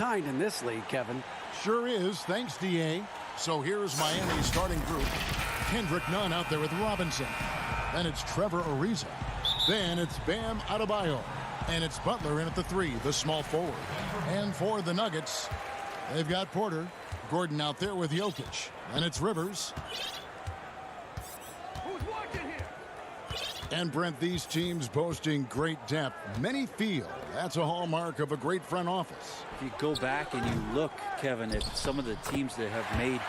kind in this league, Kevin. Sure is. Thanks, D.A. So here's Miami's starting group. Kendrick Nunn out there with Robinson. Then it's Trevor Ariza. Then it's Bam Adebayo. And it's Butler in at the 3, the small forward. And for the Nuggets, they've got Porter. Gordon out there with Jokic. And it's Rivers. And Brent, these teams boasting great depth. Many feel that's a hallmark of a great front office. If you go back and you look, Kevin, at some of the teams that have made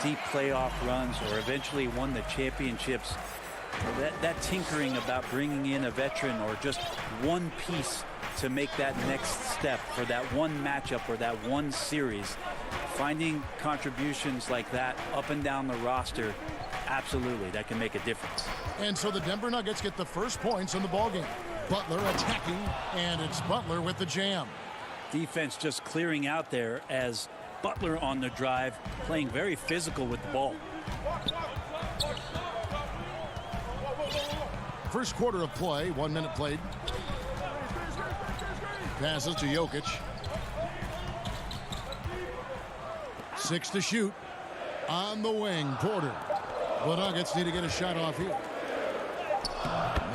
deep playoff runs or eventually won the championships, that tinkering about bringing in a veteran or just one piece to make that next step for that one matchup or that one series, finding contributions like that up and down the roster, absolutely, that can make a difference. And so the Denver Nuggets get the first points in the ballgame. Butler attacking, and it's Butler with the jam. Defense just clearing out there as Butler on the drive, playing very physical with the ball. First quarter of play, 1 minute played. Passes to Jokic. 6 to shoot. On the wing, Porter. The Nuggets need to get a shot off here.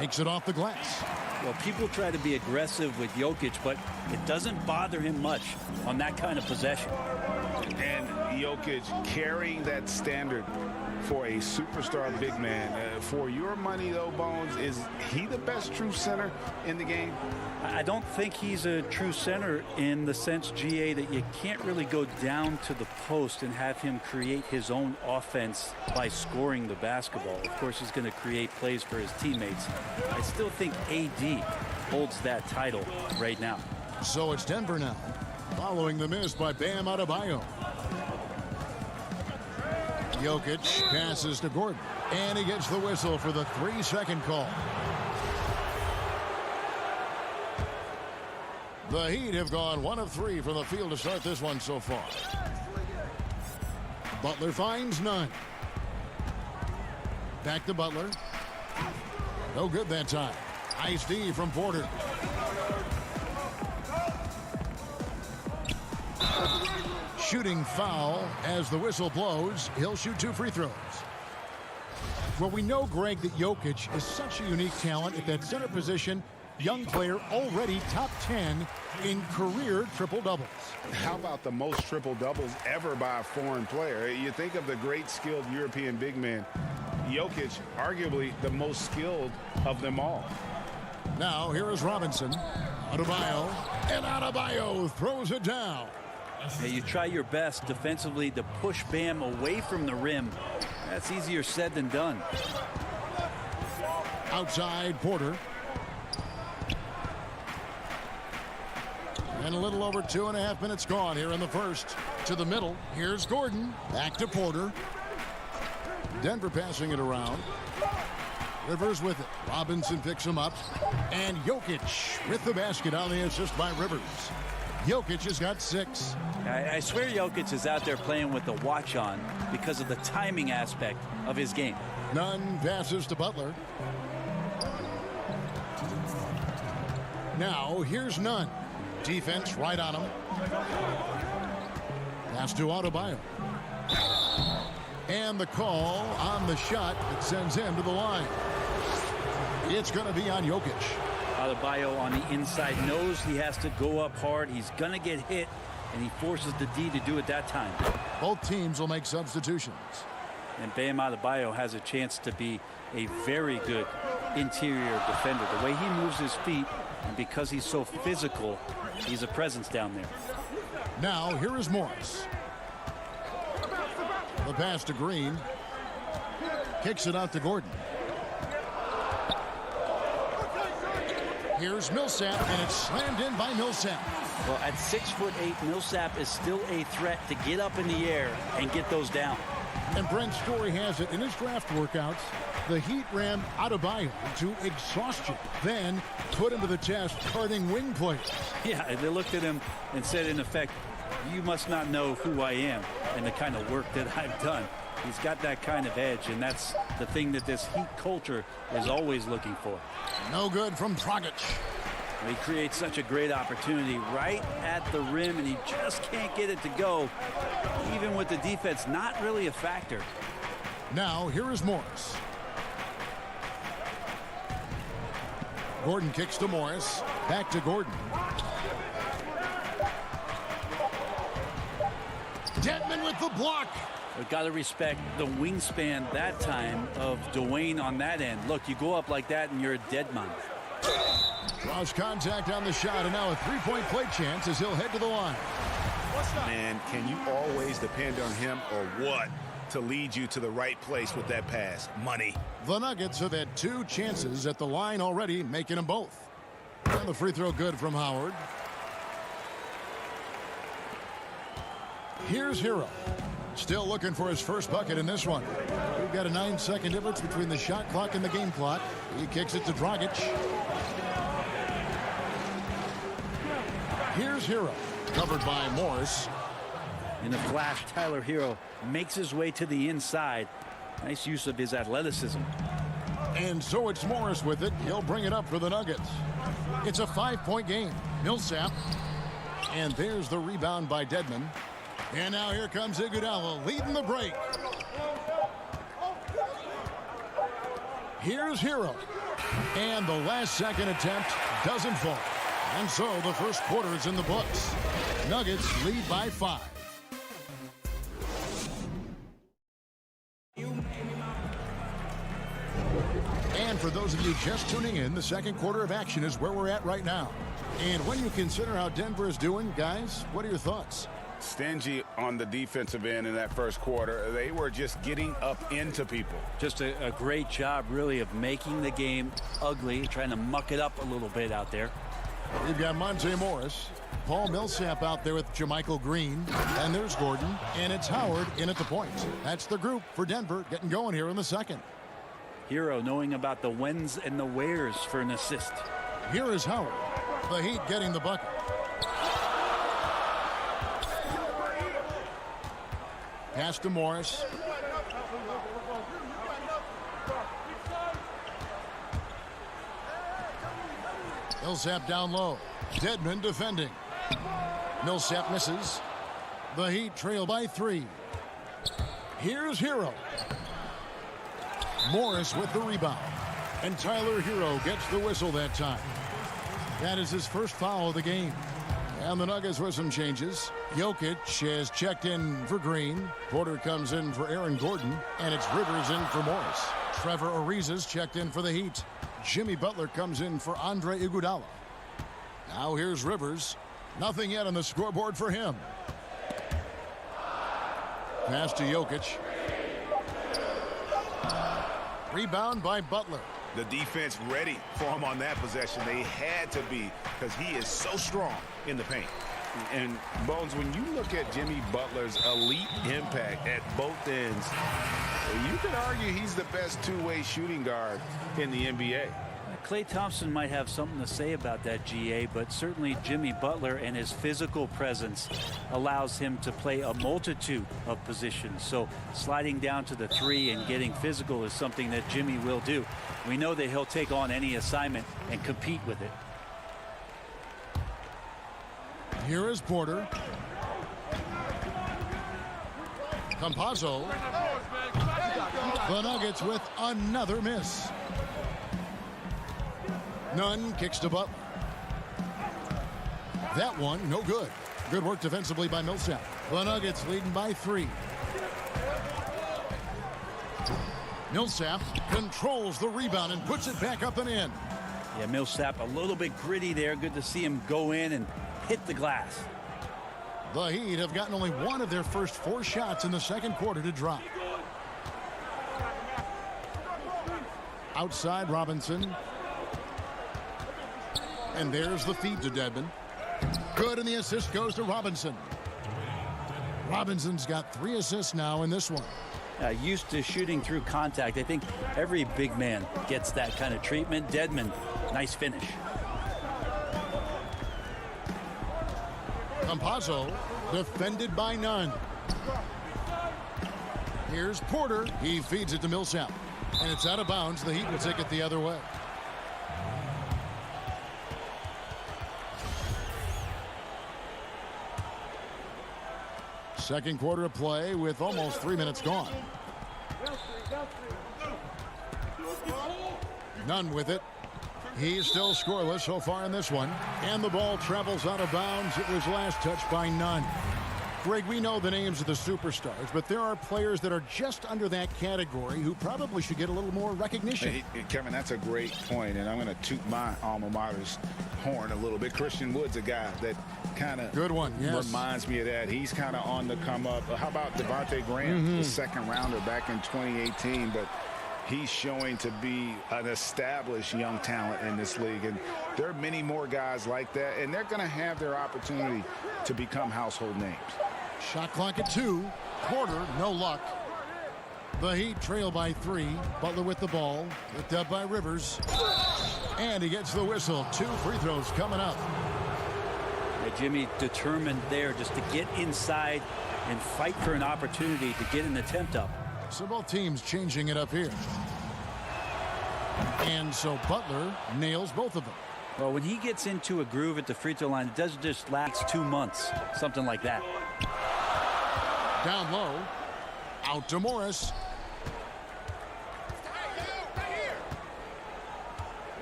Makes it off the glass. Well, people try to be aggressive with Jokic, but it doesn't bother him much on that kind of possession. And Jokic carrying that standard for a superstar big man. For your money, though, Bones, is he the best true center in the game? I don't think he's a true center in the sense, GA, that you can't really go down to the post and have him create his own offense by scoring the basketball. Of course, he's going to create plays for his teammates. I still think AD holds that title right now. So it's Denver now, following the miss by Bam Adebayo. Jokic passes to Gordon, and he gets the whistle for the 3-second call. The Heat have gone 1 of 3 from the field to start this one so far. Butler finds none. Back to Butler. No good that time. Nice D from Porter. Shooting foul as the whistle blows. He'll shoot 2 free throws. Well, we know, Greg, that Jokic is such a unique talent at that center position. Young player, already top 10 in career triple-doubles. How about the most triple-doubles ever by a foreign player? You think of the great skilled European big man. Jokic, arguably the most skilled of them all. Now, here is Robinson. Adebayo. And Adebayo throws it down. Yeah, you try your best defensively to push Bam away from the rim. That's easier said than done. Outside, Porter. And a little over 2.5 minutes gone here in the first. To the middle. Here's Gordon. Back to Porter. Denver passing it around. Rivers with it. Robinson picks him up. And Jokic with the basket on the assist by Rivers. Jokic has got 6. I swear Jokic is out there playing with the watch on because of the timing aspect of his game. Nunn passes to Butler. Now here's Nunn. Defense right on him. Pass to Adebayo. And the call on the shot that sends him to the line. It's going to be on Jokic. Adebayo on the inside knows he has to go up hard. He's going to get hit, and he forces the D to do it that time. Both teams will make substitutions. And Bam Adebayo has a chance to be a very good interior defender. The way he moves his feet, and because he's so physical, he's a presence down there. Now, here is Morris. The pass to Green. Kicks it out to Gordon. Here's Millsap, and it's slammed in by Millsap. Well, at 6'8", Millsap is still a threat to get up in the air and get those down. And Brent Story has it in his draft workouts. The Heat ran Adebayo to exhaustion, then put him to the test carting wing plays. Yeah, they looked at him and said, in effect, you must not know who I am and the kind of work that I've done. He's got that kind of edge, and that's the thing that this Heat culture is always looking for. No good from Dragic. He creates such a great opportunity right at the rim, and he just can't get it to go, even with the defense not really a factor. Now, here is Morris. Gordon kicks to Morris. Back to Gordon. Dedmon with the block. We've got to respect the wingspan that time of Dwayne on that end. Look, you go up like that and you're a dead man. Draws contact on the shot, and now a three-point play chance as he'll head to the line. And can you always depend on him or what to lead you to the right place with that pass? Money. The Nuggets have had 2 chances at the line already, making them both. And the free throw good from Howard. Here's Hero. Still looking for his first bucket in this one. We've got a 9-second difference between the shot clock and the game clock. He kicks it to Dragic. Here's Hero. Covered by Morris. In a flash, Tyler Hero makes his way to the inside. Nice use of his athleticism. And so it's Morris with it. He'll bring it up for the Nuggets. It's a 5-point game. Millsap. And there's the rebound by Dedmon. And now here comes Iguodala leading the break. Here's Hero. And the last second attempt doesn't fall. And so the first quarter is in the books. Nuggets lead by 5. And for those of you just tuning in, the second quarter of action is where we're at right now. And when you consider how Denver is doing, guys, what are your thoughts? Stingy on the defensive end in that first quarter. They were just getting up into people. Just a great job, really, of making the game ugly, trying to muck it up a little bit out there. We've got Monte Morris, Paul Millsap out there with Jermichael Green, and there's Gordon, and it's Howard in at the point. That's the group for Denver getting going here in the second. Hero knowing about the whens and the wheres for an assist. Here is Howard. The Heat getting the bucket. Pass to Morris. Millsap down low. Dedmon defending. Millsap misses. The Heat trail by 3. Here's Hero. Morris with the rebound. And Tyler Hero gets the whistle that time. That is his first foul of the game. And the Nuggets with some changes. Jokic has checked in for Green. Porter comes in for Aaron Gordon. And it's Rivers in for Morris. Trevor Ariza's checked in for the Heat. Jimmy Butler comes in for Andre Iguodala. Now here's Rivers. Nothing yet on the scoreboard for him. Pass to Jokic. Rebound by Butler. The defense ready for him on that possession. They had to be, because he is so strong in the paint. And Bones, when you look at Jimmy Butler's elite impact at both ends, you could argue he's the best two-way shooting guard in the NBA. Klay Thompson might have something to say about that, GA, but certainly Jimmy Butler and his physical presence allows him to play a multitude of positions. So sliding down to the 3 and getting physical is something that Jimmy will do. We know that he'll take on any assignment and compete with it. Here is Porter. Campazzo. The Nuggets with another miss. Nunn kicks to Butler. That one, no good. Good work defensively by Millsap. The Nuggets leading by 3. Millsap controls the rebound and puts it back up and in. Yeah, Millsap a little bit gritty there. Good to see him go in and hit the glass. The Heat have gotten only one of their first 4 shots in the second quarter to drop. Outside Robinson. And there's the feed to Dedmon. Good, and the assist goes to Robinson. Robinson's got 3 assists now in this one. Used to shooting through contact. I think every big man gets that kind of treatment. Dedmon, nice finish. Campazzo defended by Nunn. Here's Porter. He feeds it to Millsap. And it's out of bounds. The Heat will take it the other way. Second quarter of play with almost 3 minutes gone. None with it. He's still scoreless so far in this one. And the ball travels out of bounds. It was last touched by Nunn. Greg, we know the names of the superstars, but there are players that are just under that category who probably should get a little more recognition. Hey, Kevin, that's a great point, and I'm going to toot my alma mater's horn a little bit. Christian Wood's a guy that kind of reminds me of that. He's kind of on the come up. How about Devontae Graham, the second rounder back in 2018, but he's showing to be an established young talent in this league, and there are many more guys like that, and they're going to have their opportunity to become household names. Shot clock at 2. Quarter, no luck. The Heat trail by 3. Butler with the ball. Picked up by Rivers. And he gets the whistle. 2 free throws coming up. Yeah, Jimmy determined there just to get inside and fight for an opportunity to get an attempt up. So both teams changing it up here. And so Butler nails both of them. Well, when he gets into a groove at the free throw line, it doesn't just last 2 months, something like that. Down low. Out to Morris.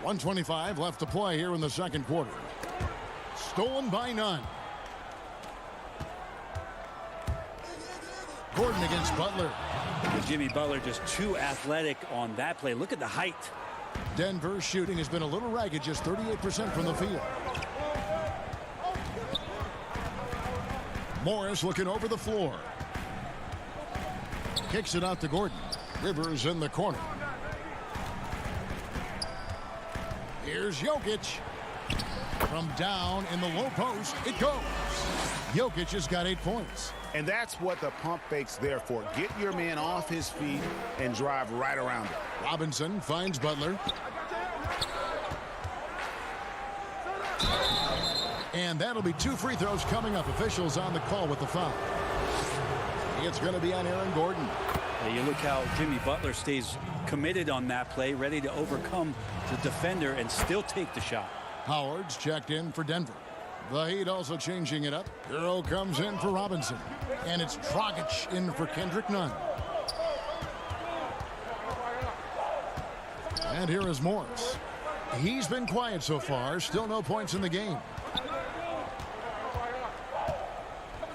1:25 left to play here in the second quarter. Stolen by Nunn. Gordon against Butler. And Jimmy Butler just too athletic on that play. Look at the height. Denver's shooting has been a little ragged, just 38% from the field. Morris looking over the floor. Kicks it out to Gordon. Rivers in the corner. Here's Jokic. From down in the low post, it goes. Jokic has got 8 points. And that's what the pump fake's there for. Get your man off his feet and drive right around him. Robinson finds Butler. And that'll be 2 free throws coming up. Officials on the call with the foul. It's going to be on Aaron Gordon. Yeah, you look how Jimmy Butler stays committed on that play, ready to overcome the defender and still take the shot. Howard's checked in for Denver. The Heat also changing it up. Hero comes in for Robinson. And it's Dragic in for Kendrick Nunn. And here is Morris. He's been quiet so far. Still no points in the game.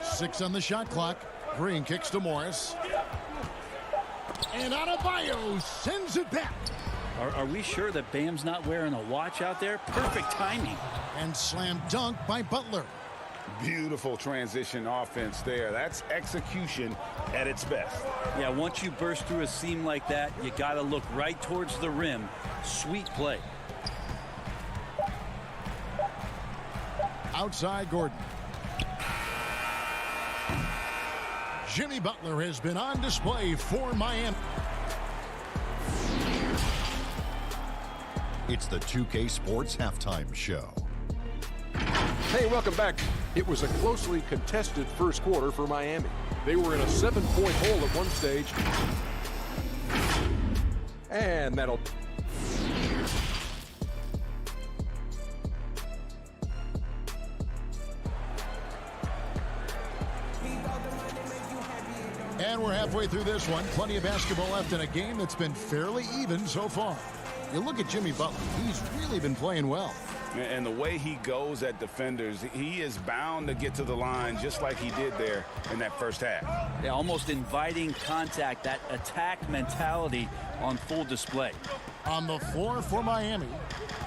6 on the shot clock. Green kicks to Morris. And Adebayo sends it back. Are we sure that Bam's not wearing a watch out there? Perfect timing. And slam dunk by Butler. Beautiful transition offense there. That's execution at its best. Yeah, once you burst through a seam like that, you got to look right towards the rim. Sweet play. Outside Gordon. Jimmy Butler has been on display for Miami. It's the 2K Sports Halftime Show. Hey, welcome back. It was a closely contested first quarter for Miami. They were in a 7-point hole at one stage. And that'll... And we're halfway through this one. Plenty of basketball left in a game that's been fairly even so far. You look at Jimmy Butler. He's really been playing well. And the way he goes at defenders, he is bound to get to the line just like he did there in that first half. Yeah, almost inviting contact, that attack mentality on full display. On the floor for Miami,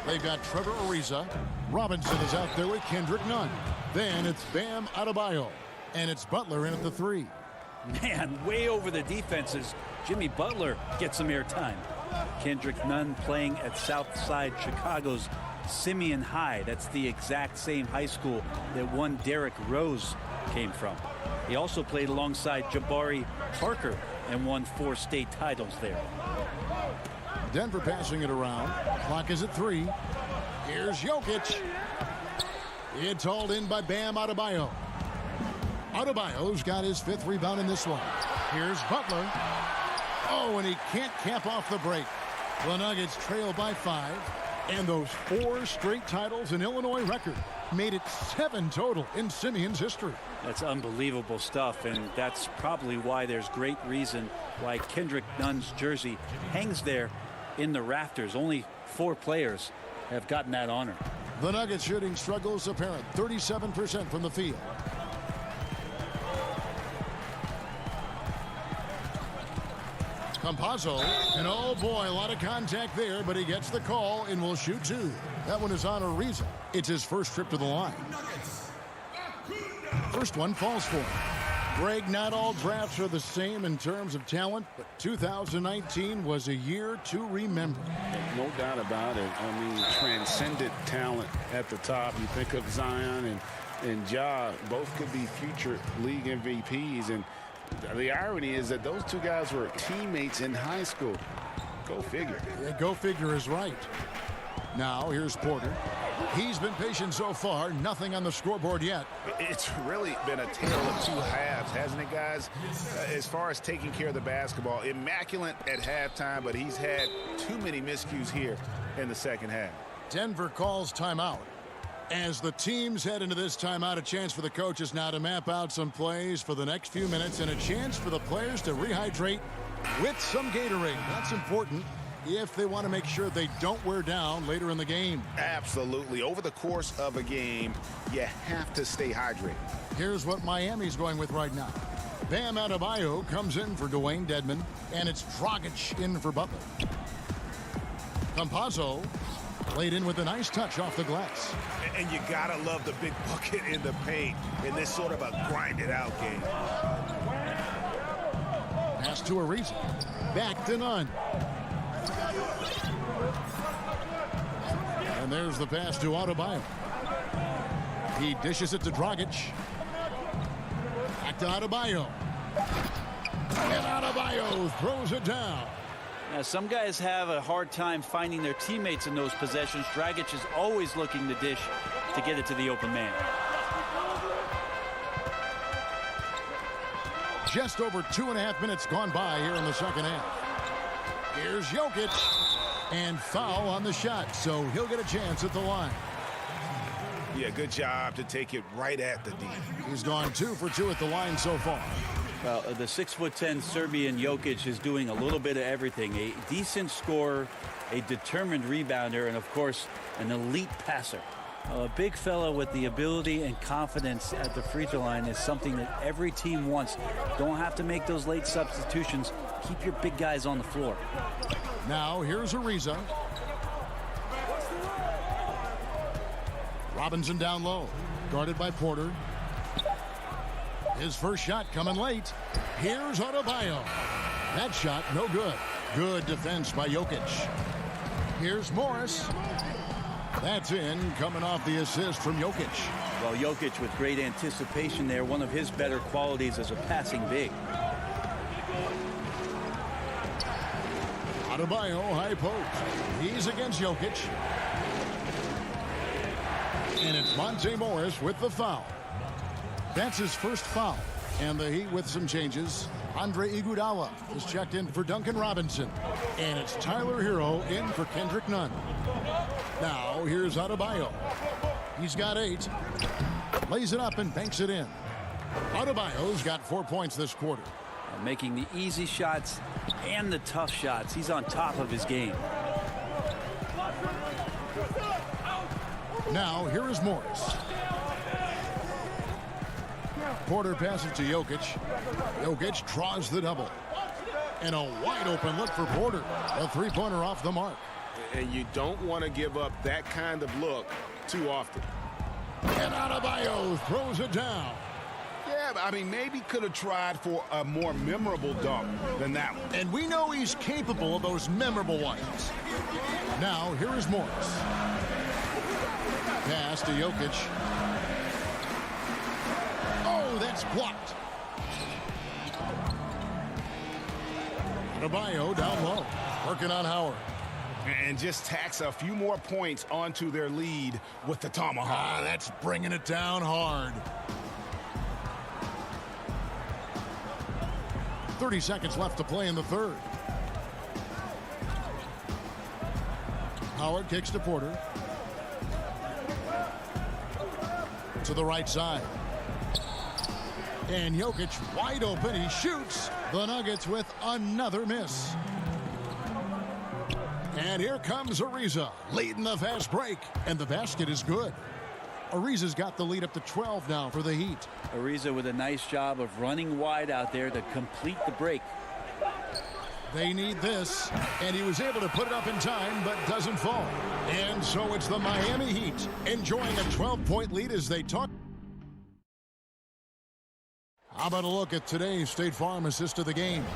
they've got Trevor Ariza. Robinson is out there with Kendrick Nunn. Then it's Bam Adebayo. And it's Butler in at the 3. Man, way over the defenses. Jimmy Butler gets some airtime. Kendrick Nunn playing at Southside Chicago's Simeon High. That's the exact same high school that one Derrick Rose came from. He also played alongside Jabari Parker and won 4 state titles there. Denver passing it around. Clock is at 3. Here's Jokic. It's hauled in by Bam Adebayo. Adebayo's got his 5th rebound in this one. Here's Butler. Oh, and he can't cap off the break. The Nuggets trail by 5. And those 4 straight titles in Illinois record made it 7 total in Simeon's history. That's unbelievable stuff, and that's probably why there's great reason why Kendrick Nunn's jersey hangs there in the rafters. Only 4 players have gotten that honor. The Nuggets shooting struggles apparent, 37% from the field. Campazzo, and oh boy, a lot of contact there, but he gets the call and will shoot 2. That one is on Ariza. It's his first trip to the line. First one falls for him. Greg, not all drafts are the same in terms of talent, but 2019 was a year to remember. No doubt about it. I mean, transcendent talent at the top. You think of Zion and Ja, both could be future league MVPs. And the irony is that those 2 guys were teammates in high school. Go figure. Yeah, go figure is right. Now, here's Porter. He's been patient so far. Nothing on the scoreboard yet. It's really been a tale of 2 halves, hasn't it, guys? As far as taking care of the basketball, immaculate at halftime, but he's had too many miscues here in the second half. Denver calls timeout. As the teams head into this timeout, a chance for the coaches now to map out some plays for the next few minutes and a chance for the players to rehydrate with some Gatorade. That's important if they want to make sure they don't wear down later in the game. Absolutely. Over the course of a game, you have to stay hydrated. Here's what Miami's going with right now. Bam Adebayo comes in for Dwayne Dedmon, and it's Dragic in for Butler. Campazzo laid in with a nice touch off the glass. And you gotta love the big bucket in the paint in this sort of a grinded-out game. Pass to Ariza. Back to Nunn. And there's the pass to Adebayo. He dishes it to Dragic. Back to Adebayo. And Adebayo throws it down. Now, some guys have a hard time finding their teammates in those possessions. Dragic is always looking to dish to get it to the open man. Just over 2.5 minutes gone by here in the second half. Here's Jokic. And foul on the shot, so he'll get a chance at the line. Yeah, good job to take it right at the D. He's gone 2 for 2 at the line so far. Well, the 6'10" Serbian Jokic is doing a little bit of everything. A decent scorer, a determined rebounder, and of course, an elite passer. A big fella with the ability and confidence at the free throw line is something that every team wants. Don't have to make those late substitutions. Keep your big guys on the floor. Now, here's Ariza. Robinson down low, guarded by Porter. His first shot coming late. Here's Adebayo. That shot, no good. Good defense by Jokic. Here's Morris. That's in, coming off the assist from Jokic. Well, Jokic with great anticipation there, one of his better qualities as a passing big. Adebayo, high post. He's against Jokic. And it's Monte Morris with the foul. That's his first foul. And the Heat with some changes. Andre Iguodala is checked in for Duncan Robinson. And it's Tyler Hero in for Kendrick Nunn. Now, here's Adebayo. He's got 8. Lays it up and banks it in. Adebayo's got 4 points this quarter. Making the easy shots and the tough shots. He's on top of his game. Now, here is Morris. Porter passes to Jokic. Jokic draws the double. And a wide open look for Porter. A 3-pointer off the mark. And you don't want to give up that kind of look too often. And Adebayo throws it down. Yeah, I mean, maybe could have tried for a more memorable dunk than that one. And we know he's capable of those memorable ones. Now, here is Morris. Pass to Jokic. Oh, that's blocked. Adebayo down low, working on Howard. And just tacks a few more points onto their lead with the tomahawk. That's bringing it down hard. 30 seconds left to play in the third. Howard kicks to Porter. To the right side. And Jokic wide open. He shoots. The Nuggets with another miss. And here comes Ariza leading the fast break. And the basket is good. Ariza's got the lead up to 12 now for the Heat. Ariza with a nice job of running wide out there to complete the break. They need this, and he was able to put it up in time, but doesn't fall. And so it's the Miami Heat enjoying a 12-point lead as they talk. How about a look at today's State Farm assist of the game?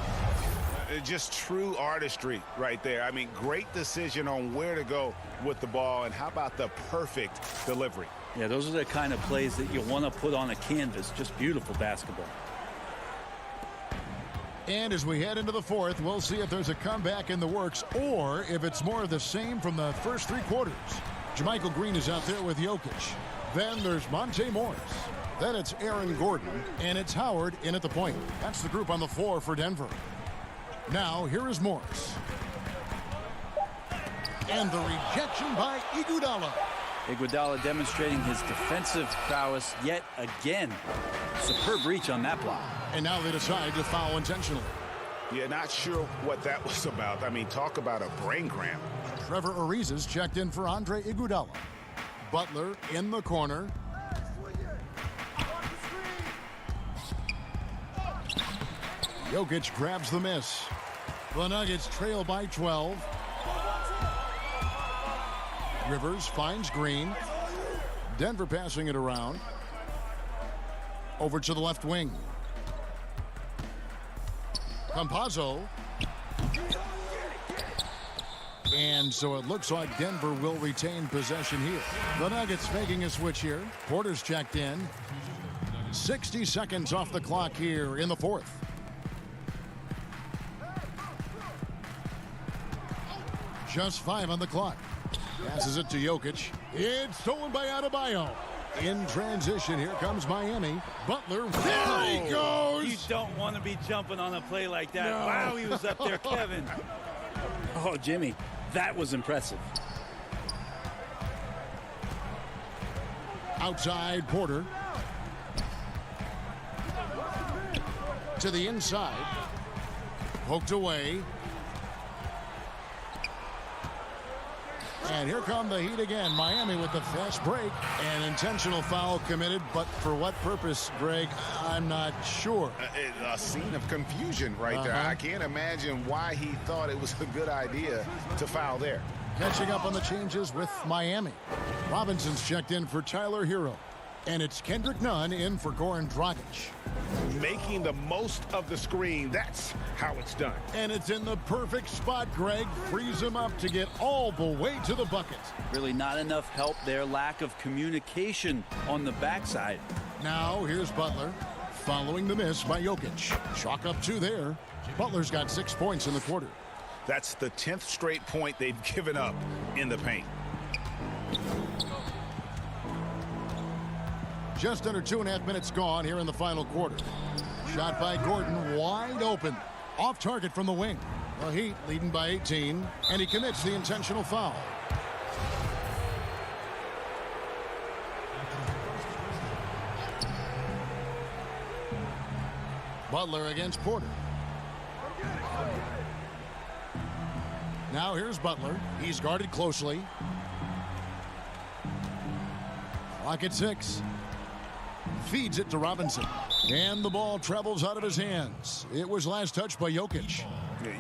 Just true artistry right there. I mean, great decision on where to go with the ball, and how about the perfect delivery? Yeah, those are the kind of plays that you want to put on a canvas. Just beautiful basketball. And as we head into the fourth, we'll see if there's a comeback in the works or if it's more of the same from the first three quarters. JaMychal Green is out there with Jokic. Then there's Monte Morris. Then it's Aaron Gordon. And it's Howard in at the point. That's the group on the floor for Denver. Now, here is Morris. And the rejection by Iguodala. Iguodala demonstrating his defensive prowess yet again. Superb reach on that block. And now they decide to foul intentionally. Yeah, not sure what that was about. I mean, talk about a brain cramp. Trevor Ariza's checked in for Andre Iguodala. Butler in the corner. Jokic grabs the miss. The Nuggets trail by 12. Rivers finds Green. Denver passing it around. Over to the left wing. Campazzo. And so it looks like Denver will retain possession here. The Nuggets making a switch here. Porter's checked in. 60 seconds off the clock here in the fourth. Just 5 on the clock. Passes it to Jokic. It's stolen by Adebayo. In transition, here comes Miami. Butler, there he goes! You don't want to be jumping on a play like that. No. Wow, he was up there, Kevin. Oh, Jimmy, that was impressive. Outside, Porter. To the inside. Poked away. And here come the Heat again. Miami with the fast break. An intentional foul committed, but for what purpose, Greg? I'm not sure. A scene of confusion right there. I can't imagine why he thought it was a good idea to foul there. Catching up on the changes with Miami. Robinson's checked in for Tyler Hero. And it's Kendrick Nunn in for Goran Dragic. Making the most of the screen. That's how it's done. And it's in the perfect spot, Greg. Frees him up to get all the way to the bucket. Really not enough help there. Lack of communication on the backside. Now here's Butler. Following the miss by Jokic. Chalk up 2 there. Butler's got 6 points in the quarter. That's the 10th straight point they've given up in the paint. Just under 2.5 minutes gone here in the final quarter. Shot by Gordon, wide open. Off target from the wing. The Heat leading by 18, and he commits the intentional foul. Butler against Porter. Now here's Butler. He's guarded closely. Clock at 6. Feeds it to Robinson. And the ball travels out of his hands. It was last touched by Jokic.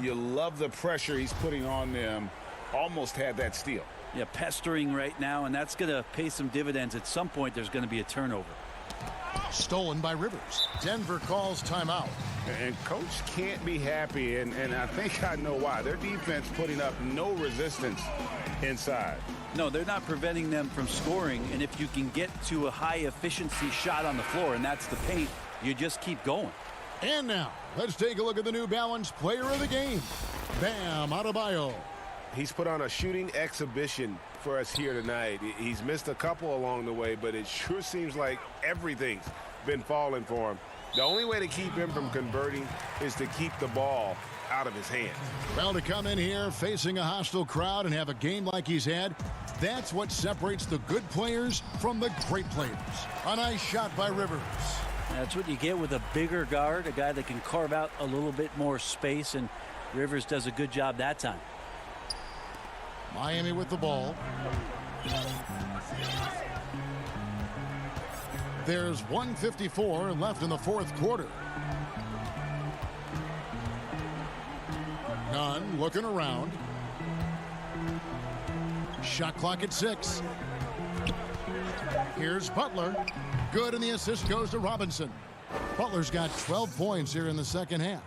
You love the pressure he's putting on them. Almost had that steal. Yeah, pestering right now, and that's going to pay some dividends. At some point, there's going to be a turnover. Stolen by Rivers. Denver calls timeout. And coach can't be happy, and I think I know why. Their defense putting up no resistance inside. No, they're not preventing them from scoring, and if you can get to a high-efficiency shot on the floor, and that's the paint, you just keep going. And now, let's take a look at the New Balance player of the game, Bam Adebayo. He's put on a shooting exhibition for us here tonight. He's missed a couple along the way, but it sure seems like everything's been falling for him. The only way to keep him from converting is to keep the ball out of his hands. Well, to come in here facing a hostile crowd and have a game like he's had, that's what separates the good players from the great players. A nice shot by Rivers. That's what you get with a bigger guard, a guy that can carve out a little bit more space, and Rivers does a good job that time. Miami with the ball. There's 1:54 left in the fourth quarter. Nunn looking around. Shot clock at 6. Here's Butler. Good, and the assist goes to Robinson. Butler's got 12 points here in the second half.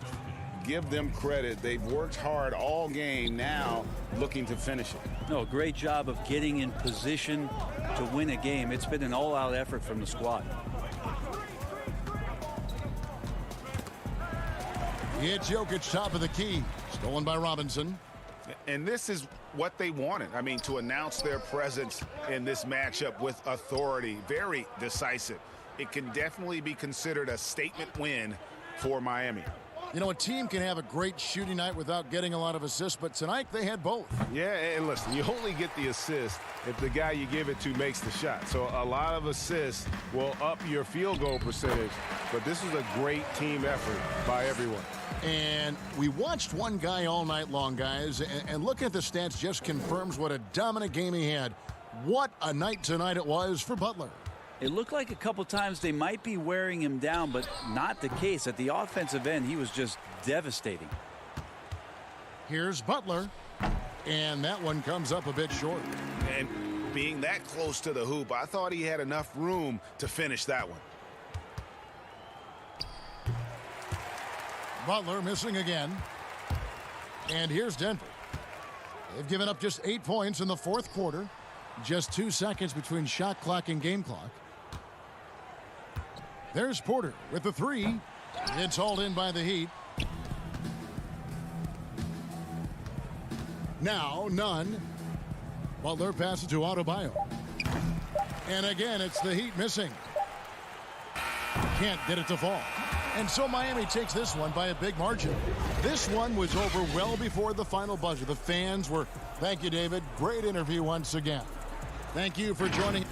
Give them credit. They've worked hard all game, now looking to finish it. No, great job of getting in position to win a game. It's been an all-out effort from the squad. It's Jokic, top of the key. Stolen by Robinson. And this is what they wanted. I mean, to announce their presence in this matchup with authority. Very decisive. It can definitely be considered a statement win for Miami. You know, a team can have a great shooting night without getting a lot of assists, but tonight they had both. Yeah, and listen, you only get the assist if the guy you give it to makes the shot. So a lot of assists will up your field goal percentage, but this is a great team effort by everyone. And we watched one guy all night long, guys, and looking at the stats just confirms what a dominant game he had. What a night tonight it was for Butler. It looked like a couple times they might be wearing him down, but not the case. At the offensive end, he was just devastating. Here's Butler, and that one comes up a bit short. And being that close to the hoop, I thought he had enough room to finish that one. Butler missing again. And here's Denver. They've given up just 8 points in the fourth quarter. Just 2 seconds between shot clock and game clock. There's Porter with the 3. It's hauled in by the Heat. Now Nunn. Butler passes to Adebayo. And again, it's the Heat missing. Can't get it to fall. And so Miami takes this one by a big margin. This one was over well before the final buzzer. The fans were, thank you, David. Great interview once again. Thank you for joining.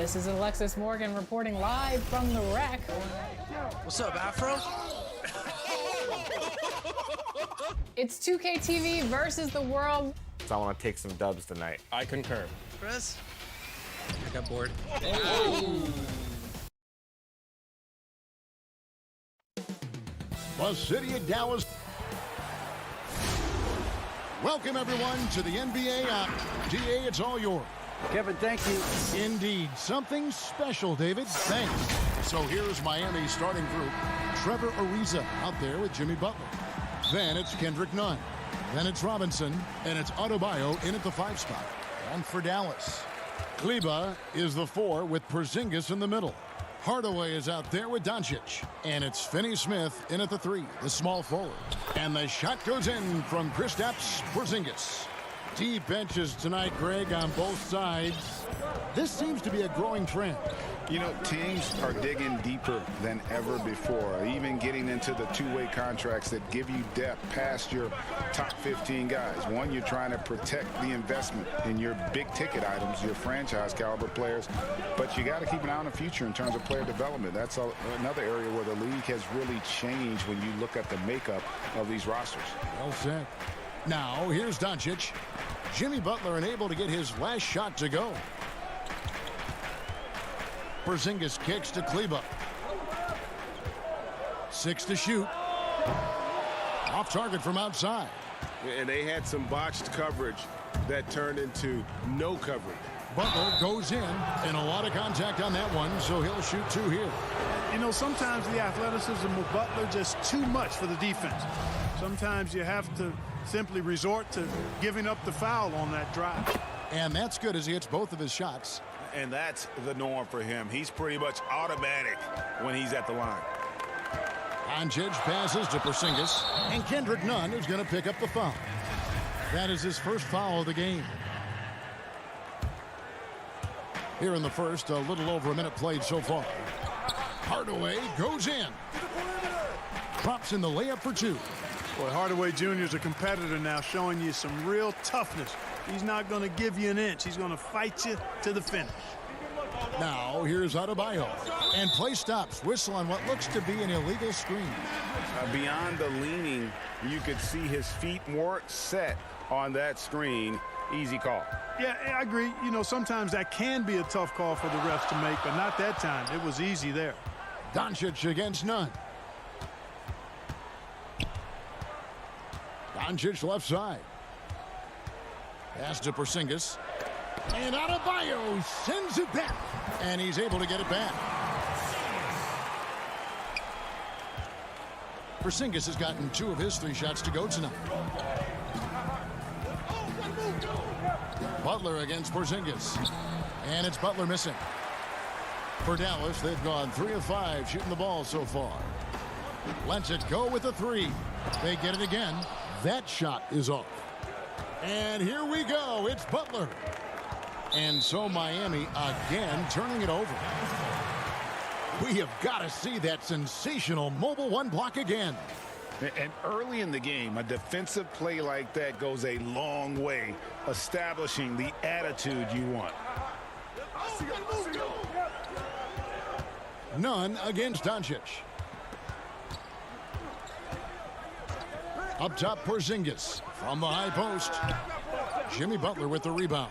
This is Alexis Morgan reporting live from the wreck. What's up, Afro? It's 2K TV versus the world. So I want to take some dubs tonight. I concur. Chris? I got bored. The city of Dallas. Welcome, everyone, to the NBA. DA, it's all yours. Kevin, thank you. Indeed. Something special, David. Thanks. So here's Miami's starting group. Trevor Ariza out there with Jimmy Butler. Then it's Kendrick Nunn. Then it's Robinson. And it's Adebayo in at the 5 spot. And for Dallas, Kleber is the 4 with Porzingis in the middle. Hardaway is out there with Doncic. And it's Finney-Smith in at the 3, the small forward. And the shot goes in from Kristaps Porzingis. Deep benches tonight, Greg, on both sides. This seems to be a growing trend. You know, teams are digging deeper than ever before, even getting into the two-way contracts that give you depth past your top 15 guys. One, you're trying to protect the investment in your big-ticket items, your franchise-caliber players, but you got to keep an eye on the future in terms of player development. That's another area where the league has really changed when you look at the makeup of these rosters. Well said. Now, here's Doncic. Jimmy Butler unable to get his last shot to go. Porzingis kicks to Kleber. 6 to shoot. Off target from outside. And they had some botched coverage that turned into no coverage. Butler goes in, and a lot of contact on that one, so he'll shoot 2 here. You know, sometimes the athleticism of Butler just too much for the defense. Sometimes you have to simply resort to giving up the foul on that drive. And that's good as he hits both of his shots. And that's the norm for him. He's pretty much automatic when he's at the line. Doncic passes to Porzingis, and Kendrick Nunn is going to pick up the foul. That is his first foul of the game. Here in the first, a little over a minute played so far. Hardaway goes in. Drops in the layup for 2. Boy, Hardaway Jr. is a competitor now, showing you some real toughness. He's not going to give you an inch. He's going to fight you to the finish. Now, here's Adebayo. And play stops. Whistle on what looks to be an illegal screen. Beyond the leaning, you could see his feet weren't set on that screen. Easy call. Yeah, I agree. You know, sometimes that can be a tough call for the refs to make, but not that time. It was easy there. Doncic against Nunn. Doncic left side. Pass to Porzingis. And Adebayo sends it back. And he's able to get it back. Porzingis has gotten 2 of his 3 shots to go tonight. Butler against Porzingis. And it's Butler missing. For Dallas, they've gone 3 of 5 shooting the ball so far. Lets it go with a 3. They get it again. That shot is off. And here we go. It's Butler. And so Miami again turning it over. We have got to see that sensational mobile 1 block again. And early in the game, a defensive play like that goes a long way, establishing the attitude you want. Nunn against Doncic. Up top, Porzingis from the high post. Jimmy Butler with the rebound.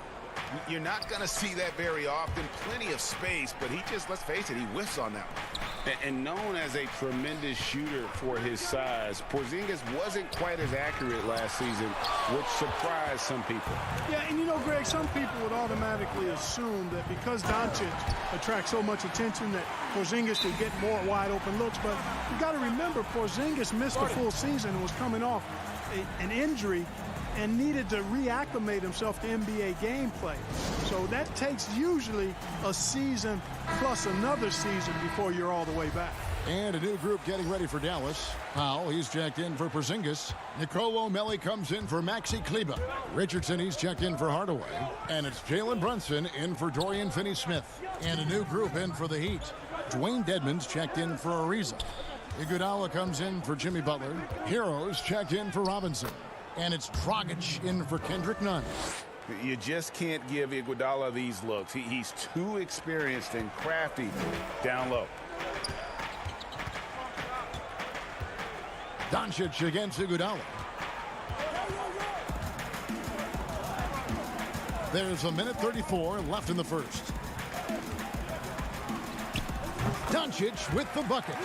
You're not going to see that very often. Plenty of space, but he just, let's face it, he whiffs on that one. And known as a tremendous shooter for his size, Porzingis wasn't quite as accurate last season, which surprised some people. Yeah, and you know, Greg, some people would automatically assume that because Doncic attracts so much attention that Porzingis could get more wide open looks. But you got to remember, Porzingis missed a full season and was coming off an injury and needed to reacclimate himself to NBA gameplay. So that takes usually a season plus another season before you're all the way back. And a new group getting ready for Dallas. Powell, he's checked in for Porzingis. Nicolo Melli comes in for Maxi Kleber. Richardson, he's checked in for Hardaway. And it's Jalen Brunson in for Dorian Finney-Smith. And a new group in for the Heat. Dwayne Dedmon's checked in for Ariza. Iguodala comes in for Jimmy Butler. Heroes checked in for Robinson. And it's Dragic in for Kendrick Nunn. You just can't give Iguodala these looks. He's too experienced and crafty down low. Doncic against Iguodala. There's a minute 34 left in the first. Doncic with the bucket.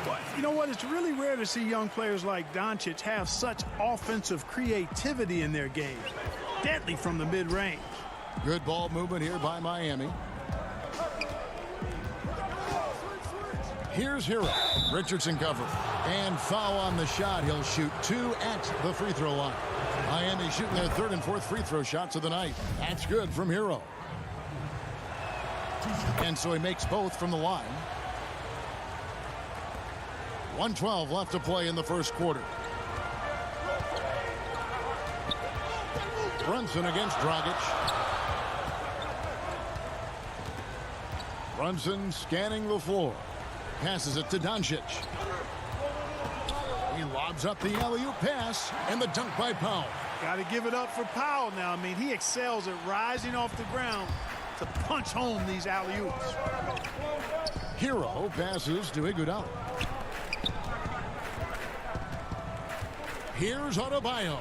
But you know what? It's really rare to see young players like Doncic have such offensive creativity in their game. Deadly from the mid-range. Good ball movement here by Miami. Here's Hero. Richardson cover. And foul on the shot. He'll shoot 2 at the free throw line. Miami shooting their 3rd and 4th free throw shots of the night. That's good from Hero. And so he makes both from the line. 1:12 left to play in the first quarter. Brunson against Dragic. Brunson scanning the floor. Passes it to Doncic. He lobs up the alley-oop pass and the dunk by Powell. Got to give it up for Powell now. I mean, he excels at rising off the ground to punch home these alley-oops. Hero passes to Iguodala. Here's Adebayo.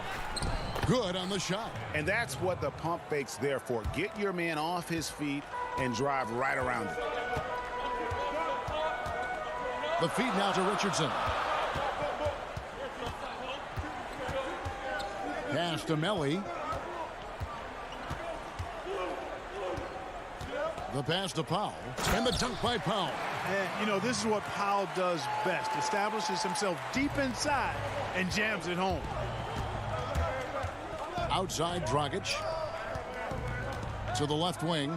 Good on the shot. And that's what the pump fake's there for. Get your man off his feet and drive right around it. The feed now to Richardson. Pass to Melly. The pass to Powell. And the dunk by Powell. And, you know, this is what Powell does best. Establishes himself deep inside and jams it home. Outside Dragic. To the left wing.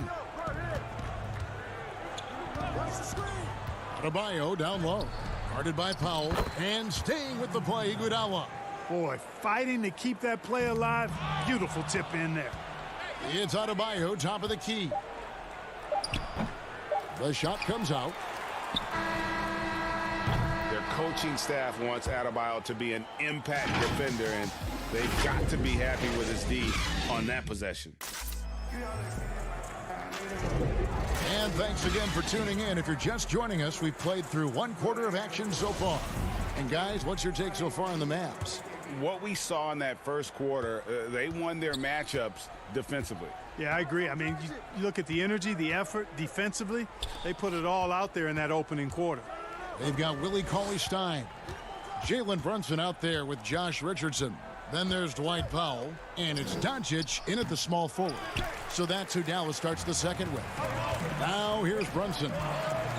Adebayo down low. Guarded by Powell. And staying with the play, Iguodala. Boy, fighting to keep that play alive. Beautiful tip in there. It's Adebayo, top of the key. The shot comes out. Their coaching staff wants Adebayo to be an impact defender, and they've got to be happy with his D on that possession. And thanks again for tuning in. If you're just joining us, we've played through 1 quarter of action so far. And guys, what's your take so far on the Mavs? What we saw in that first quarter, they won their matchups defensively. Yeah, I agree. I mean, you look at the energy, the effort defensively, they put it all out there in that opening quarter. They've got Willie Cauley-Stein. Jalen Brunson out there with Josh Richardson. Then there's Dwight Powell. And it's Doncic in at the small forward. So that's who Dallas starts the second with. Now here's Brunson.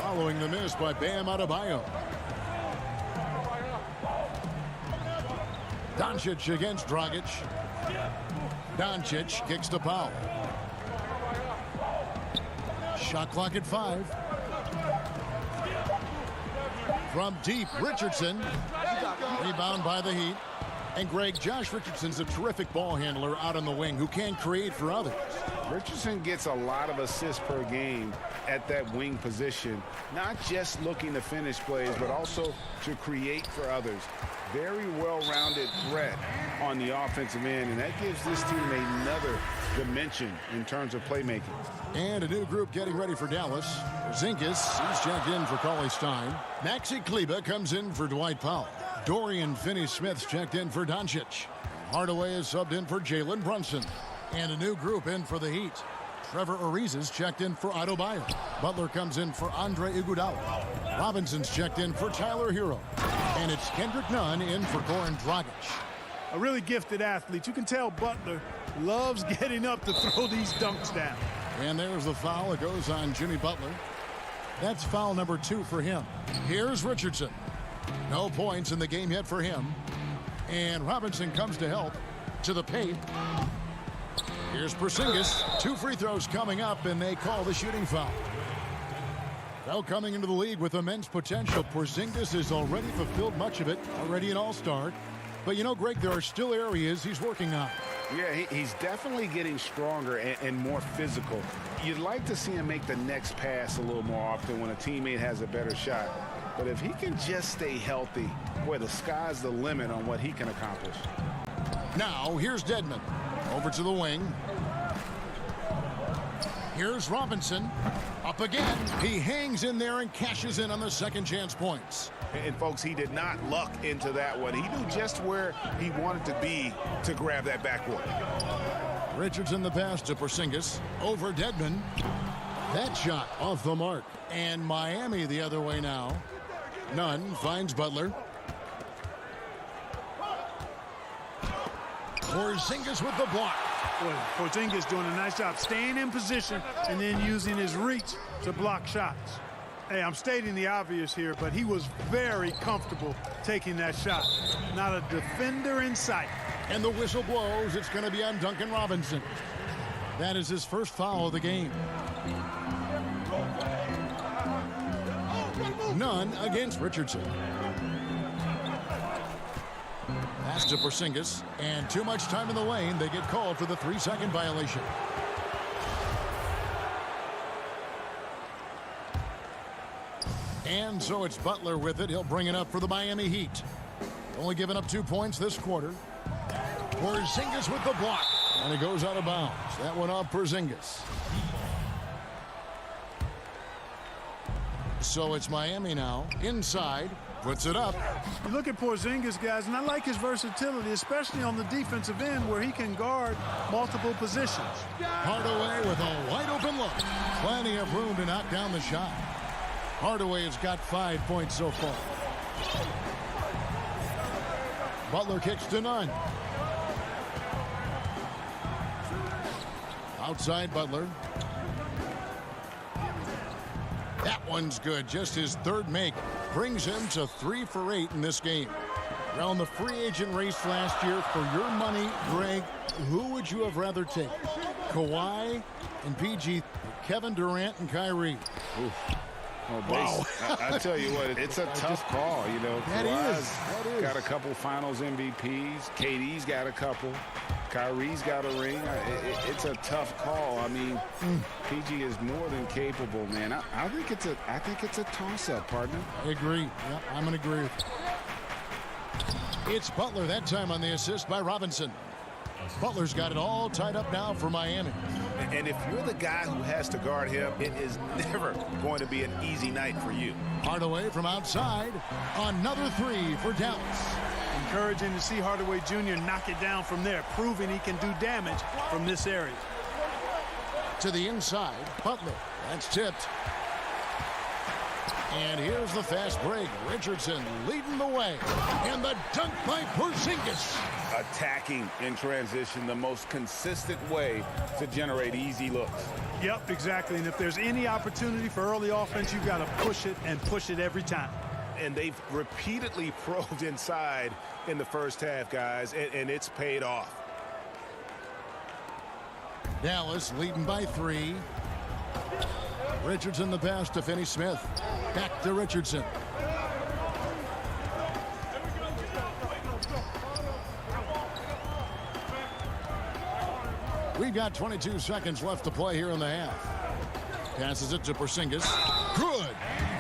Following the miss by Bam Adebayo. Doncic against Dragic. Doncic kicks to Powell. Shot clock at 5. From deep, Richardson. Rebound by the Heat. And Greg, Josh Richardson's a terrific ball handler out on the wing who can create for others. Richardson gets a lot of assists per game at that wing position, not just looking to finish plays, but also to create for others. Very well-rounded threat on the offensive end, and that gives this team another dimension in terms of playmaking. And a new group getting ready for Dallas. Porzingis, he's checked in for Cauley-Stein. Maxi Kleber comes in for Dwight Powell. Dorian Finney-Smith's checked in for Doncic. Hardaway is subbed in for Jalen Brunson. And a new group in for the Heat. Trevor Ariza's checked in for Adebayo. Butler comes in for Andre Iguodala. Robinson's checked in for Tyler Hero. And it's Kendrick Nunn in for Goran Dragic. A really gifted athlete. You can tell Butler loves getting up to throw these dunks down. And there's the foul. It goes on Jimmy Butler. That's foul number 2 for him. Here's Richardson. No points in the game yet for him. And Robinson comes to help to the paint. Here's Porzingis. 2 free throws coming up, and they call the shooting foul. Now coming into the league with immense potential, Porzingis has already fulfilled much of it, already an all-star. But you know, Greg, there are still areas he's working on. Yeah, he's definitely getting stronger and more physical. You'd like to see him make the next pass a little more often when a teammate has a better shot. But if he can just stay healthy, boy, the sky's the limit on what he can accomplish. Now, here's Dedmon. Over to the wing. Here's Robinson. Up again. He hangs in there and cashes in on the second chance points. And folks, he did not luck into that one. He knew just where he wanted to be to grab that backboard. Richardson the pass to Porzingis. Over Dedmon. That shot off the mark. And Miami the other way now. Nunn finds Butler. Porzingis with the block. Boy, Porzingis doing a nice job staying in position and then using his reach to block shots. Hey, I'm stating the obvious here, but he was very comfortable taking that shot. Not a defender in sight. And the whistle blows. It's going to be on Duncan Robinson. That is his first foul of the game. None against Richardson. Pass to Porzingis, and too much time in the lane. They get called for the 3-second violation. And so it's Butler with it. He'll bring it up for the Miami Heat. Only giving up 2 points this quarter. Porzingis with the block, and it goes out of bounds. That one off Porzingis. So it's Miami now, inside, puts it up. You look at Porzingis, guys, and I like his versatility, especially on the defensive end where he can guard multiple positions. Hardaway with a wide open look. Plenty of room to knock down the shot. Hardaway has got 5 points so far. Butler kicks to Nunn. Outside Butler. That one's good. Just his third make. Brings him to 3 for 8 in this game. Around the free agent race last year, for your money, Greg, who would you have rather take? Kawhi and PG, Kevin Durant and Kyrie. Oof. Well, wow. I tell you what, it's a tough call. You know, That is. got a couple finals MVPs. KD's got a couple. Kyrie's got a ring. It's a tough call. I mean, PG is more than capable, man. I think it's a toss-up, partner. I agree. Yep, I'm going to agree with you. It's Butler that time on the assist by Robinson. Butler's got it all tied up now for Miami. And if you're the guy who has to guard him, it is never going to be an easy night for you. Hardaway from outside. Another 3 for Dallas. Encouraging to see Hardaway Jr. knock it down from there, proving he can do damage from this area. To the inside, Butler. That's tipped. And here's the fast break. Richardson leading the way. And the dunk by Porzingis. Attacking in transition, the most consistent way to generate easy looks. Yep, exactly. And if there's any opportunity for early offense, you've got to push it and push it every time. And they've repeatedly probed inside in the first half, guys, and it's paid off. Dallas leading by 3. Richardson the pass to Finney-Smith. Back to Richardson. We've got 22 seconds left to play here in the half. Passes it to Porzingis. Good.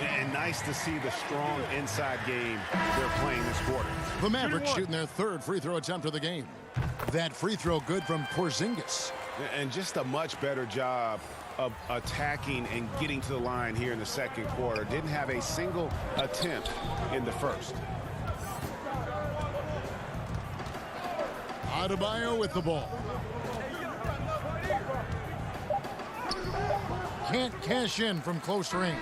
And nice to see the strong inside game they're playing this quarter. The Mavericks shooting their 3rd free throw attempt of the game. That free throw good from Porzingis. And just a much better job of attacking and getting to the line here in the second quarter. Didn't have a single attempt in the first. Adebayo with the ball. Can't cash in from close range.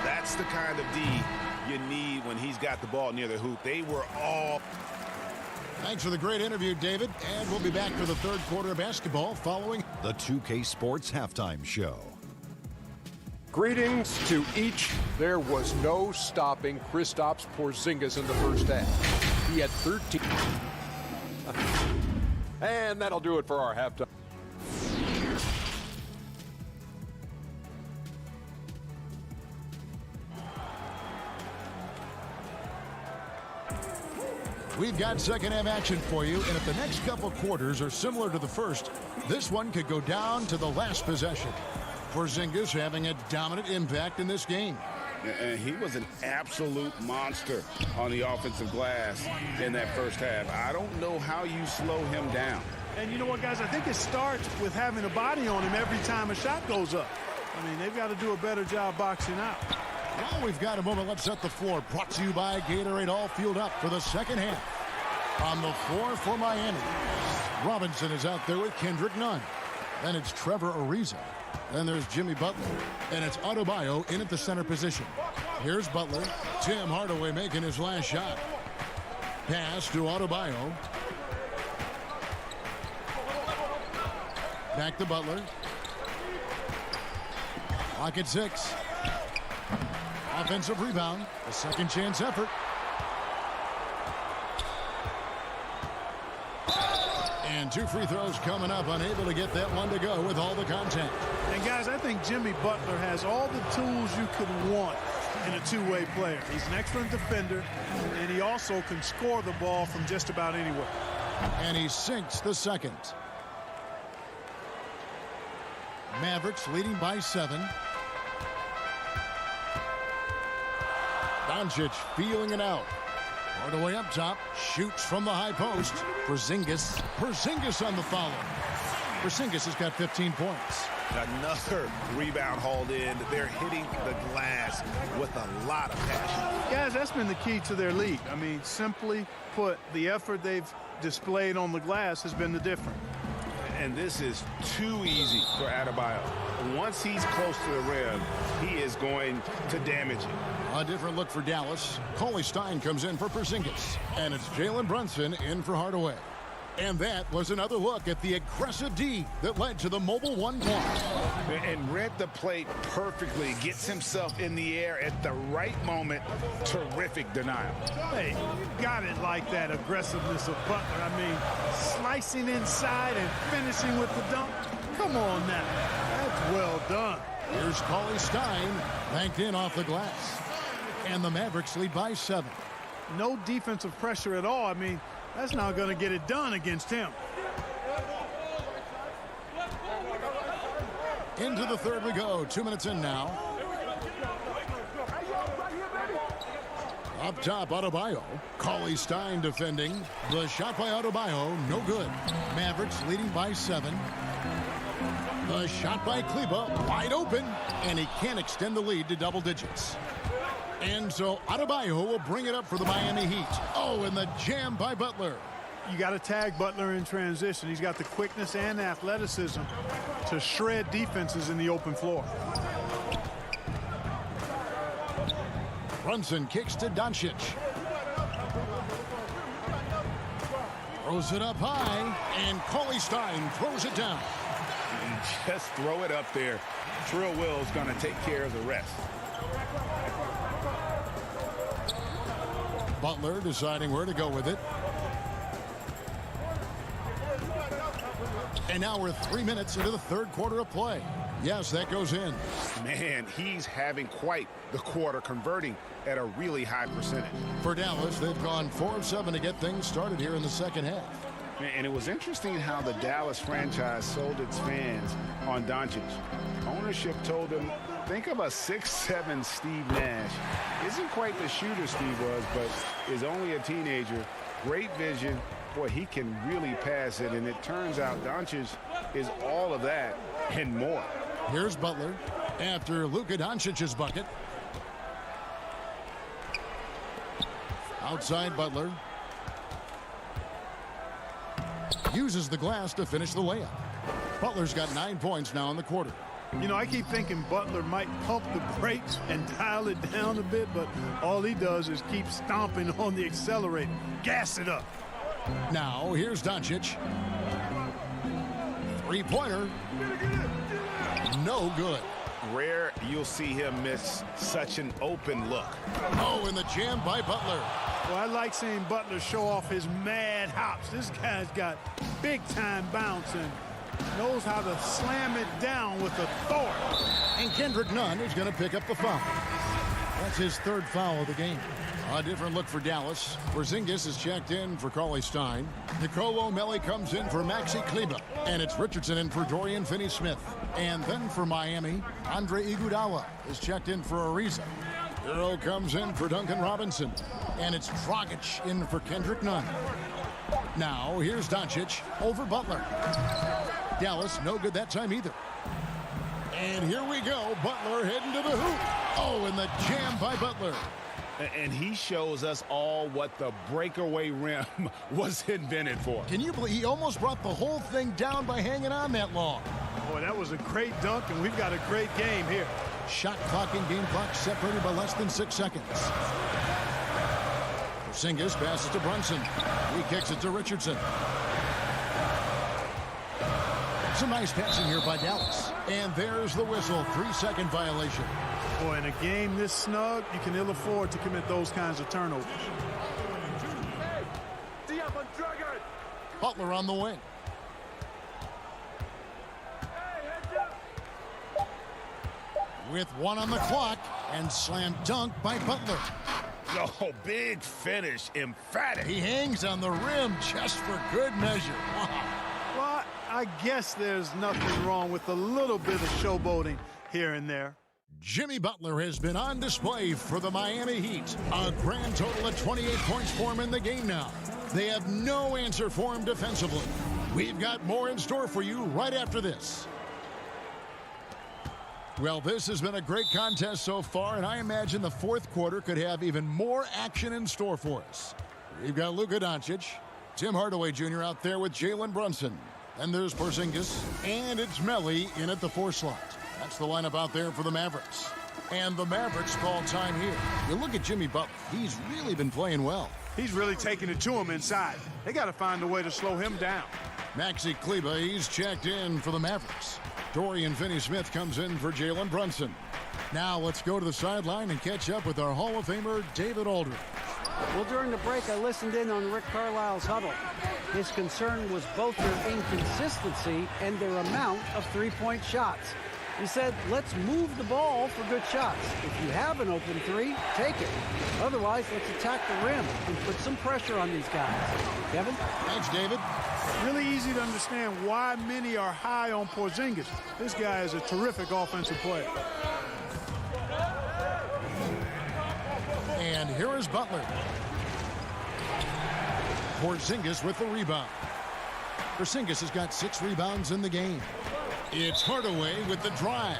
That's the kind of D you need when he's got the ball near the hoop. They were all... Thanks for the great interview, David. And we'll be back for the 3rd quarter of basketball following the 2K Sports Halftime Show. Greetings to each. There was no stopping Kristaps Porzingis in the first half. He had 13. And that'll do it for our halftime. We've got second half action for you, and if the next couple quarters are similar to the first, this one could go down to the last possession. Porzingis having a dominant impact in this game. And he was an absolute monster on the offensive glass in that first half. I don't know how you slow him down. And you know what, guys? I think it starts with having a body on him every time a shot goes up. I mean, they've got to do a better job boxing out. Well, we've got a moment. Let's set the floor. Brought to you by Gatorade. All fueled up for the second half. On the floor for Miami, Robinson is out there with Kendrick Nunn. Then it's Trevor Ariza. Then there's Jimmy Butler. And it's Adebayo in at the center position. Here's Butler. Tim Hardaway making his last shot. Pass to Adebayo. Back to Butler. Clock at 6. Offensive rebound. A second chance effort. And 2 free throws coming up. Unable to get that one to go with all the contact. And guys, I think Jimmy Butler has all the tools you could want in a two-way player. He's an excellent defender, and he also can score the ball from just about anywhere. And he sinks the second. Mavericks leading by 7. Doncic feeling it out. Hardaway up top. Shoots from the high post. Porzingis on the follow. Porzingis has got 15 points. Another rebound hauled in. They're hitting the glass with a lot of passion. Guys, that's been the key to their league. I mean, simply put, the effort they've displayed on the glass has been the difference. And this is too easy for Adebayo. Once he's close to the rim, he is going to damage it. A different look for Dallas. Cauley Stein comes in for Porzingis. And it's Jalen Brunson in for Hardaway. And that was another look at the aggressive D that led to the mobile 1 point. And read the plate perfectly. Gets himself in the air at the right moment. Terrific denial. Hey, you got it like that aggressiveness of Butler. I mean, slicing inside and finishing with the dunk. Come on now. That's well done. Here's Cauley Stein, banked in off the glass. And the Mavericks lead by 7. No defensive pressure at all. I mean, that's not going to get it done against him. Into the third we go. 2 minutes in now. Up top, Adebayo. Cauley Stein defending. The shot by Adebayo, no good. Mavericks leading by 7. The shot by Kleba, wide open. And he can't extend the lead to double digits. And so Adebayo will bring it up for the Miami Heat. Oh, and the jam by Butler. You got to tag Butler in transition. He's got the quickness and athleticism to shred defenses in the open floor. Brunson kicks to Doncic. Throws it up high, and Cauley Stein throws it down. Just throw it up there. Trill Will's going to take care of the rest. Butler deciding where to go with it. And now we're 3 minutes into the third quarter of play. Yes, that goes in. Man, he's having quite the quarter, converting at a really high percentage. For Dallas, they've gone 4 of 7 to get things started here in the second half. And it was interesting how the Dallas franchise sold its fans on Doncic. Ownership told them, think of a 6'7" Steve Nash. Isn't quite the shooter Steve was, but is only a teenager. Great vision. Boy, he can really pass it. And it turns out Doncic is all of that and more. Here's Butler after Luka Doncic's bucket. Outside Butler. Uses the glass to finish the layup. Butler's got 9 points now in the quarter. You know, I keep thinking Butler might pump the brakes and dial it down a bit, but all he does is keep stomping on the accelerator. Gas it up. Now, here's Doncic. Three-pointer. No good. Rare you'll see him miss such an open look. Oh, and the jam by Butler. Well, I like seeing Butler show off his mad hops. This guy's got big-time bounce and knows how to slam it down with authority. And Kendrick Nunn is going to pick up the foul. That's his 3rd foul of the game. A different look for Dallas. Porzingis is checked in for Cauley Stein. Nicolo O'Malley comes in for Maxi Kleba. And it's Richardson in for Dorian Finney-Smith. And then for Miami, Andre Iguodala is checked in for Ariza. Hero comes in for Duncan Robinson. And it's Dragic in for Kendrick Nunn. Now, here's Doncic over Butler. Dallas, no good that time either. And here we go. Butler heading to the hoop. Oh, and the jam by Butler. And he shows us all what the breakaway rim was invented for. Can you believe he almost brought the whole thing down by hanging on that long? Boy, that was a great dunk, and we've got a great game here. Shot clock and game clock separated by less than 6 seconds. Porzingis passes to Brunson. He kicks it to Richardson. Some nice passing here by Dallas. And there's the whistle. 3-second violation. Boy, in a game this snug, you can ill afford to commit those kinds of turnovers. Butler on the wing. With 1 on the clock, and slam dunk by Butler. Oh, big finish, emphatic. He hangs on the rim just for good measure. Wow. Well, I guess there's nothing wrong with a little bit of showboating here and there. Jimmy Butler has been on display for the Miami Heat. A grand total of 28 points for him in the game now. They have no answer for him defensively. We've got more in store for you right after this. Well, this has been a great contest so far, and I imagine the fourth quarter could have even more action in store for us. We've got Luka Doncic, Tim Hardaway Jr. out there with Jalen Brunson. And there's Porzingis, and it's Melli in at the 4 slot. That's the lineup out there for the Mavericks. And the Mavericks call time here. You look at Jimmy Butler. He's really been playing well. He's really taking it to him inside. They got to find a way to slow him down. Maxi Kleber, he's checked in for the Mavericks. Dorian Finney-Smith comes in for Jalen Brunson. Now let's go to the sideline and catch up with our Hall of Famer, David Aldridge. Well, during the break, I listened in on Rick Carlisle's huddle. His concern was both their inconsistency and their amount of three-point shots. He said, let's move the ball for good shots. If you have an open three, take it. Otherwise, let's attack the rim and put some pressure on these guys. Kevin? Thanks, David. Really easy to understand why many are high on Porzingis. This guy is a terrific offensive player. And here is Butler. Porzingis with the rebound. Porzingis has got 6 rebounds in the game. It's Hardaway with the drive.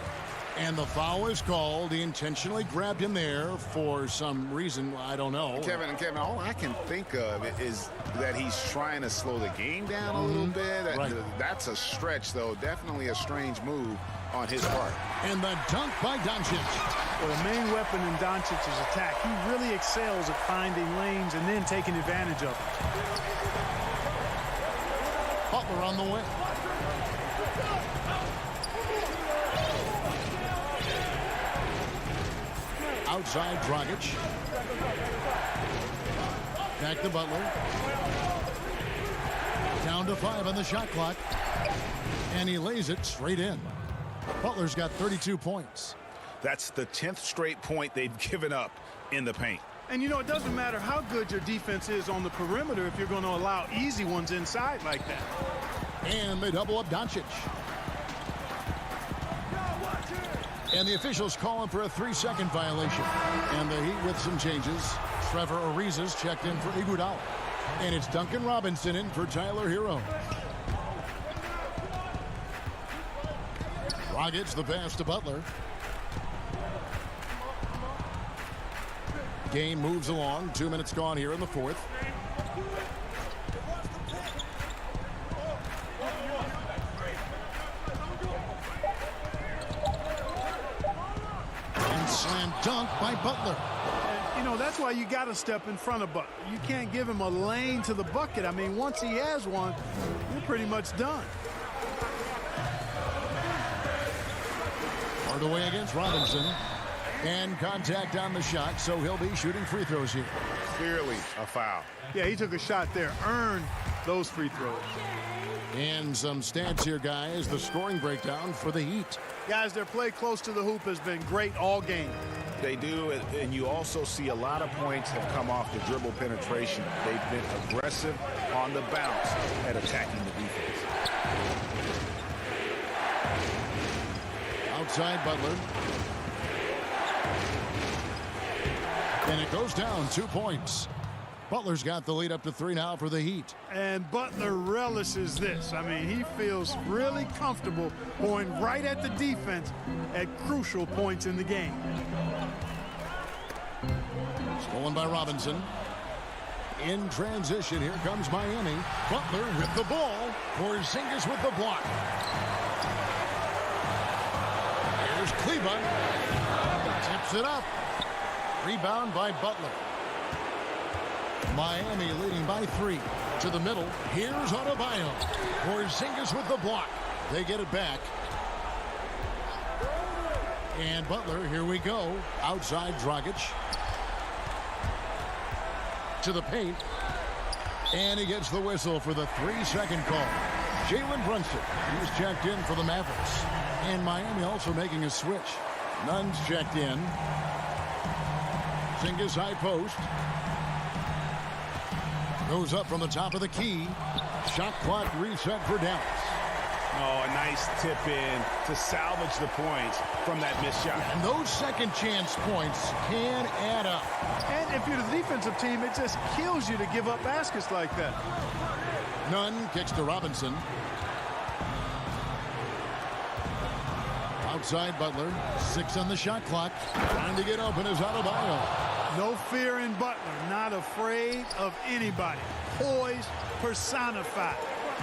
And the foul is called. He intentionally grabbed him there for some reason. I don't know. Kevin, all I can think of is that he's trying to slow the game down a little bit. Right. That's a stretch, though. Definitely a strange move on his part. And the dunk by Doncic. Well, the main weapon in Doncic's attack. He really excels at finding lanes and then taking advantage of it. Butler on the wing. Outside Dragic. Back to Butler. Down to 5 on the shot clock. And he lays it straight in. Butler's got 32 points. That's the 10th straight point they've given up in the paint. And, you know, it doesn't matter how good your defense is on the perimeter if you're going to allow easy ones inside like that. And they double up Doncic. And the officials calling for a 3-second violation. And the Heat with some changes. Trevor Ariza's checked in for Iguodala. And it's Duncan Robinson in for Tyler Hero. Dragic the pass to Butler. Game moves along. 2 minutes gone here in the fourth. Slam dunk by Butler. And, you know, that's why you got to step in front of Butler. You can't give him a lane to the bucket. I mean, once he has one, you're pretty much done. Hardaway against Robinson. And contact on the shot, so he'll be shooting free throws here. Clearly a foul. Yeah, he took a shot there. Earned those free throws. And some stats here, guys. The scoring breakdown for the Heat. Guys, their play close to the hoop has been great all game. They do, and you also see a lot of points have come off the dribble penetration. They've been aggressive on the bounce at attacking the defense. Outside Butler. And it goes down 2 points. Butler's got the lead up to 3 now for the Heat. And Butler relishes this. I mean, he feels really comfortable going right at the defense at crucial points in the game. Stolen by Robinson. In transition, here comes Miami. Butler with the ball. Porzingis with the block. Here's Kleba. Tips it up. Rebound by Butler. Miami leading by 3. To the middle. Here's Adebayo. Porzingis with the block. They get it back. And Butler, here we go. Outside Dragic. To the paint. And he gets the whistle for the 3-second call. Jalen Brunson, he's checked in for the Mavericks. And Miami also making a switch. Nunn's checked in. Porzingis high post. Goes up from the top of the key. Shot clock reset for Dallas. Oh, a nice tip in to salvage the points from that missed shot. And those second chance points can add up. And if you're the defensive team, it just kills you to give up baskets like that. Nunn kicks to Robinson. Outside Butler. 6 on the shot clock. Trying to get open is Adebayo. No fear in Butler. Not afraid of anybody. Poise personified.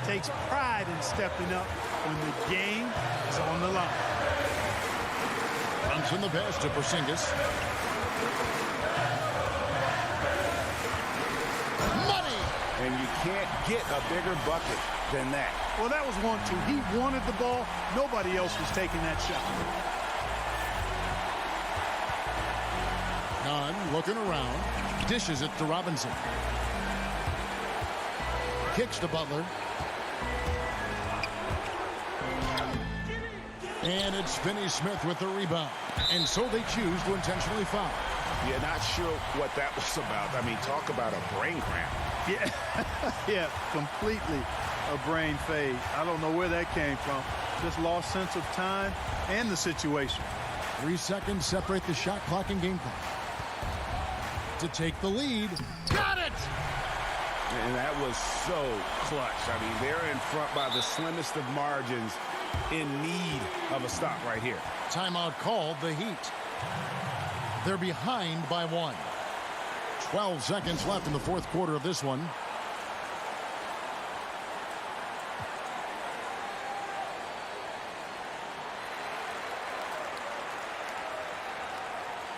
Takes pride in stepping up when the game is on the line. Brunson the pass to Porzingis. Money! And you can't get a bigger bucket than that. Well, that was 1-2. He wanted the ball. Nobody else was taking that shot. Nunn looking around. Dishes it to Robinson. Kicks to Butler. And it's Finney-Smith with the rebound. And so they choose to intentionally foul. Yeah, not sure what that was about. I mean, talk about a brain cramp. Yeah, yeah, completely a brain fade. I don't know where that came from. Just lost sense of time and the situation. 3 seconds separate the shot clock and game clock. To take the lead. Got it! And that was so clutch. I mean, they're in front by the slimmest of margins, in need of a stop right here. Timeout called, the Heat. They're behind by 1. 12 seconds left in the fourth quarter of this one.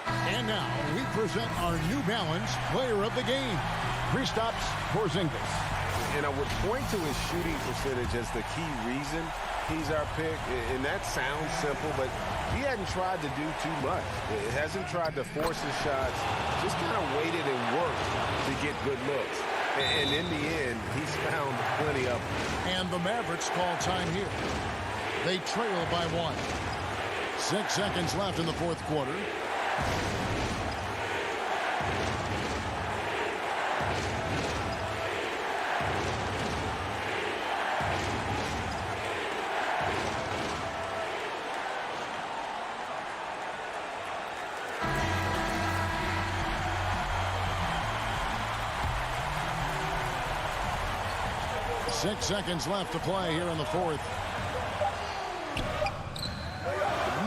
And now we present our New Balance player of the game, Kristaps Porzingis. And I would point to his shooting percentage as the key reason he's our pick. And that sounds simple, but he hadn't tried to do too much. It hasn't tried to force his shots, just kind of waited and worked to get good looks. And in the end, he's found plenty of them. And the Mavericks call time here. They trail by 1. 6 seconds left in the fourth quarter. Six seconds left to play here in the fourth.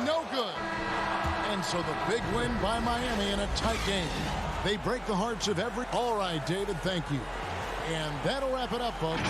No good. And so the big win by Miami in a tight game. They break the hearts of every... All right, David, thank you. And that'll wrap it up, folks.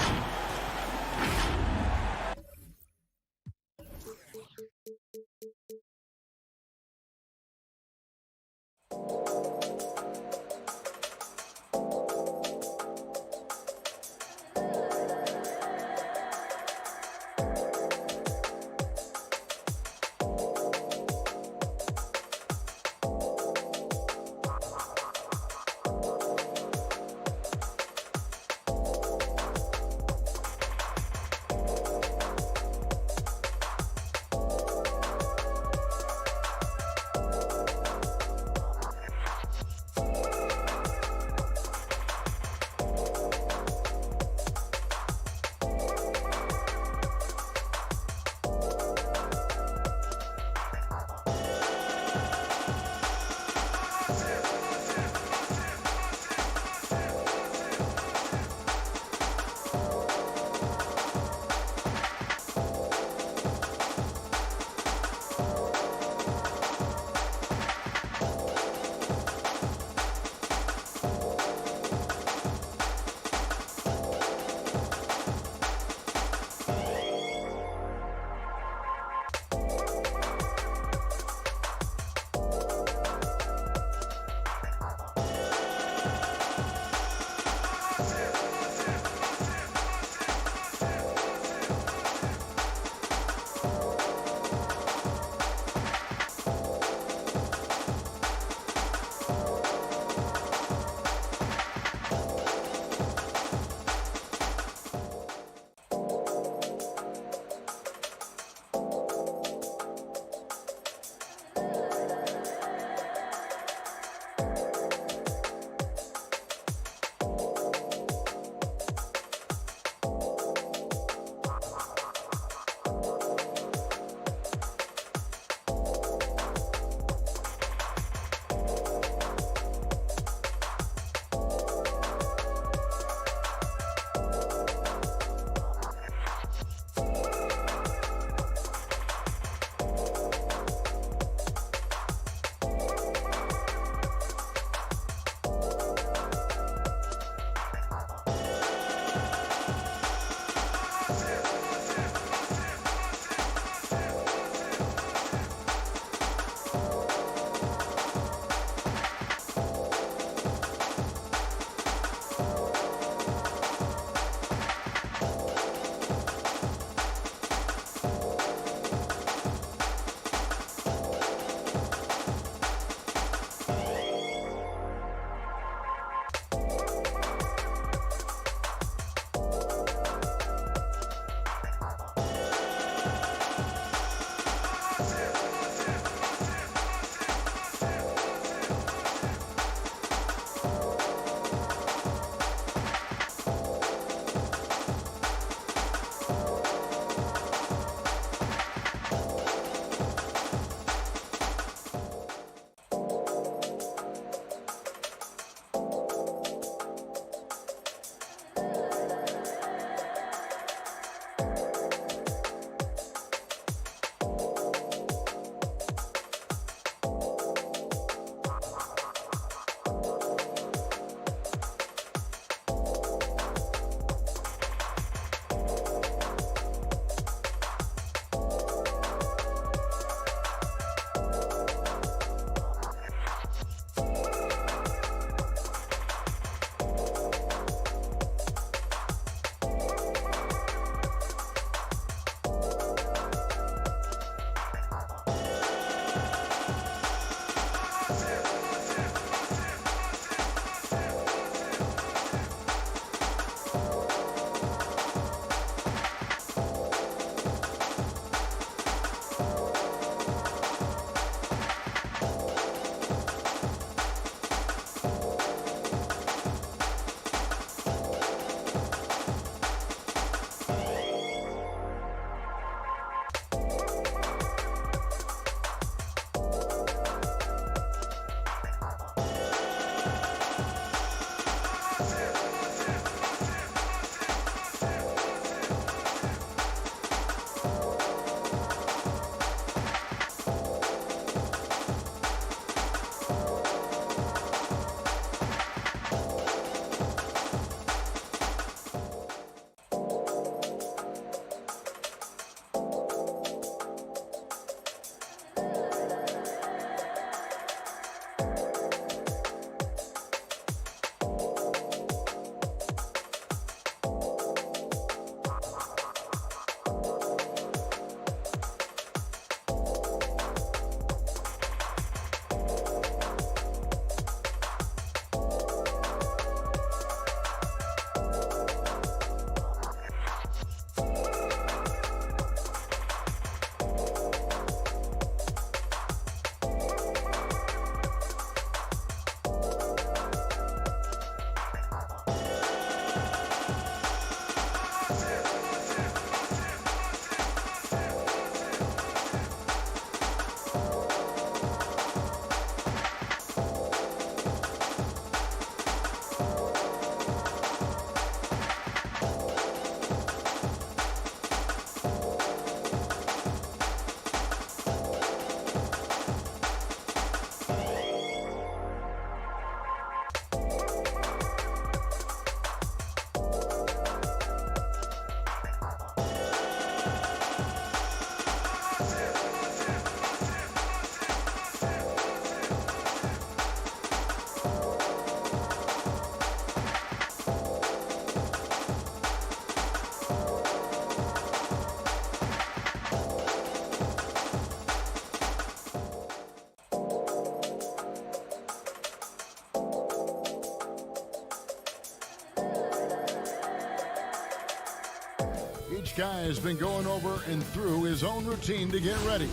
Each guy has been going over and through his own routine to get ready.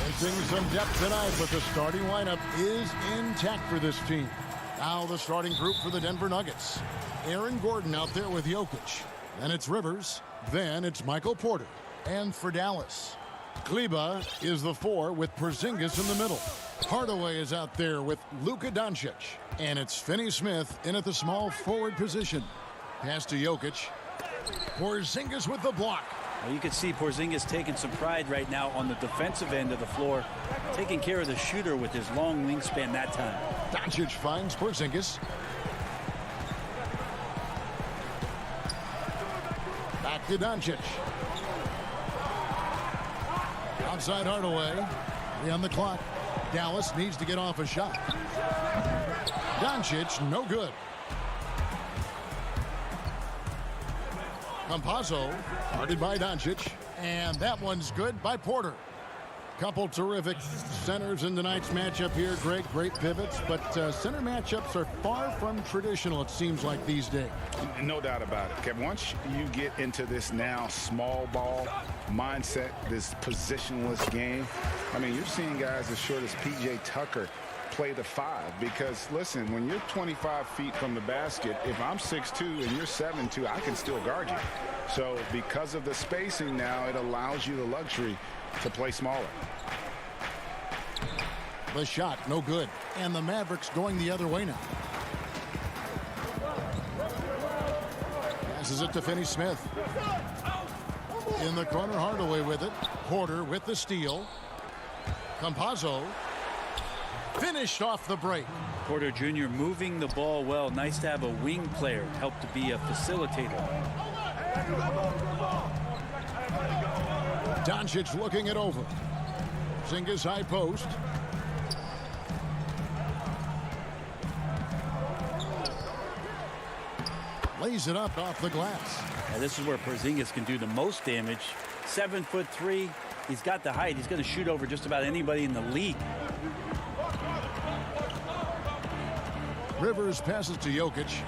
Missing some depth tonight, but the starting lineup is intact for this team. Now the starting group for the Denver Nuggets. Aaron Gordon out there with Jokic. Then it's Rivers. Then it's Michael Porter. And for Dallas, Kleba is the 4 with Porzingis in the middle. Hardaway is out there with Luka Doncic. And it's Finney-Smith in at the small forward position. Pass to Jokic. Porzingis with the block. Well, you can see Porzingis taking some pride right now on the defensive end of the floor, taking care of the shooter with his long wingspan that time. Doncic finds Porzingis. Back to Doncic. Outside Hardaway. 3 on the clock. Dallas needs to get off a shot. Doncic, no good. Campazzo, guarded by Doncic. And that one's good by Porter. Couple terrific centers in tonight's matchup here, Greg. Great pivots, but center matchups are far from traditional, it seems like, these days. No doubt about it, Kevin. Once you get into this now small ball mindset, this positionless game, I mean, you're seeing guys as short as P.J. Tucker play the 5, because listen, when you're 25 feet from the basket, if I'm 6'2" and you're 7'2", I can still guard you. So because of the spacing now, it allows you the luxury to play smaller. The shot, no good. And the Mavericks going the other way now. Passes it to Finney-Smith. In the corner, Hardaway with it. Porter with the steal. Campazzo finished off the break. Porter Jr. moving the ball well. Nice to have a wing player help to be a facilitator. Doncic looking it over. Porzingis high post. Lays it up off the glass. Now this is where Porzingis can do the most damage. 7'3". He's got the height. He's going to shoot over just about anybody in the league. Rivers passes to Jokic.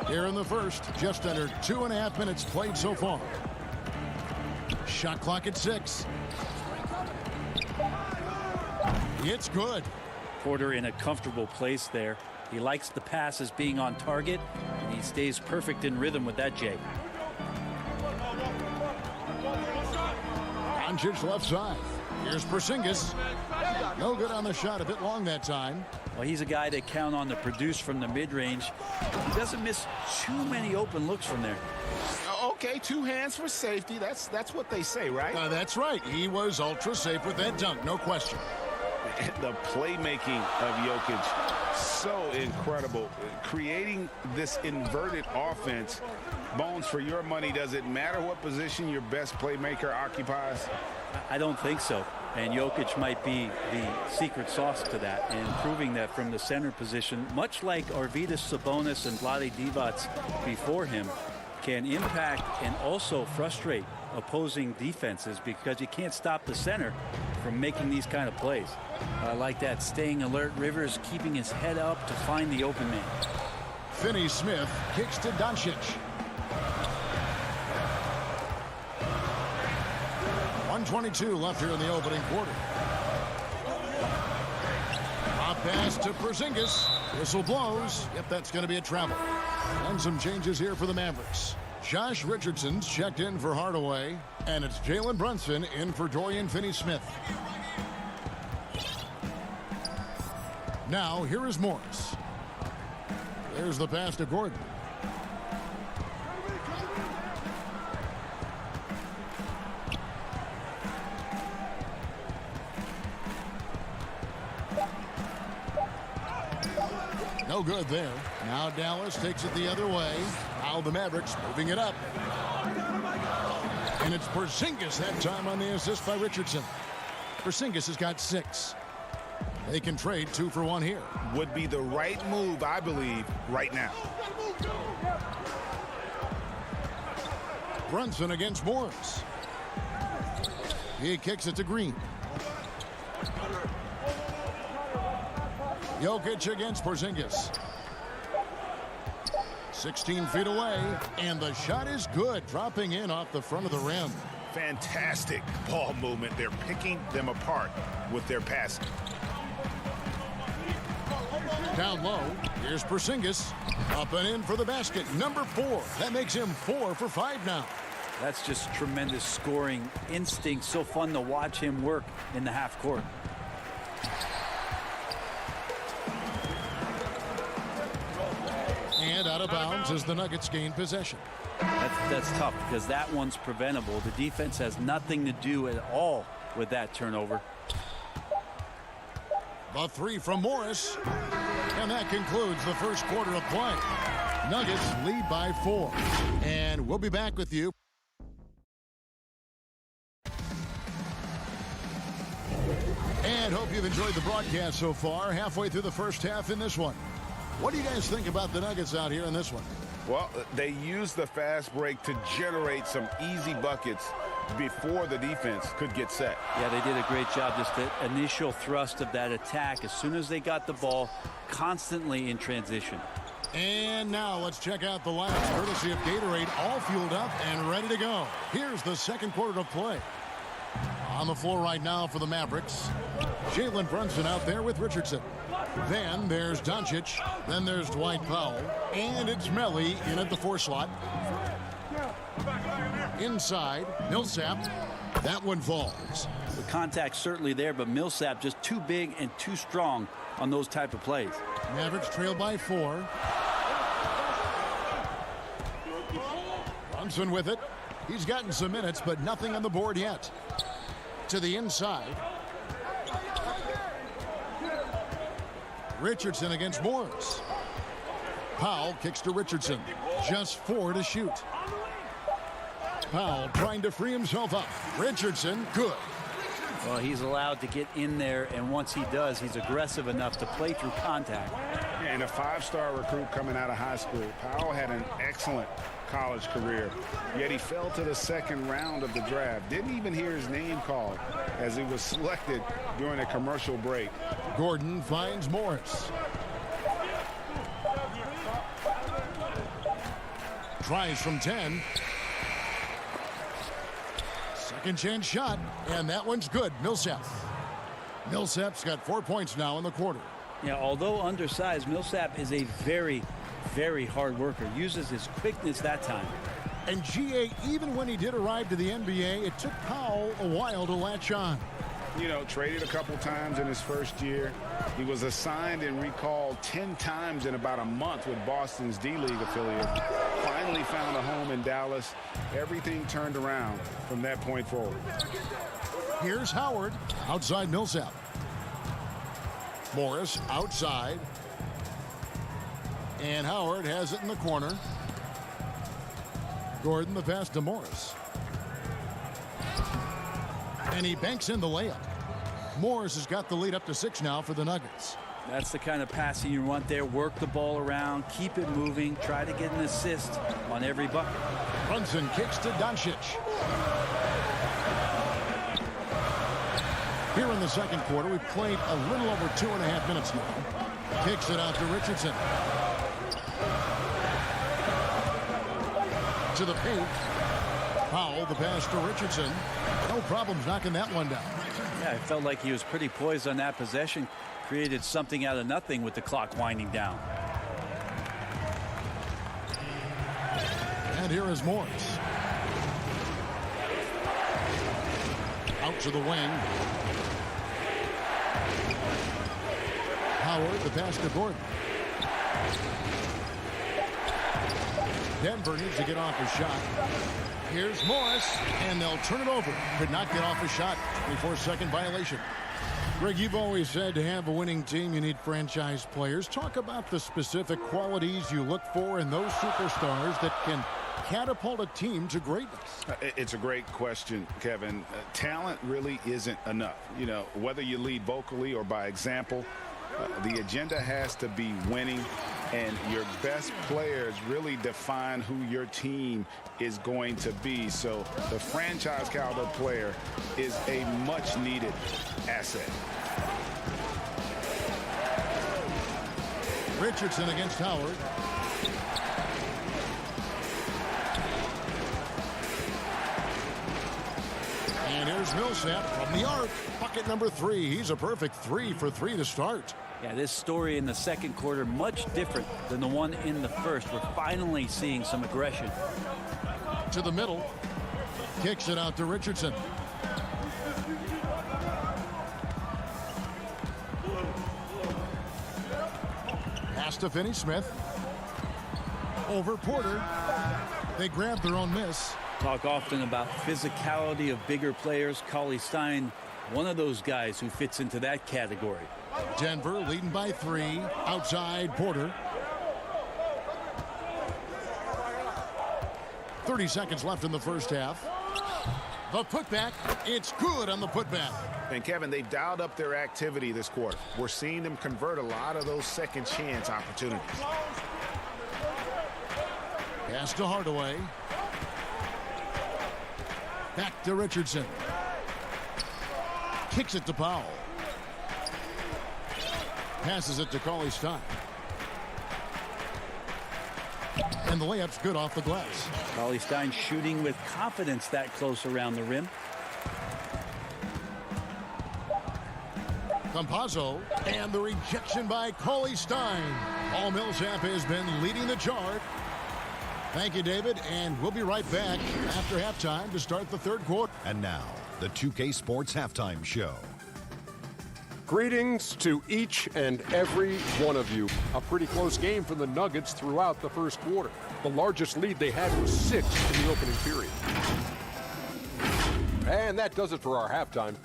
Here in the first, just under 2.5 minutes played so far. Shot clock at 6. It's good. Porter in a comfortable place there. He likes the passes being on target, and he stays perfect in rhythm with that, Jay. Doncic left side. Here's Porzingis. No good on the shot, a bit long that time. Well, he's a guy that count on to produce from the mid-range. He doesn't miss too many open looks from there. Okay, 2 hands for safety. That's what they say, right? That's right. He was ultra safe with that dunk, no question. The playmaking of Jokic, so incredible. Creating this inverted offense. Bones, for your money, does it matter what position your best playmaker occupies? I don't think so. And Jokic might be the secret sauce to that, and proving that from the center position, much like Arvydas Sabonis and Vlade Divac before him, can impact and also frustrate opposing defenses because you can't stop the center from making these kind of plays. I like that, staying alert. Rivers keeping his head up to find the open man. Finney-Smith kicks to Doncic. 1:22 left here in the opening quarter. A pass to Porzingis. Whistle blows. Yep, that's going to be a travel. And some changes here for the Mavericks. Josh Richardson's checked in for Hardaway. And it's Jalen Brunson in for Dorian Finney-Smith. Now, here is Morris. There's the pass to Gordon. No good there. Now Dallas takes it the other way. Now the Mavericks moving it up. And it's Porzingis that time on the assist by Richardson. Porzingis has got 6. They can trade 2 for 1 here. Would be the right move, I believe, right now. Brunson against Morris. He kicks it to Green. Jokic against Porzingis. 16 feet away, and the shot is good, dropping in off the front of the rim. Fantastic ball movement. They're picking them apart with their passing. Down low, here's Porzingis. Up and in for the basket, number 4. That makes him 4 for 5 now. That's just tremendous scoring instinct. So fun to watch him work in the half court. And out of bounds as the Nuggets gain possession. That's tough because that one's preventable. The defense has nothing to do at all with that turnover. The 3 from Morris. And that concludes the first quarter of play. Nuggets lead by 4. And we'll be back with you. And hope you've enjoyed the broadcast so far. Halfway through the first half in this one. What do you guys think about the Nuggets out here in this one? Well, they used the fast break to generate some easy buckets before the defense could get set. Yeah, they did a great job. Just the initial thrust of that attack as soon as they got the ball, constantly in transition. And now let's check out the lineups courtesy of Gatorade, all fueled up and ready to go. Here's the second quarter of play. On the floor right now for the Mavericks, Jalen Brunson out there with Richardson. Then there's Doncic. Then there's Dwight Powell. And it's Melly in at the 4 slot. Inside, Millsap. That one falls. The contact's certainly there, but Millsap just too big and too strong on those type of plays. Mavericks trail by 4. Brunson with it. He's gotten some minutes, but nothing on the board yet. To the inside. Richardson against Morris. Powell kicks to Richardson. Just 4 to shoot. Powell trying to free himself up. Richardson, good. Well, he's allowed to get in there, and once he does, he's aggressive enough to play through contact. And a 5-star recruit coming out of high school. Powell had an excellent college career, yet he fell to the second round of the draft. Didn't even hear his name called as he was selected during a commercial break. Gordon finds Morris. Tries from 10. Second chance shot, and that one's good. Millsap. Millsap's got 4 points now in the quarter. Yeah, although undersized, Millsap is a very, very hard worker. Uses his quickness that time. And GA, even when he did arrive to the NBA, it took Powell a while to latch on. You know, traded a couple times in his first year. He was assigned and recalled 10 times in about a month with Boston's D-League affiliate. Finally found a home in Dallas. Everything turned around from that point forward. Here's Howard outside Millsap. Morris outside. And Howard has it in the corner. Gordon the pass to Morris. And he banks in the layup. Morris has got the lead up to 6 now for the Nuggets. That's the kind of passing you want there. Work the ball around, keep it moving, try to get an assist on every bucket. Brunson kicks to Doncic. Here in the second quarter, we've played a little over 2.5 minutes now. Kicks it out to Richardson. To the paint. Powell, the pass to Richardson. No problems knocking that one down. Yeah, I felt like he was pretty poised on that possession. Created something out of nothing with the clock winding down. And here is Morris. Out to the wing. Howard, the pass to Gordon. Denver needs to get off a shot. Here's Morris, and they'll turn it over. Could not get off a shot. 24-second violation. Greg, you've always said to have a winning team, you need franchise players. Talk about the specific qualities you look for in those superstars that can catapult a team to greatness. It's a great question, Kevin. Talent really isn't enough. You know, whether you lead vocally or by example, the agenda has to be winning, and your best players really define who your team is going to be. So the franchise caliber player is a much needed asset. Richardson against Howard. And here's Millsap from the arc. Bucket number 3. He's a perfect 3 for 3 to start. Yeah, this story in the second quarter, much different than the one in the first. We're finally seeing some aggression. To the middle. Kicks it out to Richardson. Pass to Finney-Smith. Over Porter. They grab their own miss. Talk often about physicality of bigger players. Cauley Stein, one of those guys who fits into that category. Denver leading by 3. Outside Porter. 30 seconds left in the first half. The putback. It's good on the putback. And Kevin, they've dialed up their activity this quarter. We're seeing them convert a lot of those second chance opportunities. Pass to Hardaway. Back to Richardson. Kicks it to Powell. Passes it to Cauley Stein. And the layup's good off the glass. Cauley Stein shooting with confidence that close around the rim. Campazzo, and the rejection by Cauley Stein. Paul Millsap has been leading the charge. Thank you, David, and we'll be right back after halftime to start the third quarter. And now, the 2K Sports Halftime Show. Greetings to each and every one of you. A pretty close game for the Nuggets throughout the first quarter. The largest lead they had was 6 in the opening period. And that does it for our halftime.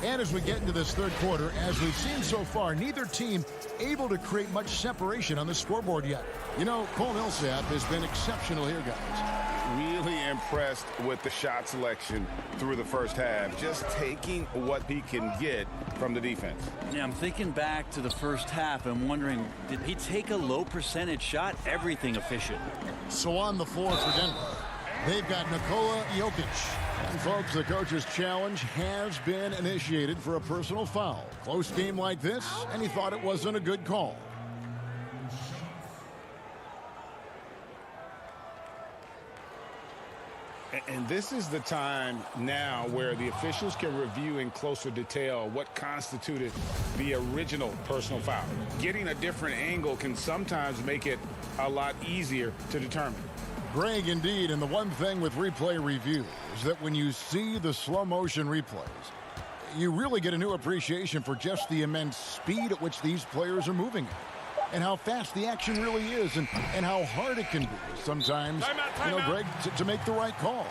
And as we get into this third quarter, as we've seen so far, neither team able to create much separation on the scoreboard yet. You know, Paul Millsap has been exceptional here, guys. Really impressed with the shot selection through the first half. Just taking what he can get from the defense. Yeah, I'm thinking back to the first half and wondering, did he take a low percentage shot? Everything efficient. So on the floor for Denver, they've got Nikola Jokic. And folks, the coach's challenge has been initiated for a personal foul. Close game like this, and he thought it wasn't a good call. And this is the time now where the officials can review in closer detail what constituted the original personal foul. Getting a different angle can sometimes make it a lot easier to determine. Greg, indeed, and the one thing with replay review is that when you see the slow motion replays, you really get a new appreciation for just the immense speed at which these players are moving and how fast the action really is and how hard it can be sometimes, you know, Greg, to make the right call.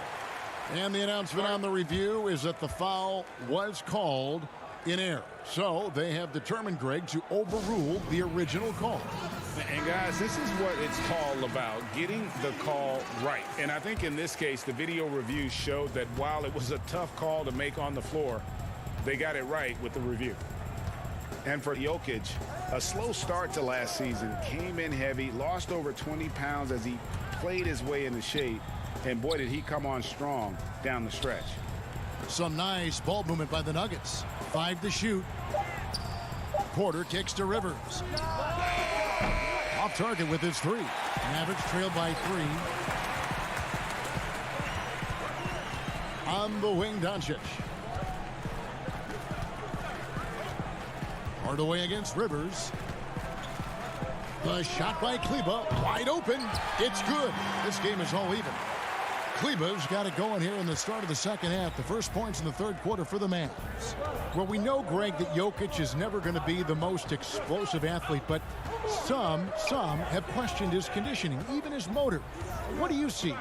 And the announcement on the review is that the foul was called in error. So they have determined, Greg, to overrule the original call. And guys, this is what it's all about, getting the call right. And I think in this case, the video review showed that while it was a tough call to make on the floor, they got it right with the review. And for Jokic, a slow start to last season, came in heavy, lost over 20 pounds as he played his way into shape. And boy, did he come on strong down the stretch. Some nice ball movement by the Nuggets. 5 to shoot. Porter kicks to Rivers. Off target with his 3. Mavericks trailed by 3. On the wing, Doncic. Hardaway against Rivers. The shot by Kleba, wide open. It's good. This game is all even. Kleba's got it going here in the start of the second half. The first points in the third quarter for the Mavs. Well, we know, Greg, that Jokic is never going to be the most explosive athlete, but some have questioned his conditioning, even his motor. What do you see?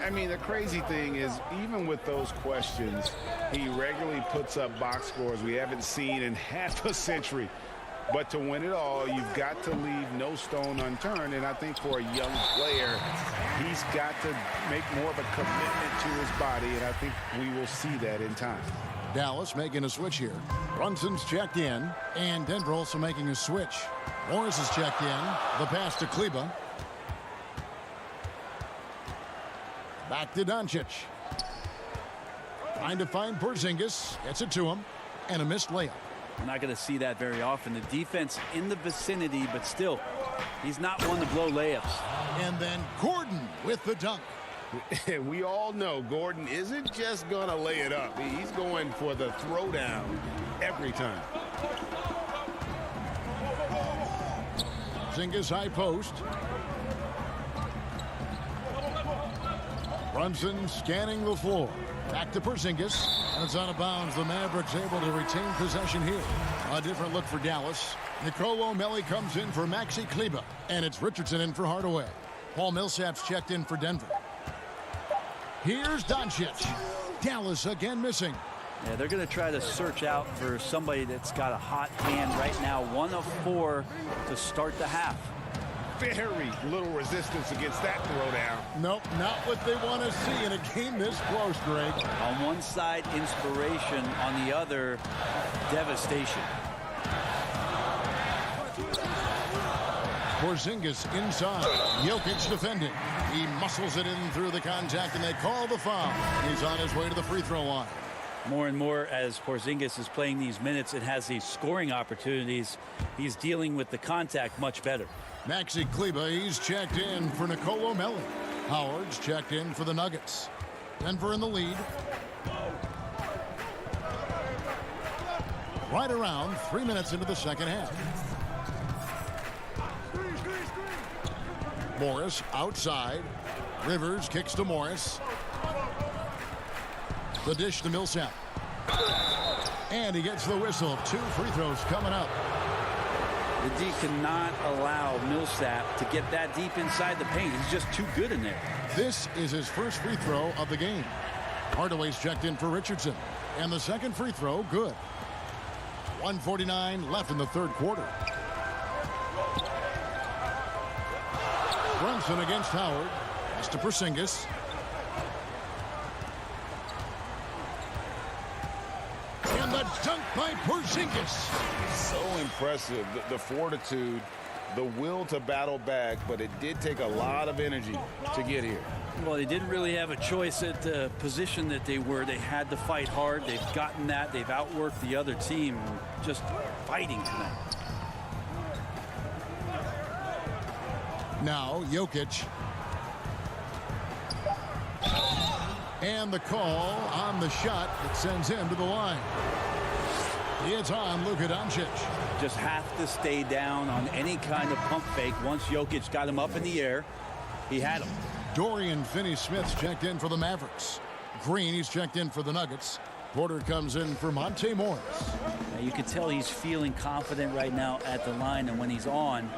I mean, the crazy thing is, even with those questions, he regularly puts up box scores we haven't seen in half a century. But to win it all, you've got to leave no stone unturned. And I think for a young player, he's got to make more of a commitment to his body. And I think we will see that in time. Dallas making a switch here. Brunson's checked in. And Denver also making a switch. Morris is checked in. The pass to Kleba. Back to Doncic. Trying to find Porzingis. Gets it to him. And a missed layup. We're not going to see that very often. The defense in the vicinity, but still, he's not one to blow layups. And then Gordon with the dunk. We all know Gordon isn't just going to lay it up. He's going for the throwdown every time. Porzingis high post. Brunson scanning the floor. Back to Porzingis. And it's out of bounds. The Mavericks able to retain possession here. A different look for Dallas. Nicolo Melli comes in for Maxi Kleber. And it's Richardson in for Hardaway. Paul Millsap's checked in for Denver. Here's Doncic. Dallas again missing. Yeah, they're going to try to search out for somebody that's got a hot hand right now. 1 of 4 to start the half. Very little resistance against that throwdown. Nope, not what they want to see in a game this close, Greg. On one side, inspiration. On the other, devastation. Porzingis inside. Jokic defending. He muscles it in through the contact, and they call the foul. He's on his way to the free throw line. More and more as Porzingis is playing these minutes and has these scoring opportunities, he's dealing with the contact much better. Maxi Kleber, he's checked in for Nicolo Melli. Howard's checked in for the Nuggets. Denver in the lead. Right around 3 minutes into the second half. Morris outside. Rivers kicks to Morris. The dish to Millsap. And he gets the whistle. 2 free throws coming up. The D cannot allow Millsap to get that deep inside the paint. He's just too good in there. This is his first free throw of the game. Hardaway's checked in for Richardson. And the second free throw, good. 1:49 left in the third quarter. Brunson against Howard. Pass to Porzingis. And the dunk by Porzingis. So impressive. The fortitude, the will to battle back, but it did take a lot of energy to get here. Well, they didn't really have a choice at the position that they were. They had to fight hard. They've gotten that. They've outworked the other team. Just fighting tonight. Now, Jokic. And the call on the shot that sends him to the line. It's on Luka Doncic. Just have to stay down on any kind of pump fake. Once Jokic got him up in the air, he had him. Dorian Finney-Smith's checked in for the Mavericks. Green, he's checked in for the Nuggets. Porter comes in for Monte Morris. Now you can tell he's feeling confident right now at the line, and when he's on,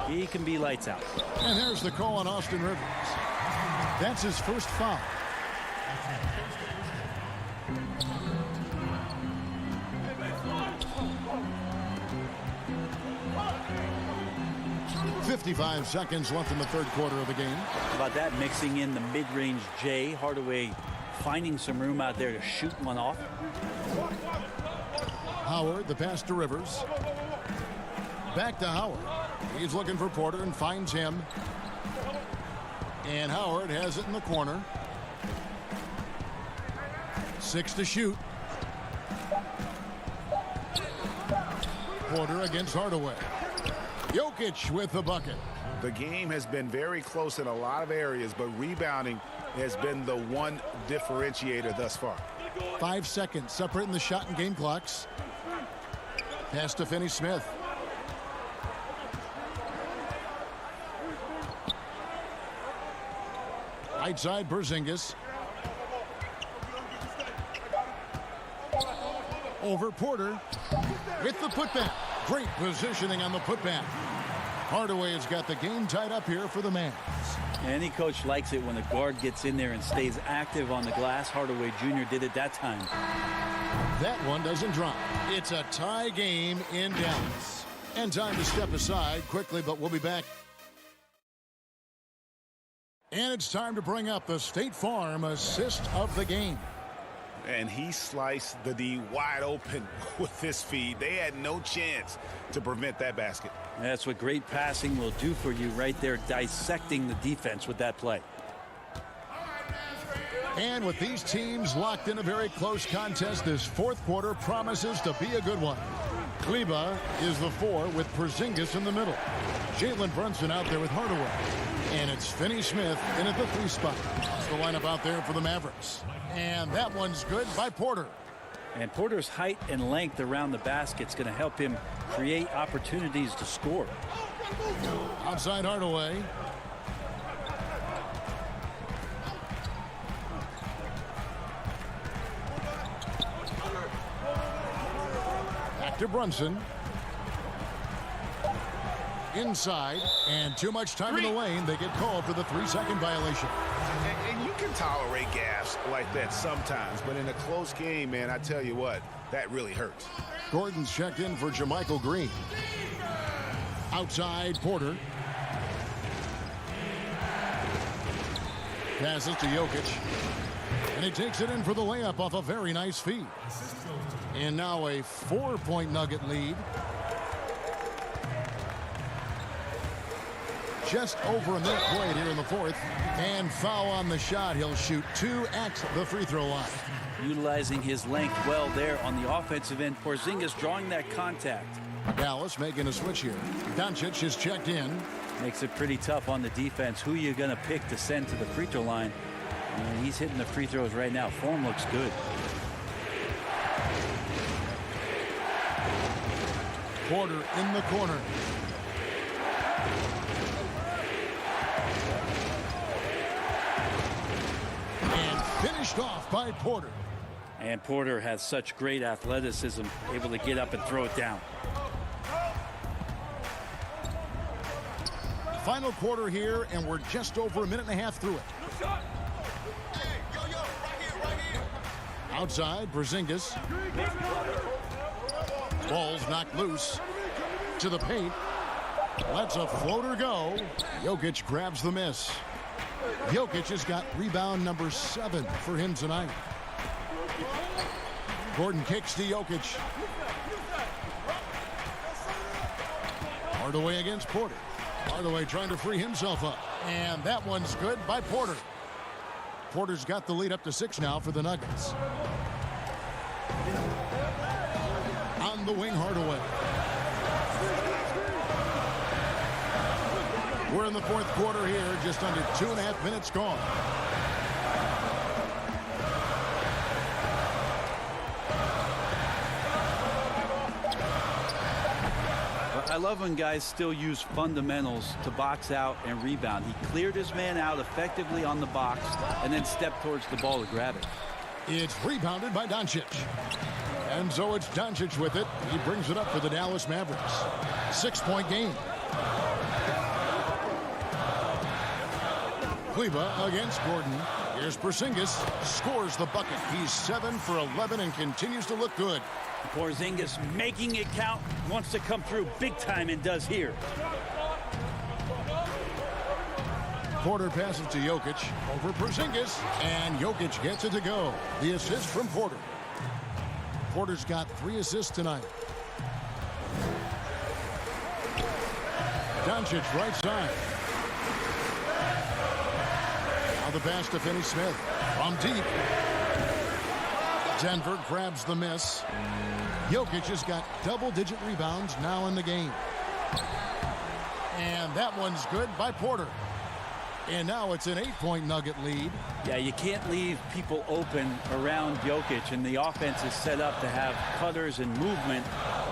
he can be lights out. And there's the call on Austin Rivers. That's his first foul. .55 seconds left in the third quarter of the game. How about that, mixing in the mid-range J. Hardaway finding some room out there to shoot one off. Howard, the pass to Rivers. Back to Howard. He's looking for Porter and finds him. And Howard has it in the corner. 6 to shoot. Porter against Hardaway. Jokic with the bucket. The game has been very close in a lot of areas, but rebounding has been the one differentiator thus far. 5 seconds separating the shot and game clocks. Pass to Finney-Smith. Right side, Porzingis. Over Porter with the putback. Great positioning on the putback. Hardaway has got the game tied up here for the Mavs. Any coach likes it when a guard gets in there and stays active on the glass. Hardaway Jr. did it that time. That one doesn't drop. It's a tie game in Dallas. And time to step aside quickly, but we'll be back. And it's time to bring up the State Farm assist of the game. And he sliced the D wide open with his feed. They had no chance to prevent that basket. That's what great passing will do for you right there, dissecting the defense with that play. And with these teams locked in a very close contest, this fourth quarter promises to be a good one. Kleba is the 4 with Porzingis in the middle. Jalen Brunson out there with Hardaway. And it's Finney Smith in at the 3 spot. That's the lineup out there for the Mavericks. And that one's good by Porter. And Porter's height and length around the basket is going to help him create opportunities to score. Outside Hardaway. Back to Brunson. Inside, and too much time in the lane. They get called for the 3-second violation. And you can tolerate gaffes like that sometimes, but in a close game, man, I tell you what, that really hurts. Gordon's checked in for JaMychal Green. Outside, Porter. Passes to Jokic. And he takes it in for the layup off a very nice feed. And now a 4-point Nugget lead. Just over a minute played here in the 4th. And foul on the shot. He'll shoot 2 at the free throw line. Utilizing his length well there on the offensive end. Porzingis drawing that contact. Dallas making a switch here. Doncic is checked in. Makes it pretty tough on the defense. Who you going to pick to send to the free throw line? And he's hitting the free throws right now. Form looks good. Porter in the corner. Finished off by Porter. And Porter has such great athleticism, able to get up and throw it down. Final quarter here, and we're just over a minute and a half through it. Outside, Porzingis. Ball's knocked loose. To the paint. Lets a floater go. Jokic grabs the miss. Jokic has got rebound number 7 for him tonight. Gordon kicks to Jokic. Hardaway against Porter. Hardaway trying to free himself up. And that one's good by Porter. Porter's got the lead up to 6 now for the Nuggets. On the wing, Hardaway. We're in the 4th quarter here, just under 2.5 minutes gone. I love when guys still use fundamentals to box out and rebound. He cleared his man out effectively on the box and then stepped towards the ball to grab it. It's rebounded by Doncic. And so it's Doncic with it. He brings it up for the Dallas Mavericks. 6-point game. Kleba against Gordon. Here's Porzingis. Scores the bucket. He's 7 for 11 and continues to look good. Porzingis making it count. Wants to come through big time and does here. Porter passes to Jokic. Over Porzingis. And Jokic gets it to go. The assist from Porter. Porter's got 3 assists tonight. Doncic right side. The pass to Finney Smith from deep. Denver grabs the miss. Jokic has got double-digit rebounds now in the game. And that one's good by Porter. And now it's an 8-point Nugget lead. Yeah, you can't leave people open around Jokic, and the offense is set up to have cutters and movement.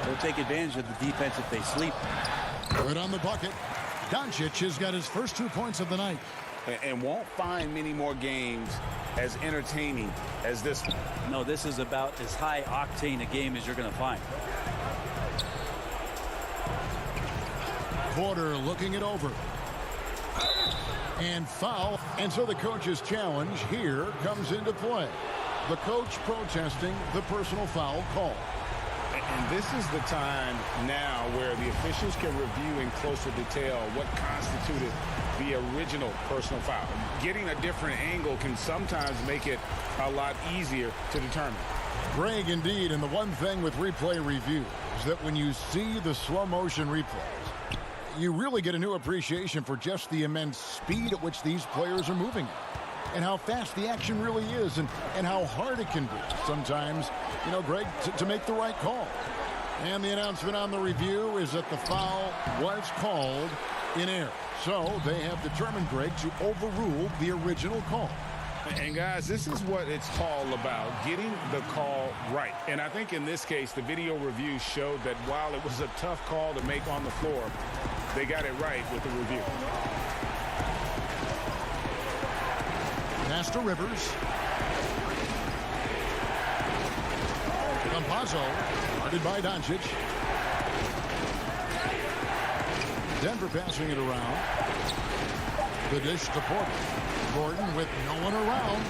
They'll take advantage of the defense if they sleep. Good on the bucket. Doncic has got his first 2 points of the night. And won't find many more games as entertaining as this one. No, this is about as high octane a game as you're going to find. Porter looking it over. And foul. And so the coach's challenge here comes into play. The coach protesting the personal foul call. And this is the time now where the officials can review in closer detail what constituted the original personal foul. Getting a different angle can sometimes make it a lot easier to determine. Greg, indeed, and the one thing with replay review is that when you see the slow motion replays, you really get a new appreciation for just the immense speed at which these players are moving and how fast the action really is and how hard it can be sometimes, you know, Greg, to make the right call. And the announcement on the review is that the foul was called in error. So they have determined, Greg, to overrule the original call. And guys, this is what it's all about, getting the call right. And I think in this case, the video review showed that while it was a tough call to make on the floor, they got it right with the review. Pass to Rivers. Campazzo, guarded by Doncic. Denver passing it around. The dish to Porter. Gordon with no one around.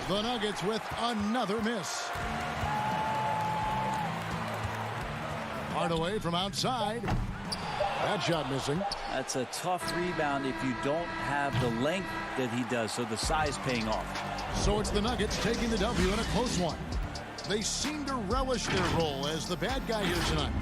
The Nuggets with another miss. Hardaway from outside. That shot missing. That's a tough rebound if you don't have the length that he does, so the size paying off. So it's the Nuggets taking the W in a close one. They seem to relish their role as the bad guy here tonight.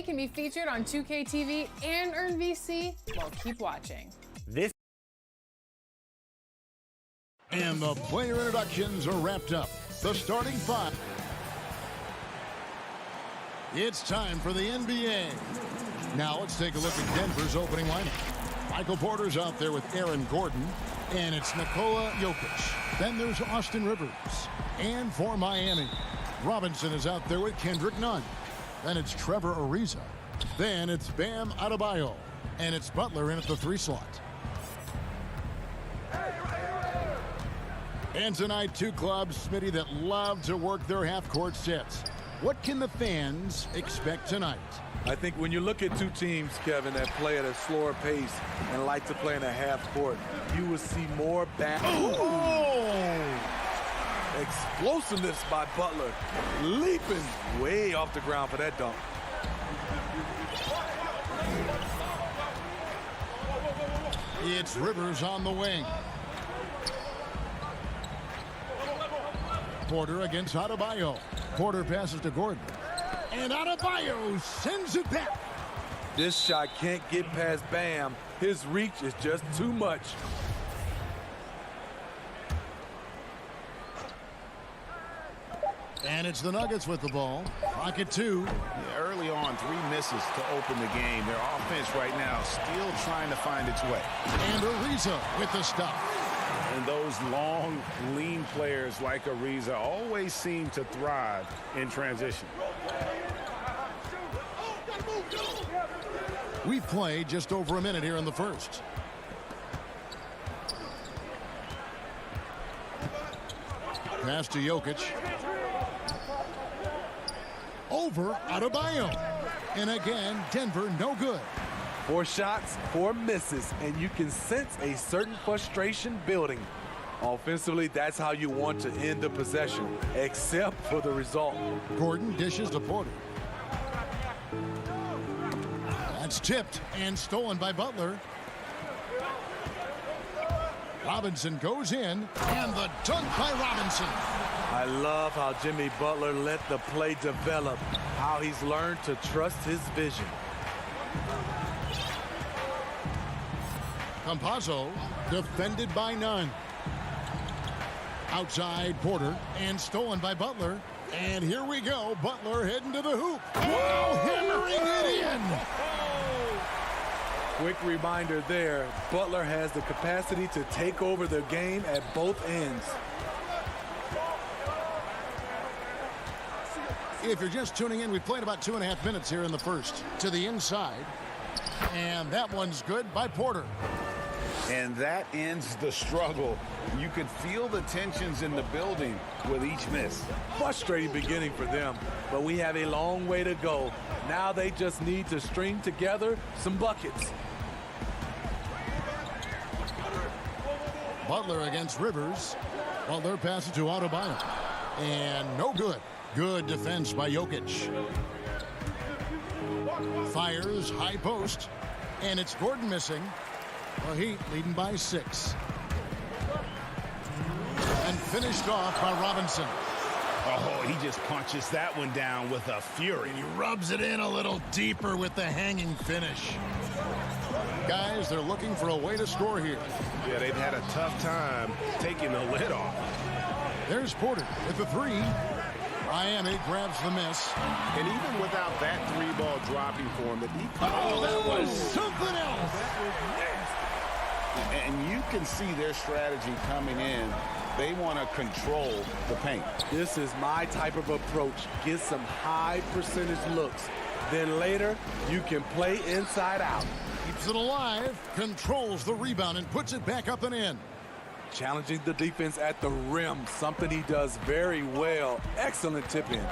NBA can be featured on 2K TV and earn VC? Well, keep watching. And the player introductions are wrapped up. The starting five. It's time for the NBA. Now let's take a look at Denver's opening lineup. Michael Porter's out there with Aaron Gordon. And it's Nikola Jokic. Then there's Austin Rivers. And for Miami, Robinson is out there with Kendrick Nunn. Then it's Trevor Ariza. Then it's Bam Adebayo. And it's Butler in at the 3 slot. And tonight, 2 clubs, Smitty, that love to work their half-court sets. What can the fans expect tonight? I think when you look at 2 teams, Kevin, that play at a slower pace and like to play in a half court, you will see more explosiveness by Butler, leaping way off the ground for that dunk. It's Rivers on the wing. Porter against Adebayo. Porter passes to Gordon. And Adebayo sends it back. This shot can't get past Bam. His reach is just too much. And it's the Nuggets with the ball. Rocket 2. Yeah, early on, 3 misses to open the game. Their offense right now still trying to find its way. And Ariza with the stop. And those long, lean players like Ariza always seem to thrive in transition. We've played just over a minute here in the first. Pass to Jokic. Over Adebayo. And again, Denver no good. 4 shots, 4 misses, and you can sense a certain frustration building. Offensively, that's how you want to end the possession, except for the result. Gordon dishes to Porter. That's tipped and stolen by Butler. Robinson goes in, and the dunk by Robinson. I love how Jimmy Butler let the play develop, how he's learned to trust his vision. Campazzo defended by Nunn. Outside Porter and stolen by Butler. And here we go. Butler heading to the hoop. Wow, hammering it in. Quick reminder there, Butler has the capacity to take over the game at both ends. If you're just tuning in, we played about 2.5 minutes here in the first. To the inside. And that one's good by Porter. And that ends the struggle. You could feel the tensions in the building with each miss. Frustrating beginning for them, but we have a long way to go. Now they just need to string together some buckets. Butler against Rivers. Butler passes to Adebayo. And no good. Good defense by Jokic. Fires high post. And it's Gordon missing. The Heat leading by 6. And finished off by Robinson. Oh, he just punches that one down with a fury. He rubs it in a little deeper with the hanging finish. Guys, they're looking for a way to score here. Yeah, they've had a tough time taking the lid off. There's Porter with the 3. Miami grabs the miss. And even without that 3-ball dropping for him, that was something else. And you can see their strategy coming in. They want to control the paint. This is my type of approach. Get some high percentage looks. Then later, you can play inside out. Keeps it alive, controls the rebound, and puts it back up and in. Challenging the defense at the rim, something he does very well. Excellent tip in.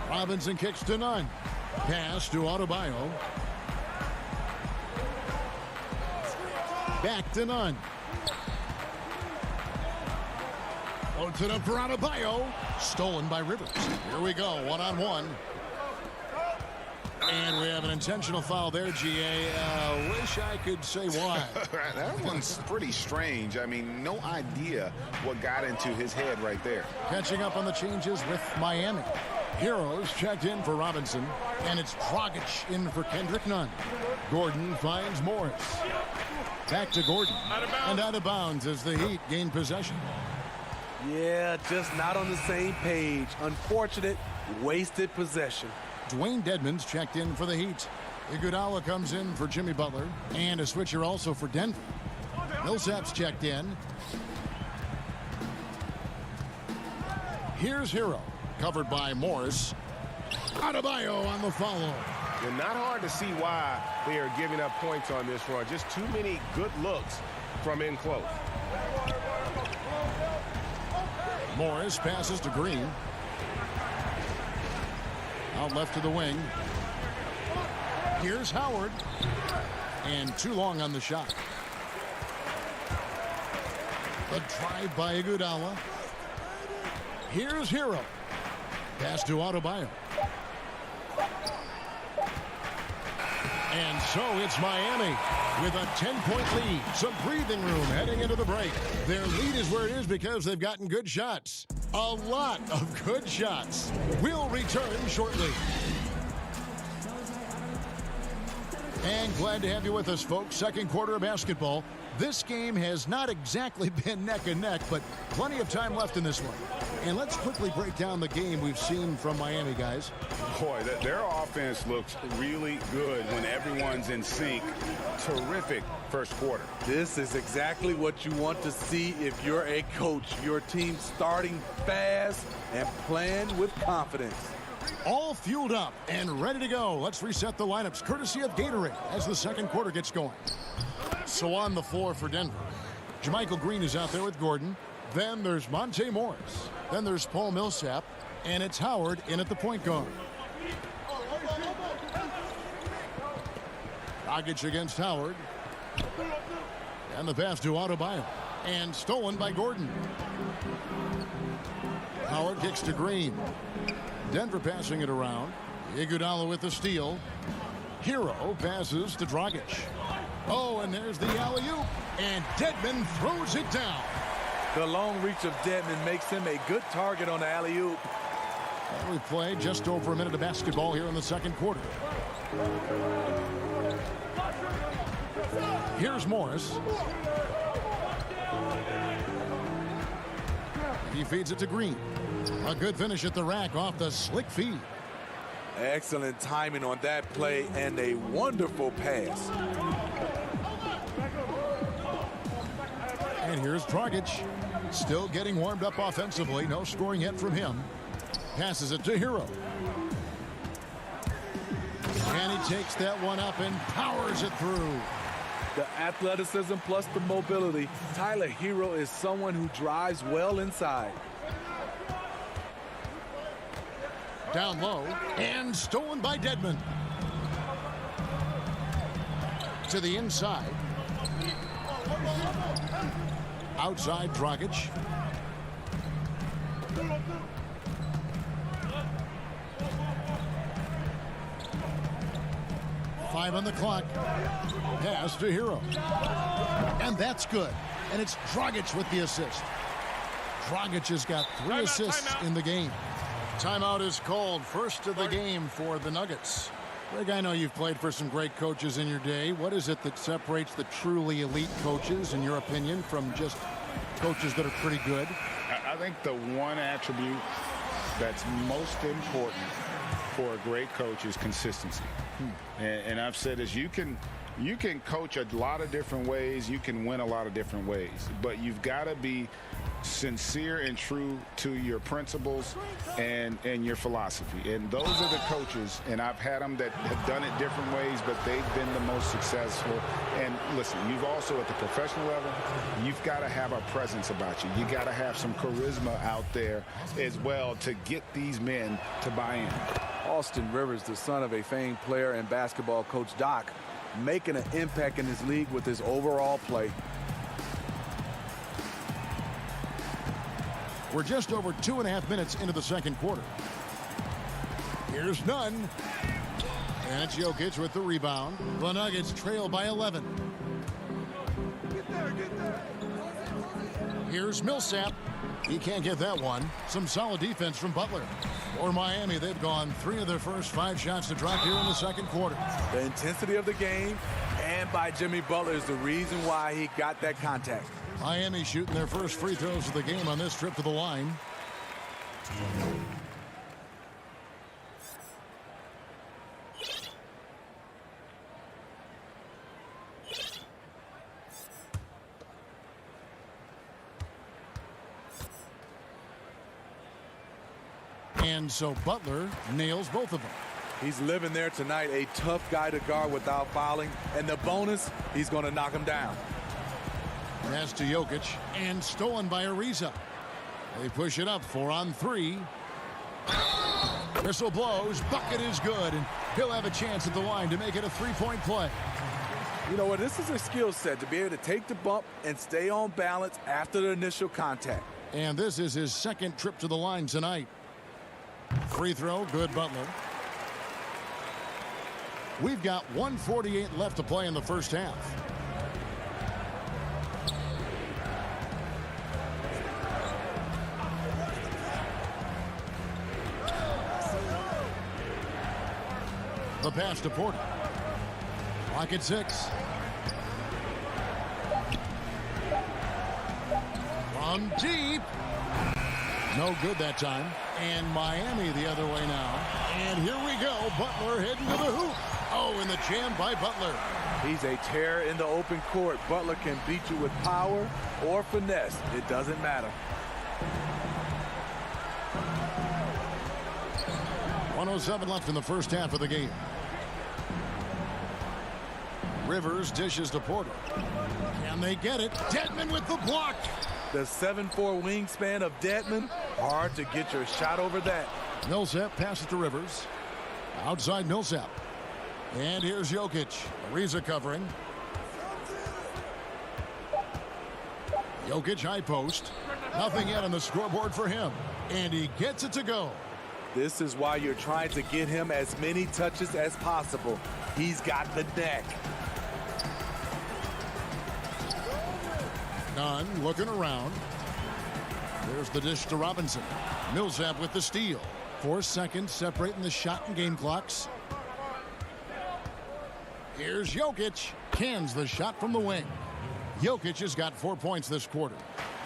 Robinson kicks to Nunn. Pass to Adebayo. Back to Nunn. Loads it up for Adebayo. Stolen by Rivers. Here we go, one-on-one. And we have an intentional foul there, GA. Wish I could say why. That one's pretty strange. I mean, no idea what got into his head right there. Catching up on the changes with Miami. Heroes checked in for Robinson, and it's Dragic in for Kendrick Nunn. Gordon finds Morris. Back to Gordon, and out of bounds as the Heat gain possession. Yeah, just not on the same page. Unfortunate, wasted possession. Dwayne Dedmon's checked in for the Heat. Iguodala comes in for Jimmy Butler, and a switcher also for Denver. Millsap's checked in. Here's Hero, covered by Morris. Adebayo on the follow. And not hard to see why they are giving up points on this run. Just too many good looks from in close. Morris passes to Green. Out left to the wing. Here's Howard. And too long on the shot. A drive by Iguodala. Here's Hero. Pass to Adebayo. And so it's Miami with a 10-point lead. Some breathing room heading into the break. Their lead is where it is because they've gotten good shots. A lot of good shots. We'll return shortly. And glad to have you with us, folks. Second quarter of basketball. This game has not exactly been neck and neck, but plenty of time left in this one. And let's quickly break down the game we've seen from Miami, guys. Boy, their offense looks really good when everyone's in sync. Terrific first quarter. This is exactly what you want to see if you're a coach. Your team starting fast and playing with confidence. All fueled up and ready to go. Let's reset the lineups courtesy of Gatorade as the second quarter gets going. So on the floor for Denver, JaMychal Green is out there with Gordon. Then there's Monte Morris. Then there's Paul Millsap. And it's Howard in at the point guard. Dragic against Howard. And the pass to Adebayo. And stolen by Gordon. Howard kicks to Green. Denver passing it around. Iguodala with the steal. Hero passes to Dragic. Oh, and there's the alley-oop. And Dedmon throws it down. The long reach of Dedmon makes him a good target on the alley-oop. And we've played just over a minute of basketball here in the second quarter. Here's Morris. He feeds it to Green. A good finish at the rack off the slick feed. Excellent timing on that play and a wonderful pass. And here's Dragic. Still getting warmed up offensively. No scoring yet from him. Passes it to Hero. And he takes that one up and powers it through. The athleticism plus the mobility. Tyler Hero is someone who drives well inside. Down low and stolen by Dedmon. To the inside. Outside Dragic. Five on the clock. Pass to Hero. And that's good. And it's Dragic with the assist. Dragic has got 3 assists in the game. Timeout is called. First of the game for the Nuggets. Greg, I know you've played for some great coaches in your day. What is it that separates the truly elite coaches, in your opinion, from just coaches that are pretty good? I think the one attribute that's most important for a great coach is consistency. And I've said this, you can coach a lot of different ways, you can win a lot of different ways, but you've got to be sincere and true to your principles and your philosophy. And those are the coaches, and I've had them that have done it different ways, but they've been the most successful. And listen, you've also at the professional level, you've got to have a presence about you. You got to have some charisma out there as well to get these men to buy in. Austin Rivers, the son of a famed player and basketball coach Doc, making an impact in this league with his overall play. We're just over 2.5 minutes into the second quarter. Here's Nunn. And it's Jokic with the rebound. The Nuggets trail by 11. Here's Millsap. He can't get that one. Some solid defense from Butler. For Miami, they've gone 3 of their first 5 shots to drop here in the second quarter. The intensity of the game and by Jimmy Butler is the reason why he got that contact. Miami shooting their first free throws of the game on this trip to the line. And so Butler nails both of them. He's living there tonight, a tough guy to guard without fouling. And the bonus, he's going to knock him down. Pass to Jokic and stolen by Ariza. They push it up 4 on 3. Whistle blows. Bucket is good. And he'll have a chance at the line to make it a 3-point play. You know what? This is a skill set to be able to take the bump and stay on balance after the initial contact. And this is his second trip to the line tonight. Free throw, good Butler. We've got 1:48 left to play in the first half. The pass to Porter. Clock at 6. From deep. No good that time. And Miami the other way now. And here we go. Butler heading to the hoop. Oh, and the jam by Butler. He's a terror in the open court. Butler can beat you with power or finesse. It doesn't matter. 1:07 left in the first half of the game. Rivers dishes to Porter. Can they get it? Dedmon with the block. The 7'4" wingspan of Dedmon. Hard to get your shot over that. Millsap passes to Rivers. Outside Millsap. And here's Jokic. Ariza covering. Jokic high post. Nothing yet on the scoreboard for him. And he gets it to go. This is why you're trying to get him as many touches as possible. He's got the neck. Nunn looking around. There's the dish to Robinson. Millsap with the steal. 4 seconds separating the shot and game clocks. Here's Jokic. Cans the shot from the wing. Jokic has got 4 points this quarter.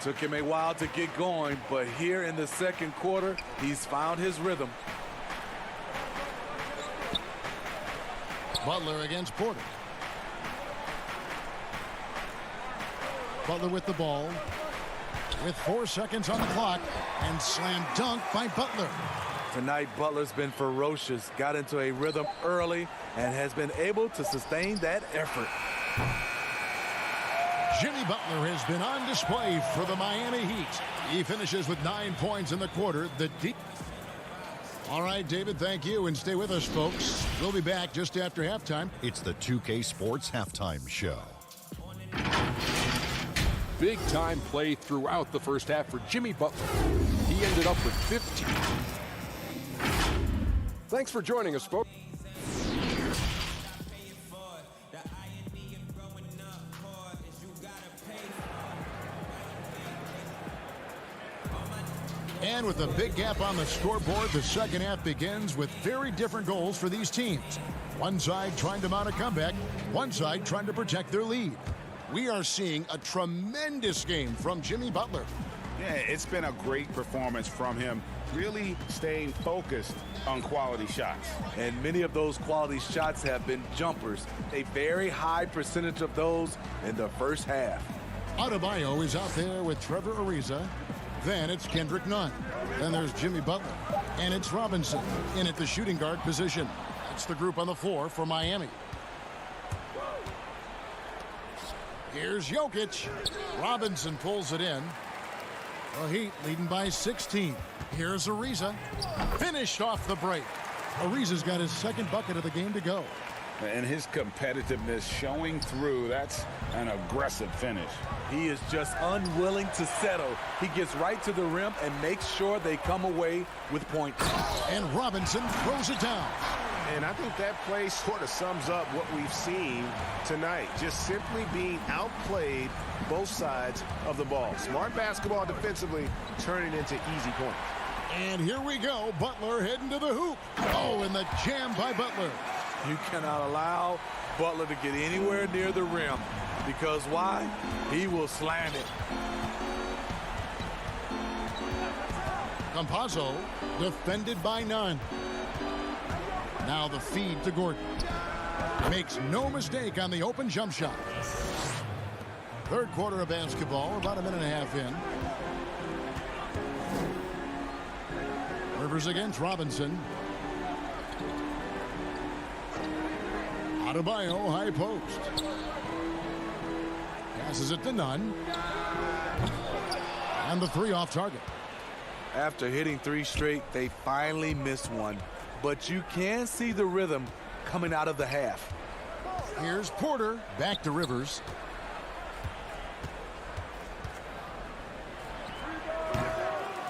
Took him a while to get going, but here in the second quarter, he's found his rhythm. Butler against Porter. Butler with the ball. With 4 seconds on the clock. And slam dunk by Butler. Tonight, Butler's been ferocious. Got into a rhythm early and has been able to sustain that effort. Jimmy Butler has been on display for the Miami Heat. He finishes with 9 points in the quarter. All right, David, thank you. And stay with us, folks. We'll be back just after halftime. It's the 2K Sports Halftime Show. Big-time play throughout the first half for Jimmy Butler. He ended up with 15. Thanks for joining us, folks. And with a big gap on the scoreboard, the second half begins with very different goals for these teams. One side trying to mount a comeback, one side trying to protect their lead. We are seeing a tremendous game from Jimmy Butler. Yeah, it's been a great performance from him, really staying focused on quality shots. And many of those quality shots have been jumpers. A very high percentage of those in the first half. Adebayo is out there with Trevor Ariza. Then it's Kendrick Nunn. Then there's Jimmy Butler. And it's Robinson in at the shooting guard position. That's the group on the floor for Miami. Here's Jokic. Robinson pulls it in. The Heat leading by 16. Here's Ariza. Finished off the break. Ariza's got his second bucket of the game to go. And his competitiveness showing through. That's an aggressive finish. He is just unwilling to settle. He gets right to the rim and makes sure they come away with points. And Robinson throws it down. And I think that play sort of sums up what we've seen tonight. Just simply being outplayed both sides of the ball. Smart basketball defensively, turning into easy points. And here we go. Butler heading to the hoop. Oh, and the jam by Butler. You cannot allow Butler to get anywhere near the rim. Because why? He will slam it. Campazzo defended by none. Now the feed to Gordon. Makes no mistake on the open jump shot. Third quarter of basketball, about a minute and a half in. Rivers against Robinson. Adebayo, high post. Passes it to Nunn. And the three off target. After hitting 3 straight, they finally missed one. But you can see the rhythm coming out of the half. Here's Porter. Back to Rivers.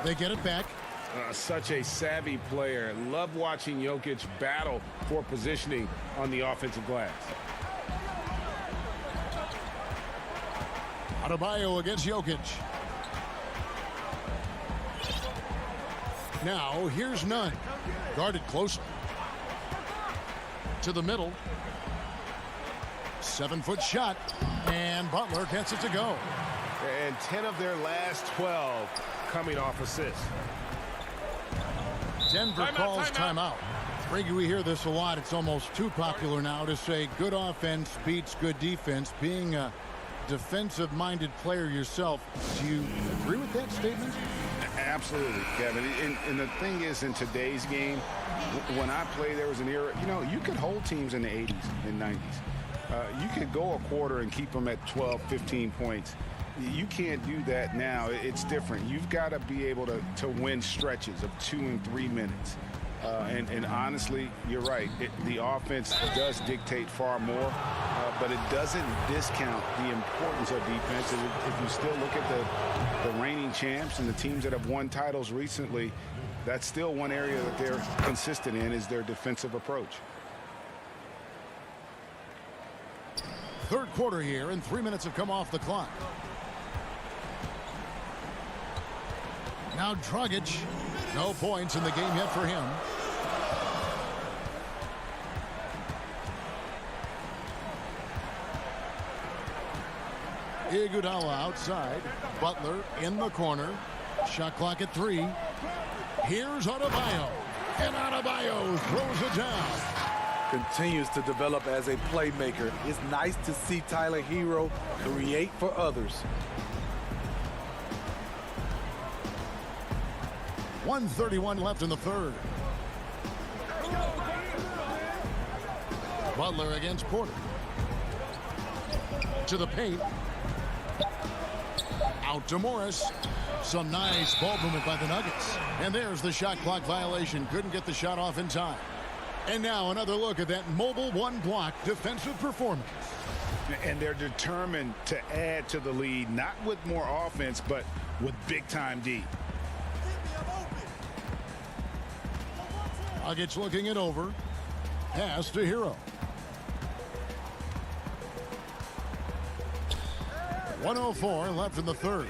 They get it back. Such a savvy player. Love watching Jokic battle for positioning on the offensive glass. Adebayo against Jokic. Now here's Nunn. Guarded closely. To the middle. 7-foot shot. And Butler gets it to go. And 10 of their last 12 coming off assists. Denver calls timeout. Brady, we hear this a lot. It's almost too popular now to say good offense beats good defense. Being a defensive-minded player yourself, do you agree with that statement? Absolutely, Kevin. And the thing is, in today's game, when I play, there was an era, you could hold teams in the 80s and 90s. You could go a quarter and keep them at 12, 15 points. You can't do that now. It's different. You've got to be able to win stretches of 2 and 3 minutes. And honestly, you're right. The offense does dictate far more, but it doesn't discount the importance of defense. If you still look at the reigning champs and the teams that have won titles recently, that's still one area that they're consistent in, is their defensive approach. Third quarter here, and 3 minutes have come off the clock. Now Dragic. No points in the game yet for him. Iguodala outside. Butler in the corner. Shot clock at 3. Here's Adebayo. And Adebayo throws it down. Continues to develop as a playmaker. It's nice to see Tyler Hero create for others. 1:31 left in the third. Butler against Porter. To the paint. Out to Morris. Some nice ball movement by the Nuggets. And there's the shot clock violation. Couldn't get the shot off in time. And now another look at that mobile one-block defensive performance. And they're determined to add to the lead, not with more offense, but with big-time D. Dragic looking it over. Pass to Hero. 1:04 left in the third.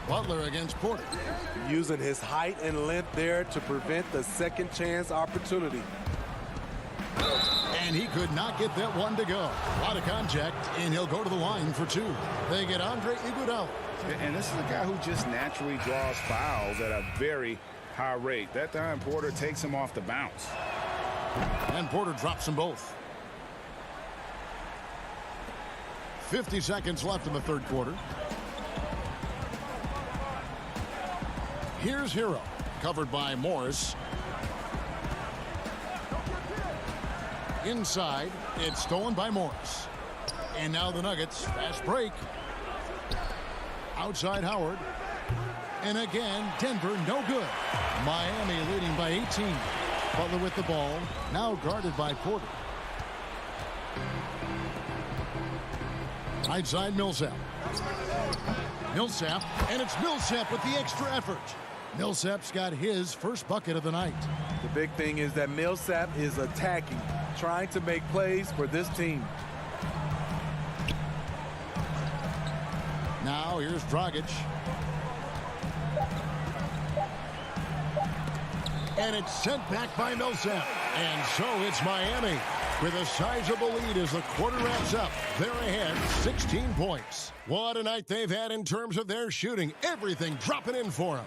Butler against Porter. Using his height and length there to prevent the second chance opportunity. And he could not get that one to go. A lot of contact, and he'll go to the line for 2. They get Andre Iguodala. And this is a guy who just naturally draws fouls at a very high rate. That time Porter takes him off the bounce. And Porter drops them both. 50 seconds left in the third quarter. Here's Hero, covered by Morris. Inside, it's stolen by Morris. And now the Nuggets, fast break. Outside Howard. And again, Denver, no good. Miami leading by 18. Butler with the ball, now guarded by Porter. Right side, Millsap. Millsap, and it's Millsap with the extra effort. Millsap's got his first bucket of the night. The big thing is that Millsap is attacking, trying to make plays for this team. Now Now here's Dragic. And it's sent back by Millsap. And so it's Miami with a sizable lead as the quarter wraps up. They're ahead 16 points. What a night they've had in terms of their shooting. Everything dropping in for them.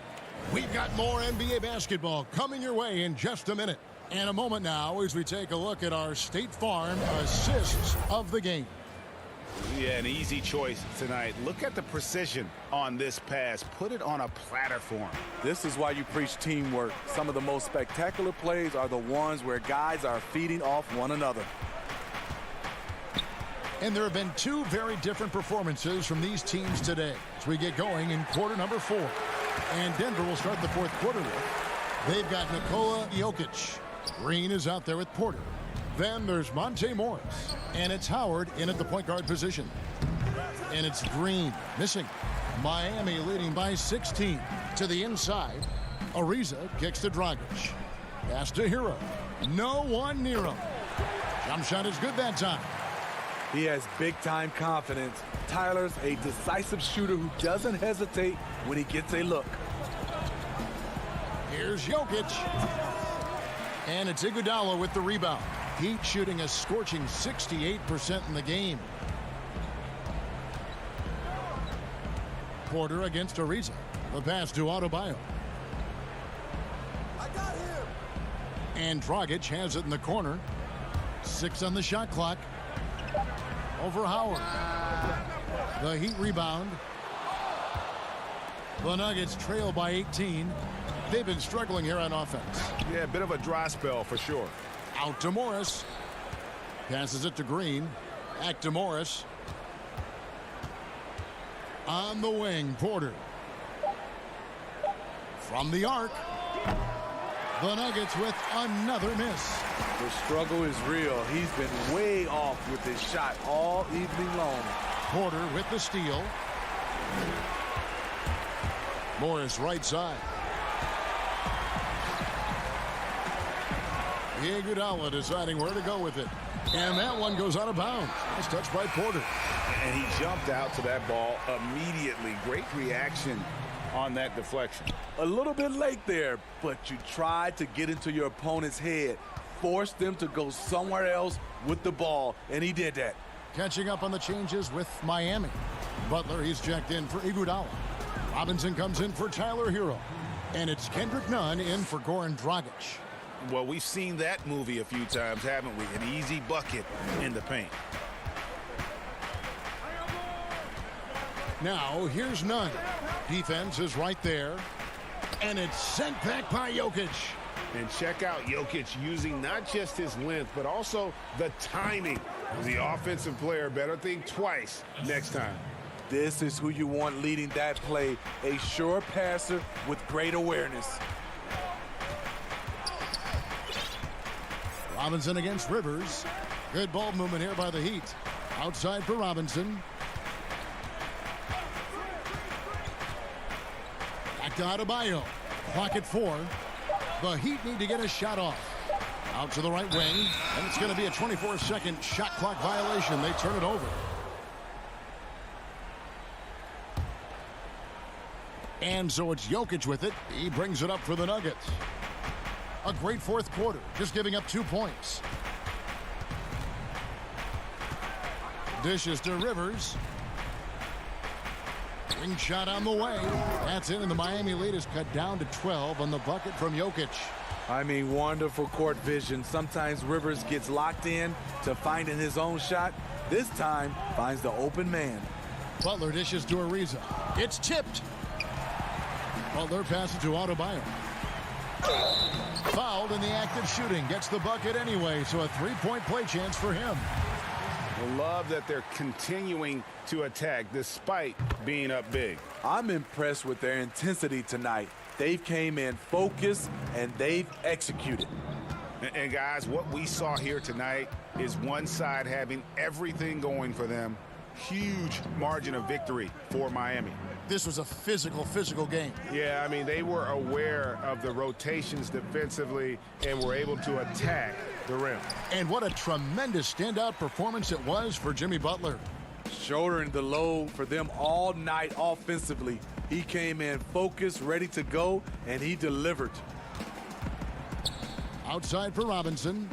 We've got more NBA basketball coming your way in just a minute. And a moment now as we take a look at our State Farm assists of the game. Yeah, an easy choice tonight. Look at the precision on this pass. Put it on a platter for him. This is why you preach teamwork. Some of the most spectacular plays are the ones where guys are feeding off one another. And there have been two very different performances from these teams today as we get going in quarter number 4. And Denver will start the fourth quarter with. They've got Nikola Jokic. Green is out there with Porter. Then there's Monte Morris. And it's Howard in at the point guard position. And it's Green missing. Miami leading by 16 to the inside. Ariza kicks to Dragic. Pass to Hero. No one near him. Jump shot is good that time. He has big-time confidence. Tyler's a decisive shooter who doesn't hesitate when he gets a look. Here's Jokic. And it's Iguodala with the rebound. Heat shooting a scorching 68% in the game. Porter against Ariza. The pass to Adebayo. I got him. And Dragic has it in the corner. 6 on the shot clock. Over Howard. The Heat rebound. The Nuggets trail by 18. They've been struggling here on offense. Yeah, a bit of a dry spell for sure. Out to Morris. Passes it to Green. Back to Morris. On the wing, Porter. From the arc. The Nuggets with another miss. The struggle is real. He's been way off with his shot all evening long. Porter with the steal. Morris right side. Iguodala deciding where to go with it. And that one goes out of bounds. It's touched by Porter. And he jumped out to that ball immediately. Great reaction on that deflection. A little bit late there, but you tried to get into your opponent's head. Force them to go somewhere else with the ball, and he did that. Catching up on the changes with Miami. Butler, he's checked in for Iguodala. Robinson comes in for Tyler Hero. And it's Kendrick Nunn in for Goran Dragic. Well, we've seen that movie a few times, haven't we? An easy bucket in the paint. Now, here's Nunn. Defense is right there. And it's sent back by Jokic. And check out Jokic using not just his length, but also the timing. The offensive player better think twice next time. This is who you want leading that play. A sure passer with great awareness. Robinson against Rivers. Good ball movement here by the Heat. Outside for Robinson. Back to Adebayo. Clock at 4. The Heat need to get a shot off. Out to the right wing. And it's going to be a 24-second shot clock violation. They turn it over. And so it's Jokic with it. He brings it up for the Nuggets. A great fourth quarter, just giving up 2 points. Dishes to Rivers. Ring shot on the way. That's in, and the Miami lead is cut down to 12 on the bucket from Jokic. I mean, wonderful court vision. Sometimes Rivers gets locked in to finding his own shot. This time, finds the open man. Butler dishes to Ariza. It's tipped. Butler passes to Adebayo. Fouled in the act of shooting. Gets the bucket anyway, so a 3-point play chance for him. I love that they're continuing to attack despite being up big. I'm impressed with their intensity tonight. They've came in focused, and they've executed. And guys, what we saw here tonight is one side having everything going for them. Huge margin of victory for Miami. This was a physical game. Yeah, I mean, they were aware of the rotations defensively and were able to attack the rim. And what a tremendous standout performance it was for Jimmy Butler. Shouldering the load for them all night offensively. He came in focused, ready to go, and he delivered. Outside for Robinson.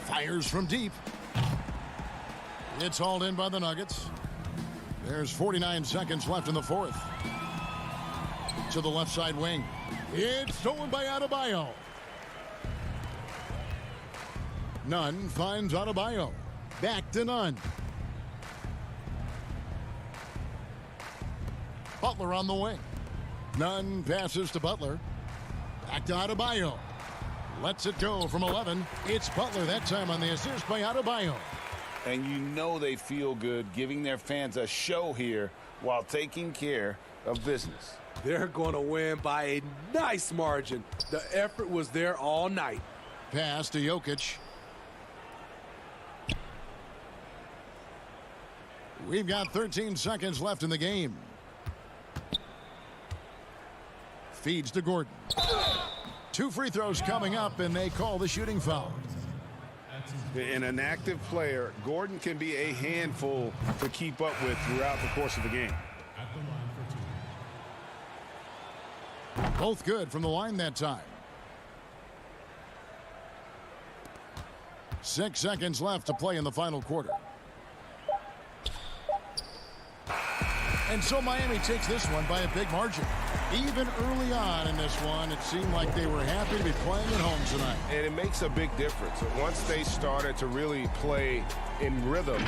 Fires from deep. It's hauled in by the Nuggets. There's 49 seconds left in the fourth. To the left side wing. It's stolen by Adebayo. Nunn finds Adebayo. Back to Nunn. Butler on the wing. Nunn passes to Butler. Back to Adebayo. Lets it go from 11. It's Butler that time on the assist by Adebayo. And you know they feel good giving their fans a show here while taking care of business. They're going to win by a nice margin. The effort was there all night. Pass to Jokic. We've got 13 seconds left in the game. Feeds to Gordon. 2 free throws coming up, and they call the shooting foul. In an active player, Gordon can be a handful to keep up with throughout the course of the game. Both good from the line that time. 6 seconds left to play in the final quarter. And so Miami takes this one by a big margin. Even early on in this one, it seemed like they were happy to be playing at home tonight. And it makes a big difference. Once they started to really play in rhythm.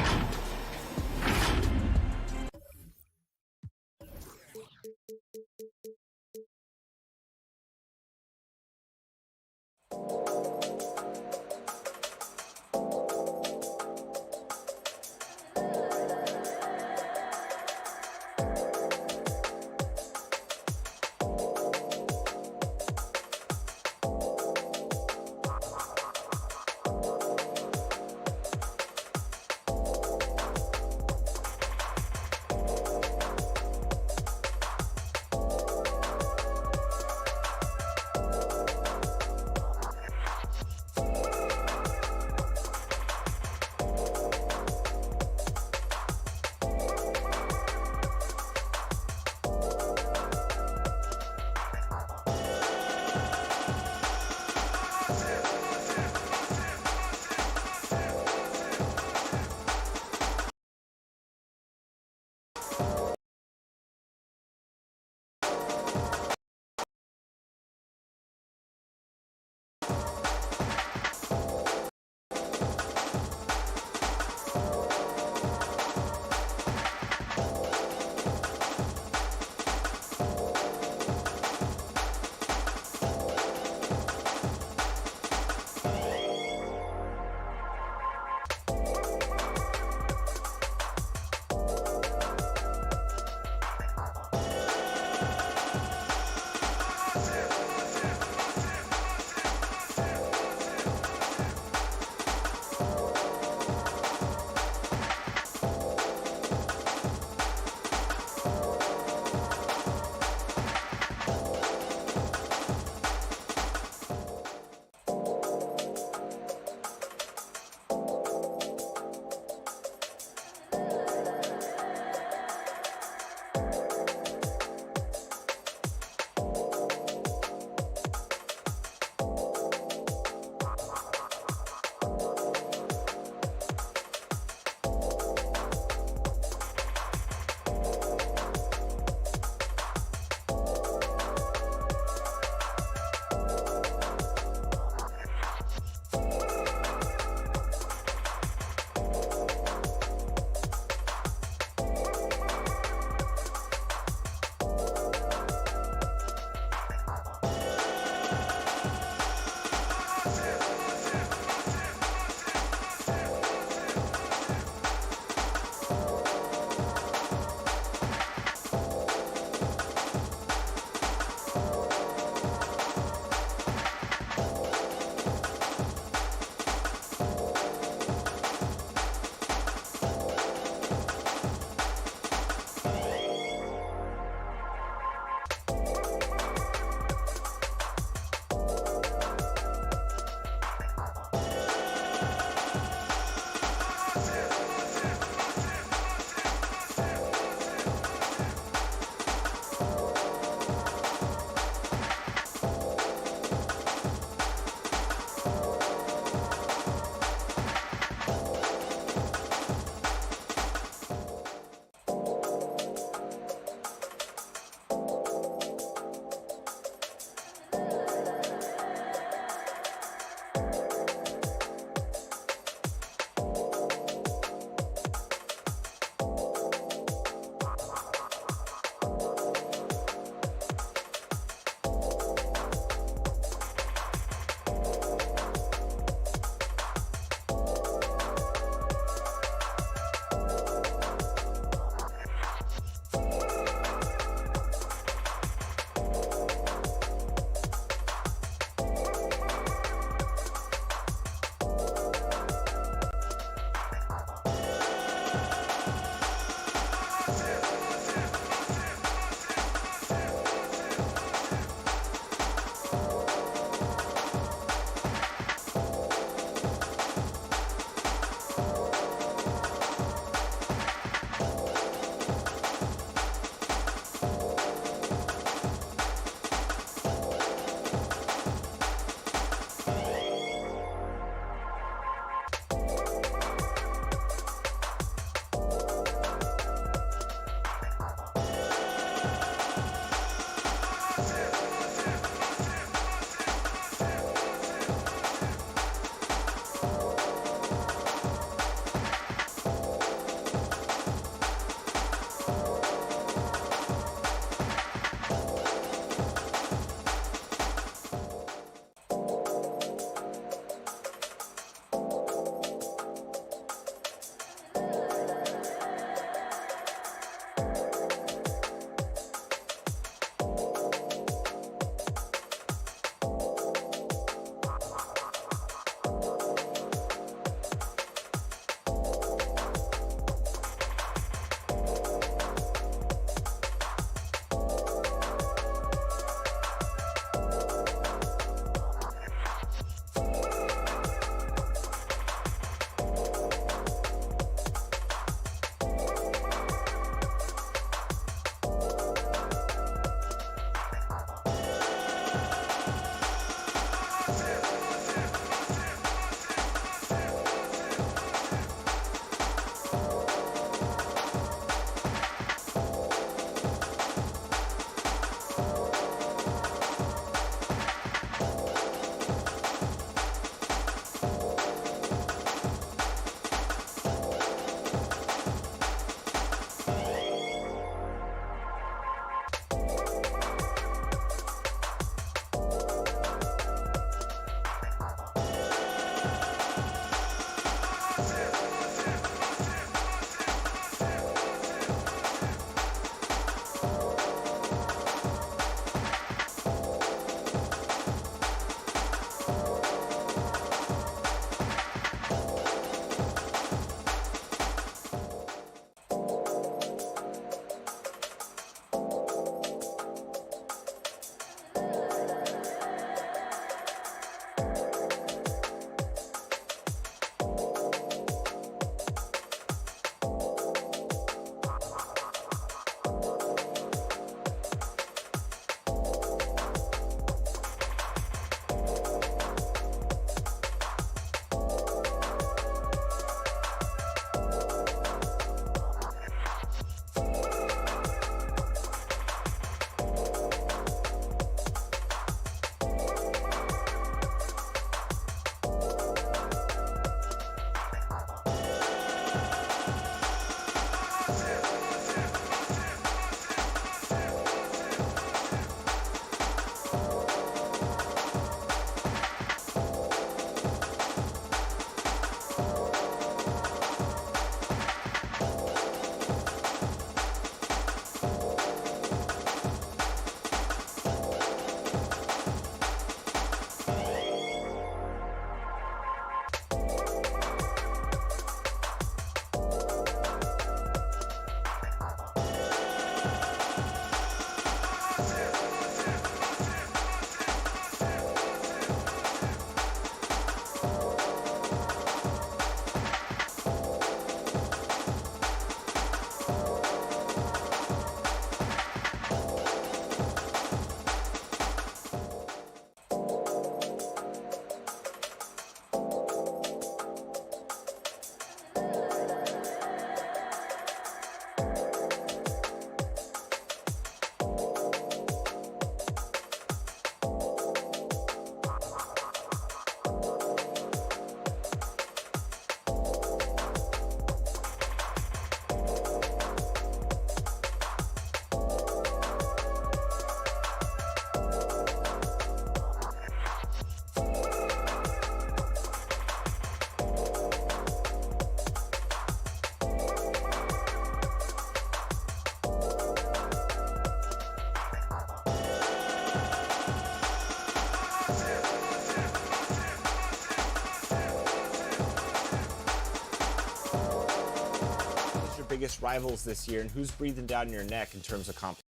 biggest rivals this year, and who's breathing down your neck in terms of competition?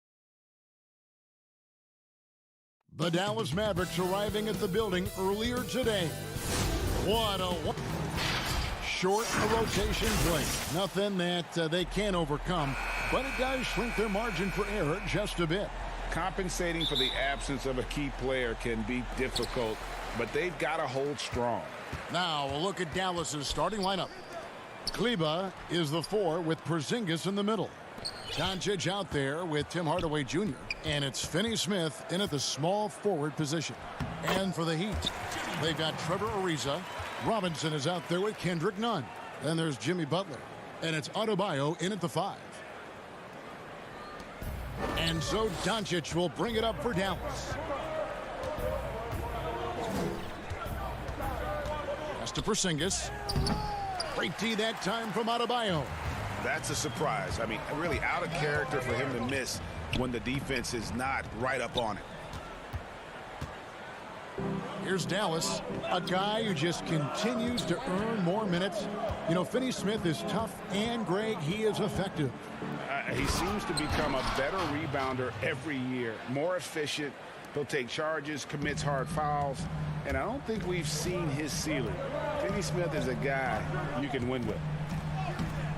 The Dallas Mavericks arriving at the building earlier today. What a short rotation play. Nothing that they can't overcome, but it does shrink their margin for error just a bit. Compensating for the absence of a key player can be difficult, but they've got to hold strong. Now a look at Dallas's starting lineup. Kleba is the 4 with Porzingis in the middle. Doncic out there with Tim Hardaway Jr. And it's Finney Smith in at the small forward position. And for the Heat, they've got Trevor Ariza. Robinson is out there with Kendrick Nunn. Then there's Jimmy Butler. And it's Adebayo in at the 5. And so Doncic will bring it up for Dallas. Pass to Porzingis. Great D that time from Adebayo. That's a surprise. I mean, really out of character for him to miss when the defense is not right up on it. Here's Dallas, a guy who just continues to earn more minutes. You know, Finney Smith is tough, and Greg, he is effective. He seems to become a better rebounder every year, more efficient. He'll take charges, commits hard fouls, and I don't think we've seen his ceiling. Finney Smith is a guy you can win with.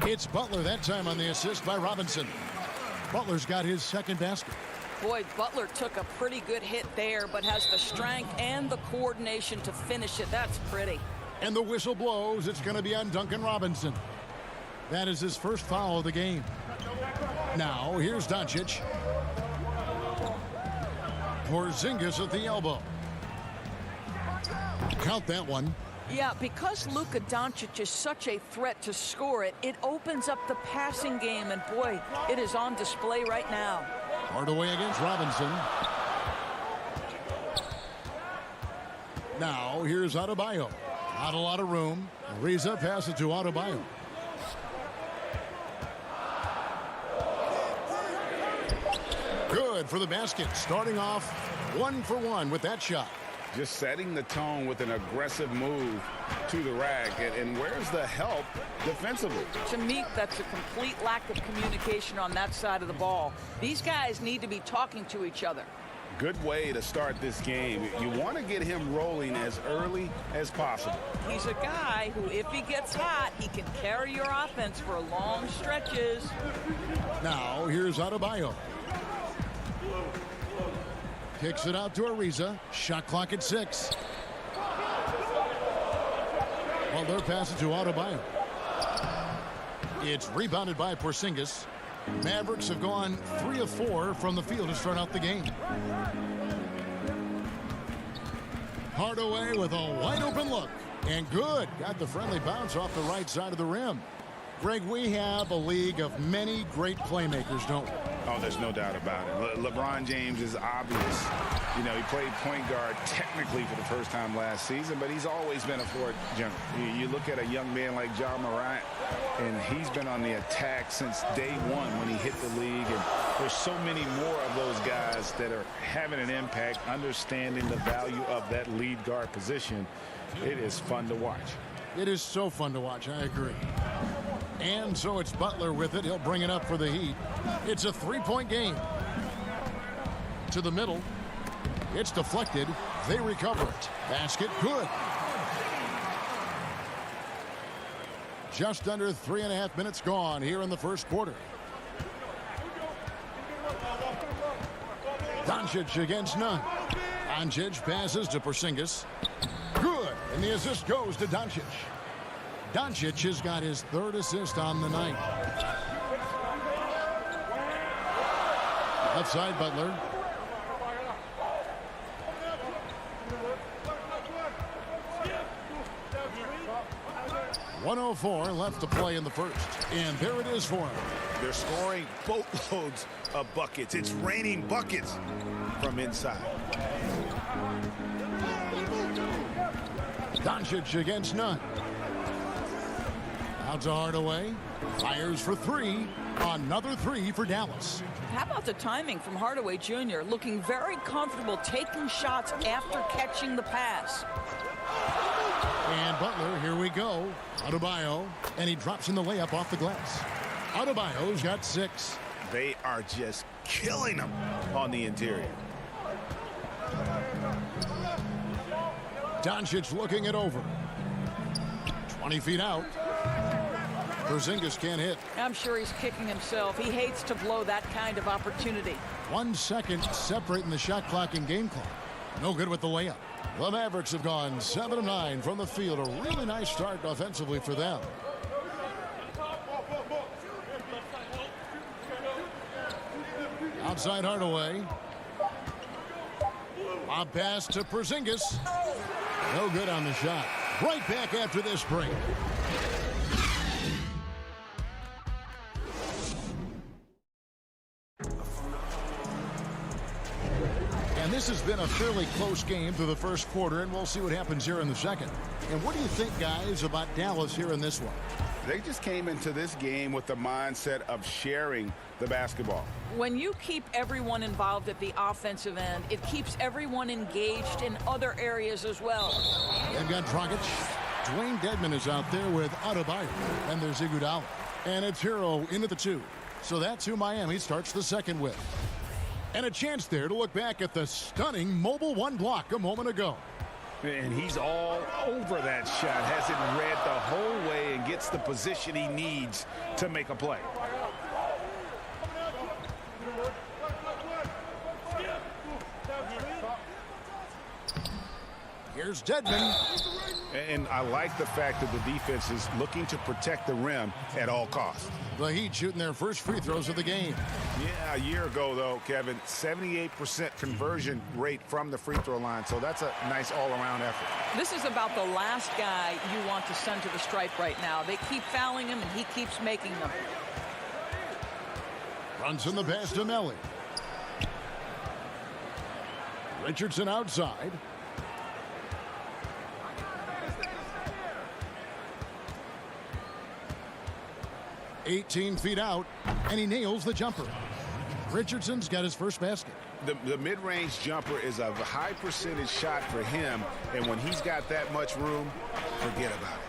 It's Butler that time on the assist by Robinson. Butler's got his second basket. Boy, Butler took a pretty good hit there, but has the strength and the coordination to finish it. That's pretty. And the whistle blows. It's going to be on Duncan Robinson. That is his first foul of the game. Now, here's Doncic. Porzingis at the elbow. Count that one. Yeah, because Luka Doncic is such a threat to score it, it opens up the passing game, and boy, it is on display right now. Hardaway against Robinson. Now, here's Adebayo. Not a lot of room. Ariza passes to Adebayo. Good for the basket. Starting off 1 for 1 with that shot. Just setting the tone with an aggressive move to the rack. And where's the help defensively? To me, that's a complete lack of communication on that side of the ball. These guys need to be talking to each other. Good way to start this game. You want to get him rolling as early as possible. He's a guy who, if he gets hot, he can carry your offense for long stretches. Now, here's Adebayo. Kicks it out to Ariza. Shot clock at 6. Butler passes to Adebayo. It's rebounded by Porzingis. Mavericks have gone 3 of 4 from the field to start out the game. Hardaway with a wide open look. And good. Got the friendly bounce off the right side of the rim. Greg, we have a league of many great playmakers, don't we? Oh, there's no doubt about it. LeBron James is obvious. You know, he played point guard technically for the first time last season, but he's always been a floor general. You look at a young man like Ja Morant, and he's been on the attack since day one when he hit the league. And there's so many more of those guys that are having an impact, understanding the value of that lead guard position. It is fun to watch. It is so fun to watch. I agree. And so it's Butler with it. He'll bring it up for the Heat. It's a 3-point game. To the middle. It's deflected. They recover it. Basket good. Just under 3.5 minutes gone here in the first quarter. Doncic against Nunn. Doncic passes to Porzingis. Good. And the assist goes to Doncic. Doncic has got his 3rd assist on the night. Outside Butler. .104 left to play in the first. And there it is for him. They're scoring boatloads of buckets. It's raining buckets from inside. Doncic against Nunn. Out to Hardaway. Fires for 3. Another 3 for Dallas. How about the timing from Hardaway Jr. looking very comfortable taking shots after catching the pass. And Butler, here we go. Adebayo, and he drops in the layup off the glass. Adebayo's got 6. They are just killing them on the interior. Doncic looking it over. 20 feet out. Porzingis can't hit. I'm sure he's kicking himself. He hates to blow that kind of opportunity. 1 second separating the shot clock and game clock. No good with the layup. The Mavericks have gone 7 of 9 from the field. A really nice start offensively for them. Outside Hardaway. Lob pass to Porzingis. No good on the shot. Right back after this break. And this has been a fairly close game through the first quarter, and we'll see what happens here in the second. And what do you think, guys, about Dallas here in this one? They just came into this game with the mindset of sharing the basketball. When you keep everyone involved at the offensive end, it keeps everyone engaged in other areas as well. They've got Dragic. Dwayne Dedmon is out there with Adebayo. And there's Iguodala. And it's Hero into the 2. So that's who Miami starts the second with. And a chance there to look back at the stunning mobile 1 block a moment ago. And he's all over that shot. Has it read the whole way and gets the position he needs to make a play. Here's Dedmon. And I like the fact that the defense is looking to protect the rim at all costs. The Heat shooting their first free throws of the game. Yeah, a year ago, though, Kevin, 78% conversion rate from the free throw line. So that's a nice all-around effort. This is about the last guy you want to send to the stripe right now. They keep fouling him, and he keeps making them. Brunson the pass to Melly. Richardson outside. 18 feet out, and he nails the jumper. Richardson's got his first basket. The mid-range jumper is a high percentage shot for him, and when he's got that much room, forget about it.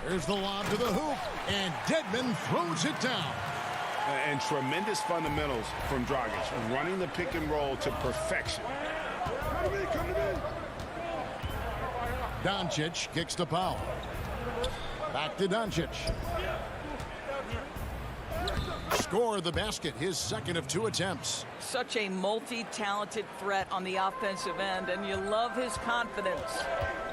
There's the lob to the hoop, and Dedmon throws it down. And tremendous fundamentals from Dragic, running the pick and roll to perfection. Doncic kicks to Powell. Back to Doncic. Score the basket, his second of 2 attempts. Such a multi-talented threat on the offensive end, and you love his confidence.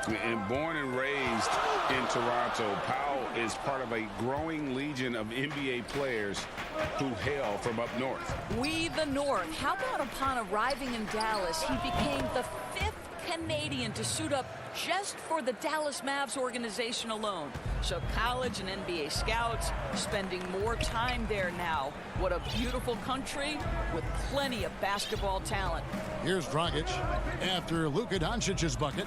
And born and raised in Toronto, Powell is part of a growing legion of NBA players who hail from up north. We the North. How about upon arriving in Dallas, he became the 5th Canadian to suit up just for the Dallas Mavs organization alone. So college and NBA scouts spending more time there now. What a beautiful country with plenty of basketball talent. Here's Dragic after Luka Doncic's bucket.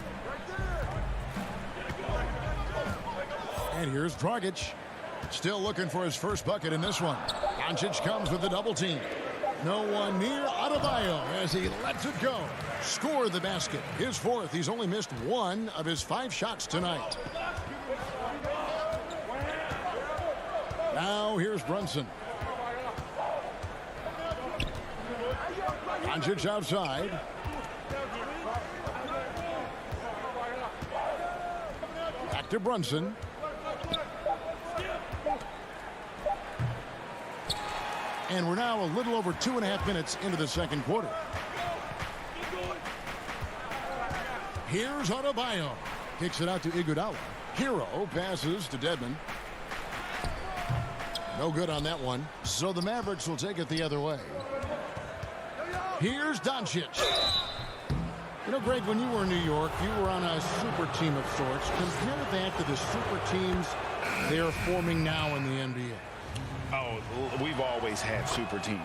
And here's Dragic. Still looking for his first bucket in this one. Doncic comes with the double team. No one near Adebayo as he lets it go. Score the basket. His 4th. He's only missed 1 of his 5 shots tonight. Now here's Brunson. Doncic outside. Back to Brunson. And we're now a little over 2.5 minutes into the second quarter. Here's Adebayo. Kicks it out to Iguodala. Hero passes to Dedmon. No good on that one. So the Mavericks will take it the other way. Here's Doncic. You know, Greg, when you were in New York, you were on a super team of sorts. Compare that to the super teams they're forming now in the NBA. Oh, we've always had super teams.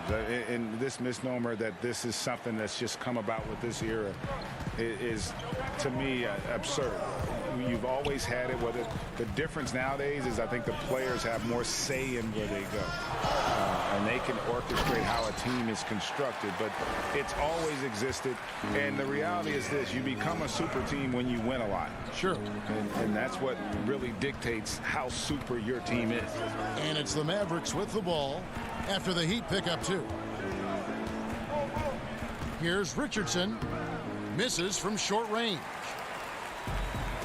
And this misnomer that this is something that's just come about with this era is, to me, absurd. you've always had it. Whether the difference nowadays is I think the players have more say in where they go. And they can orchestrate how a team is constructed. But it's always existed. And the reality is this. You become a super team when you win a lot. Sure. And that's what really dictates how super your team is. And it's the Mavericks with the ball after the Heat pick up 2. Here's Richardson. Misses from short range.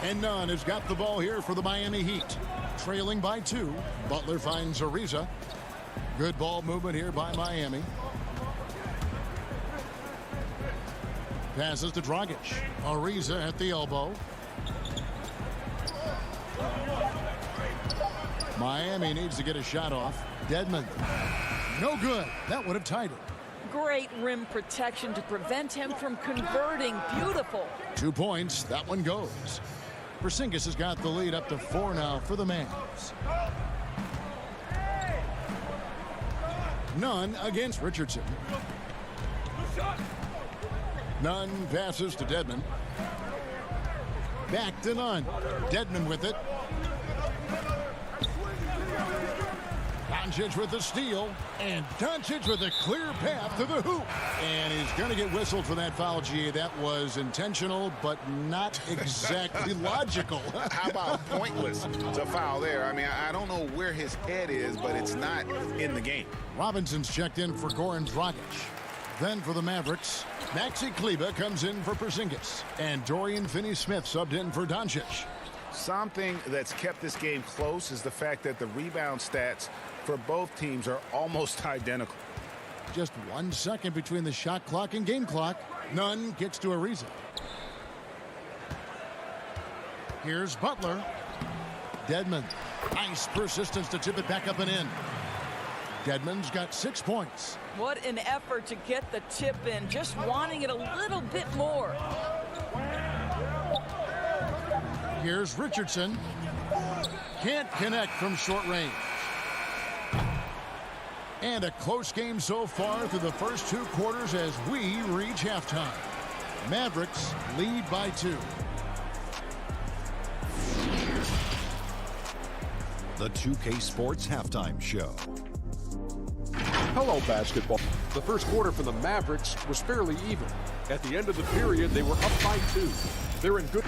And Nunn has got the ball here for the Miami Heat. Trailing by 2. Butler finds Ariza. Good ball movement here by Miami. Passes to Dragic. Ariza at the elbow. Miami needs to get a shot off. Dedmon. No good. That would have tied it. Great rim protection to prevent him from converting. Beautiful. 2 points. That one goes. Porzingis has got the lead up to 4 now for the Mavs. Nunn against Richardson. Nunn passes to Dedmon. Back to Nunn. Dedmon with it. Doncic with the steal, and Doncic with a clear path to the hoop. And he's going to get whistled for that foul, G. That was intentional, but not exactly logical. How about pointless to foul there? I mean, I don't know where his head is, but it's not in the game. Robinson's checked in for Goran Dragic. Then for the Mavericks, Maxi Kleber comes in for Porzingis, and Dorian Finney-Smith subbed in for Doncic. Something that's kept this game close is the fact that the rebound stats for both teams are almost identical. Just 1 second between the shot clock and game clock. Nunn gets to Ariza. Here's Butler. Dedmon. Nice persistence to tip it back up and in. Dedmon's got 6 points. What an effort to get the tip in. Just wanting it a little bit more. Here's Richardson. Can't connect from short range. And a close game so far through the first 2 quarters as we reach halftime. Mavericks lead by 2. The 2K Sports Halftime Show. Hello, basketball. The first quarter for the Mavericks was fairly even. At the end of the period, they were up by 2. They're in good...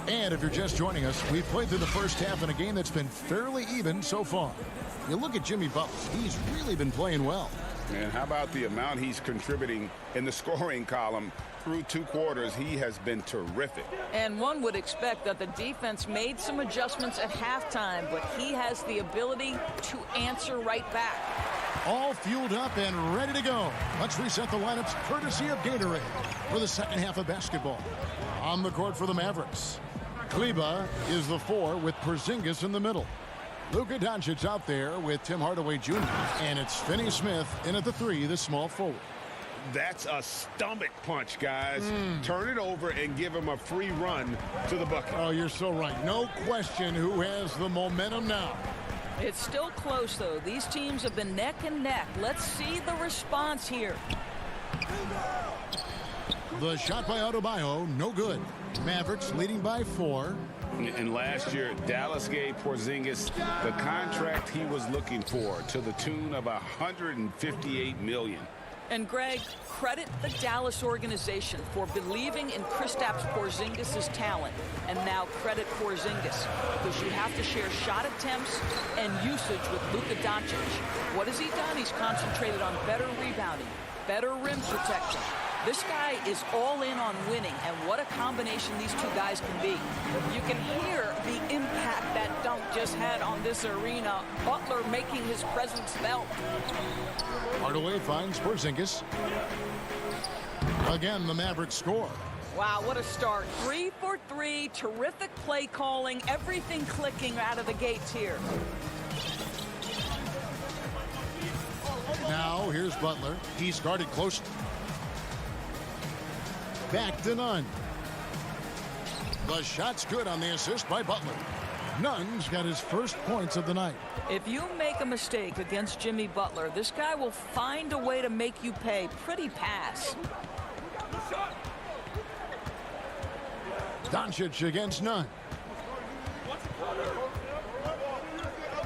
And if you're just joining us, we've played through the first half in a game that's been fairly even so far. You look at Jimmy Butler, he's really been playing well. And how about the amount he's contributing in the scoring column through 2 quarters? He has been terrific. And one would expect that the defense made some adjustments at halftime, but he has the ability to answer right back. All fueled up and ready to go. Let's reset the lineups courtesy of Gatorade for the second half of basketball. On the court for the Mavericks, Kleber is the 4 with Porzingis in the middle. Luka Doncic out there with Tim Hardaway Jr. And it's Finney-Smith in at the 3, the small forward. That's a stomach punch, guys. Turn it over and give him a free run to the bucket. Oh, you're so right. No question who has the momentum now. It's still close, though. These teams have been neck and neck. Let's see the response here. The shot by Adebayo, no good. Mavericks leading by 4. And last year, Dallas gave Porzingis the contract he was looking for to the tune of $158 million. And Greg, credit the Dallas organization for believing in Kristaps Porzingis' talent. And now credit Porzingis, because you have to share shot attempts and usage with Luka Doncic. What has he done? He's concentrated on better rebounding, better rim protection. This guy is all in on winning, and what a combination these 2 guys can be. You can hear the impact that dunk just had on this arena. Butler making his presence felt. Hardaway finds Porzingis. Again, the Mavericks score. Wow, what a start. 3 for 3, terrific play calling, everything clicking out of the gates here. Now, here's Butler. He's guarded closely. Back to Nunn. The shot's good on the assist by Butler. Nunn's got his first points of the night. If you make a mistake against Jimmy Butler, this guy will find a way to make you pay. Pretty pass. Doncic against Nunn.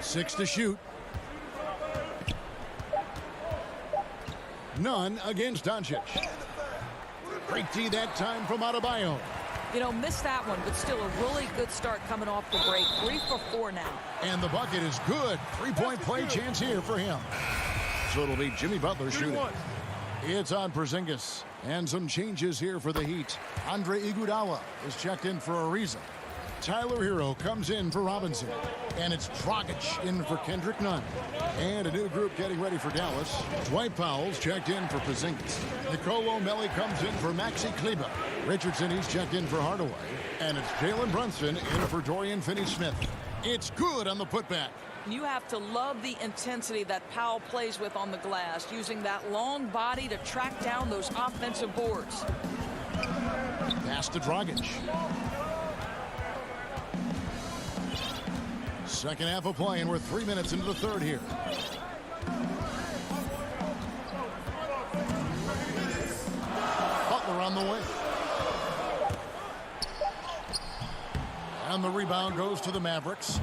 6 to shoot. Nunn against Doncic. Great D that time from Adebayo. You know, missed that one, but still a really good start coming off the break. 3 for 4 now. And the bucket is good. 3-point play chance here for him. So it'll be Jimmy Butler shooting. It's on Porzingis. And some changes here for the Heat. Andre Iguodala is checked in for Ariza. Tyler Hero comes in for Robinson. And it's Dragic in for Kendrick Nunn. And a new group getting ready for Dallas. Dwight Powell's checked in for Porzingis. Nicolo Melli comes in for Maxi Kleber. Richardson, he's checked in for Hardaway. And it's Jalen Brunson in for Dorian Finney-Smith. It's good on the putback. You have to love the intensity that Powell plays with on the glass, using that long body to track down those offensive boards. Pass to Dragic. Second half of play, and we're 3 minutes into the third here. Butler on the way. And the rebound goes to the Mavericks.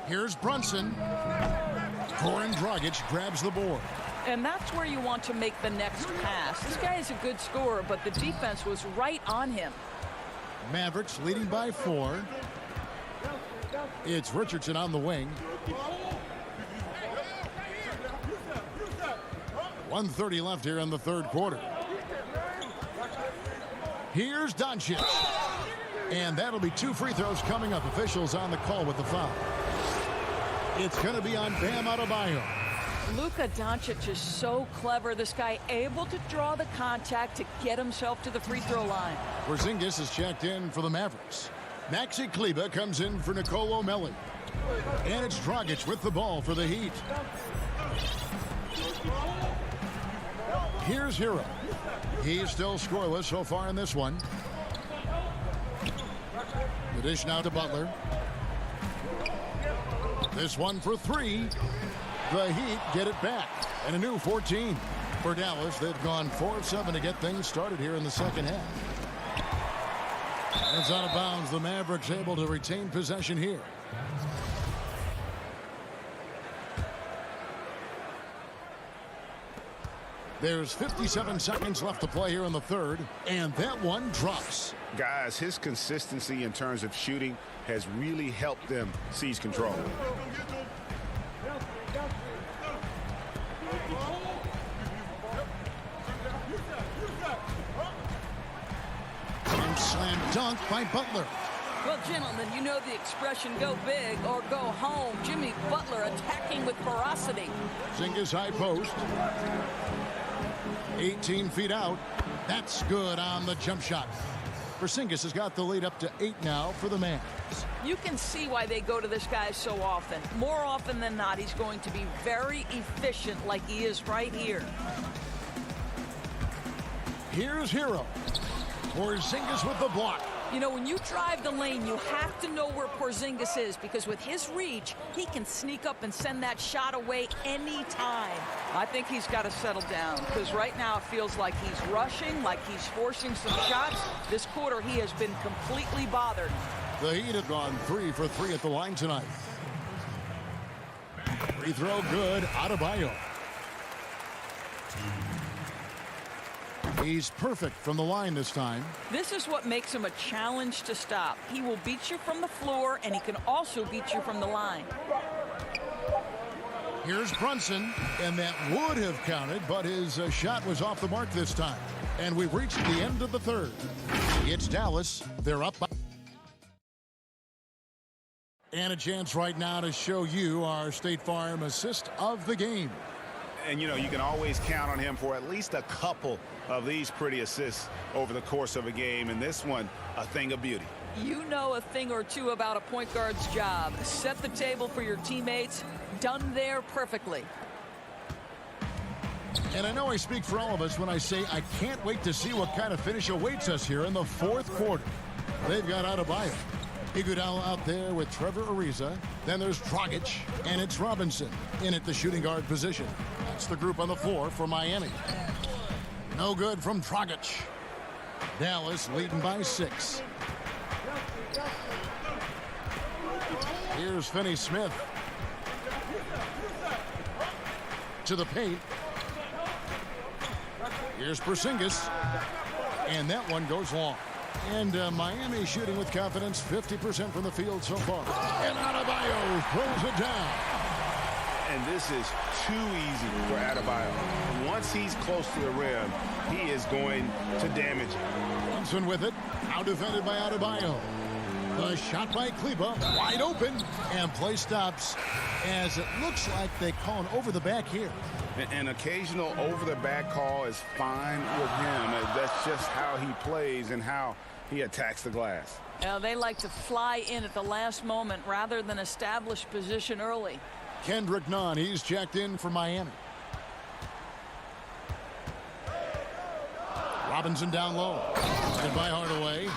Here's Brunson. Goran Dragic grabs the board. And that's where you want to make the next pass. This guy is a good scorer, but the defense was right on him. Mavericks leading by 4. It's Richardson on the wing. 1:30 left here in the third quarter. Here's Doncic. And that'll be 2 free throws coming up. Officials on the call with the foul. It's going to be on Bam Adebayo. Luka Doncic is so clever. This guy able to draw the contact to get himself to the free throw line. Porzingis is checked in for the Mavericks. Maxi Kleber comes in for Nicolo Melli. And it's Dragic with the ball for the Heat. Here's Hero. He's still scoreless so far in this one. The dish now to Butler. This one for 3. The Heat get it back. And a new 14 for Dallas. They've gone 4 of 7 to get things started here in the second half. It's out of bounds. The Mavericks able to retain possession here. There's 57 seconds left to play here in the third, and that one drops. Guys, his consistency in terms of shooting has really helped them seize control. And slam dunk by Butler. Well, gentlemen, you know the expression go big or go home. Jimmy Butler attacking with ferocity. Porzingis high post. 18 feet out. That's good on the jump shot. Porzingis has got the lead up to 8 now for the Mavs. You can see why they go to this guy so often. More often than not, he's going to be very efficient like he is right here. Here's Hero. Porzingis with the block. You know, when you drive the lane, you have to know where Porzingis is, because with his reach, he can sneak up and send that shot away anytime. I think he's got to settle down, because right now it feels like he's rushing, like he's forcing some shots. This quarter, he has been completely bothered. The Heat have gone 3 for 3 at the line tonight. Free throw good. Adebayo. He's perfect from the line this time. This is what makes him a challenge to stop. He will beat you from the floor, and he can also beat you from the line. Here's Brunson, and that would have counted, but his shot was off the mark this time. And we've reached the end of the third. It's Dallas. They're up by... And a chance right now to show you our State Farm assist of the game. And, you know, you can always count on him for at least a couple of these pretty assists over the course of a game. And this one, a thing of beauty. You know a thing or two about a point guard's job. Set the table for your teammates. Done there perfectly. And I know I speak for all of us when I say I can't wait to see what kind of finish awaits us here in the fourth quarter. They've got Adebayo. Iguodala out there with Trevor Ariza. Then there's Dragic, and it's Robinson in at the shooting guard position. That's the group on the floor for Miami. No good from Dragic. Dallas leading by 6. Here's Finney-Smith. To the paint. Here's Porzingis. And that one goes long. And Miami shooting with confidence, 50% from the field so far. And Adebayo throws it down. And this is too easy for Adebayo. Once he's close to the rim, he is going to damage it. Johnson with it. Now defended by Adebayo. The shot by Kleber, wide open, and play stops as it looks like they call an over the back here. An occasional over the back call is fine with him. That's just how he plays and how he attacks the glass. They like to fly in at the last moment rather than establish position early. Kendrick Nunn, he's checked in for Miami. Robinson down low. And by Hardaway.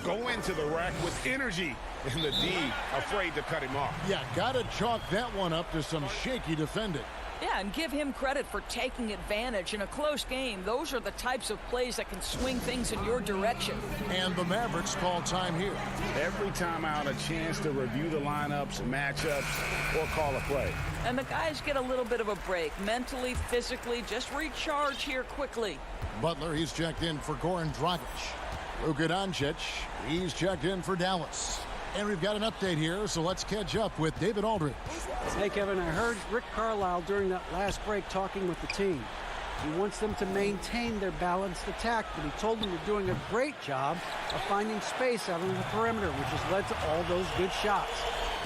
Go into the rack with energy. And the D afraid to cut him off. Yeah, got to chalk that one up to some shaky defending. Yeah, and give him credit for taking advantage in a close game. Those are the types of plays that can swing things in your direction. And the Mavericks call time here. Every time out, a chance to review the lineups, matchups, or call a play. And the guys get a little bit of a break. Mentally, physically, just recharge here quickly. Butler, he's checked in for Goran Dragic. Luka Doncic, he's checked in for Dallas. And we've got an update here, so let's catch up with David Aldridge. Hey, Kevin, I heard Rick Carlisle during that last break talking with the team. He wants them to maintain their balanced attack, but he told them they're doing a great job of finding space out on the perimeter, which has led to all those good shots.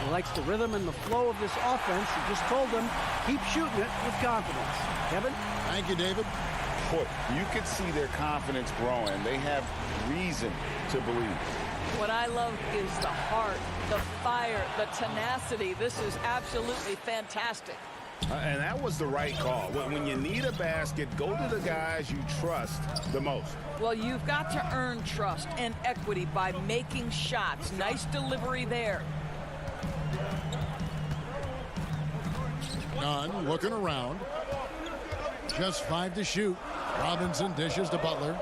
He likes the rhythm and the flow of this offense. He just told them, keep shooting it with confidence. Kevin? Thank you, David. Boy, you could see their confidence growing. They have reason to believe. What I love is the heart, the fire, the tenacity. This is absolutely fantastic. And that was the right call. When you need a basket, go to the guys you trust the most. Well, you've got to earn trust and equity by making shots. Nice delivery there. Nunn looking around. Just 5 to shoot. Robinson dishes to Butler.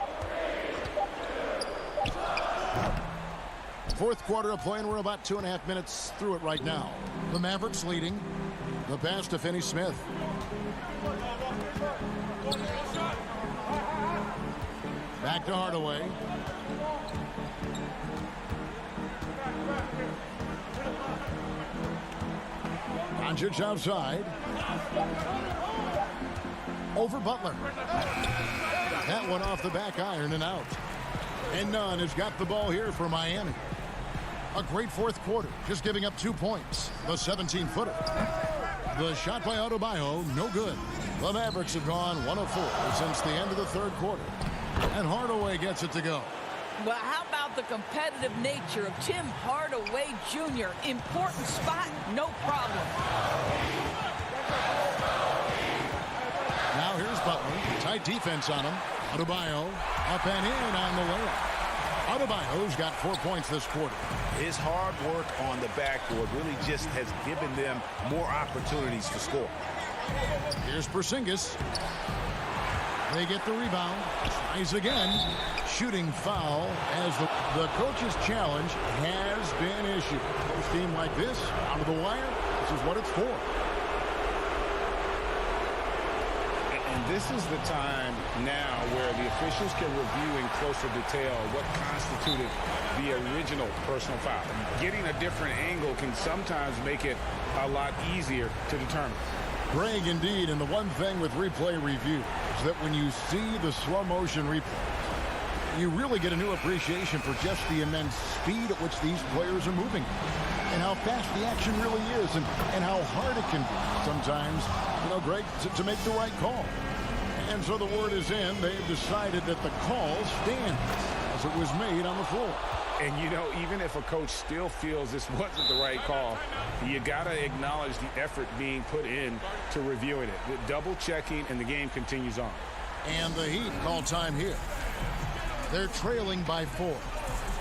Fourth quarter of play, and we're about 2.5 minutes through it right now. The Mavericks leading. The pass to Finney-Smith. Back to Hardaway. Doncic outside. Over Butler. That one off the back iron and out. And Nunn has got the ball here for Miami. A great fourth quarter, just giving up 2 points. The 17-footer. The shot by Adebayo, no good. The Mavericks have gone 1 of 4 since the end of the third quarter. And Hardaway gets it to go. Well, how about the competitive nature of Tim Hardaway Jr.? Important spot, no problem. Now here's Butler. Tight defense on him. Adebayo up and in on the layup. Adebayo's got 4 points this quarter. His hard work on the backboard really just has given them more opportunities to score. Here's Porzingis. They get the rebound. Tries again. Shooting foul as the coach's challenge has been issued. A team like this, out of the wire, this is what it's for. And this is the time now where the officials can review in closer detail what constituted the original personal foul. Getting a different angle can sometimes make it a lot easier to determine. Greg, indeed, and the one thing with replay review is that when you see the slow motion replay, you really get a new appreciation for just the immense speed at which these players are moving and how fast the action really is and how hard it can be sometimes, you know, Greg, to make the right call. And so the word is in. They've decided that the call stands as it was made on the floor. And, you know, even if a coach still feels this wasn't the right call, you got to acknowledge the effort being put in to reviewing it. With double checking, and the game continues on. And the Heat call time here. They're trailing by 4.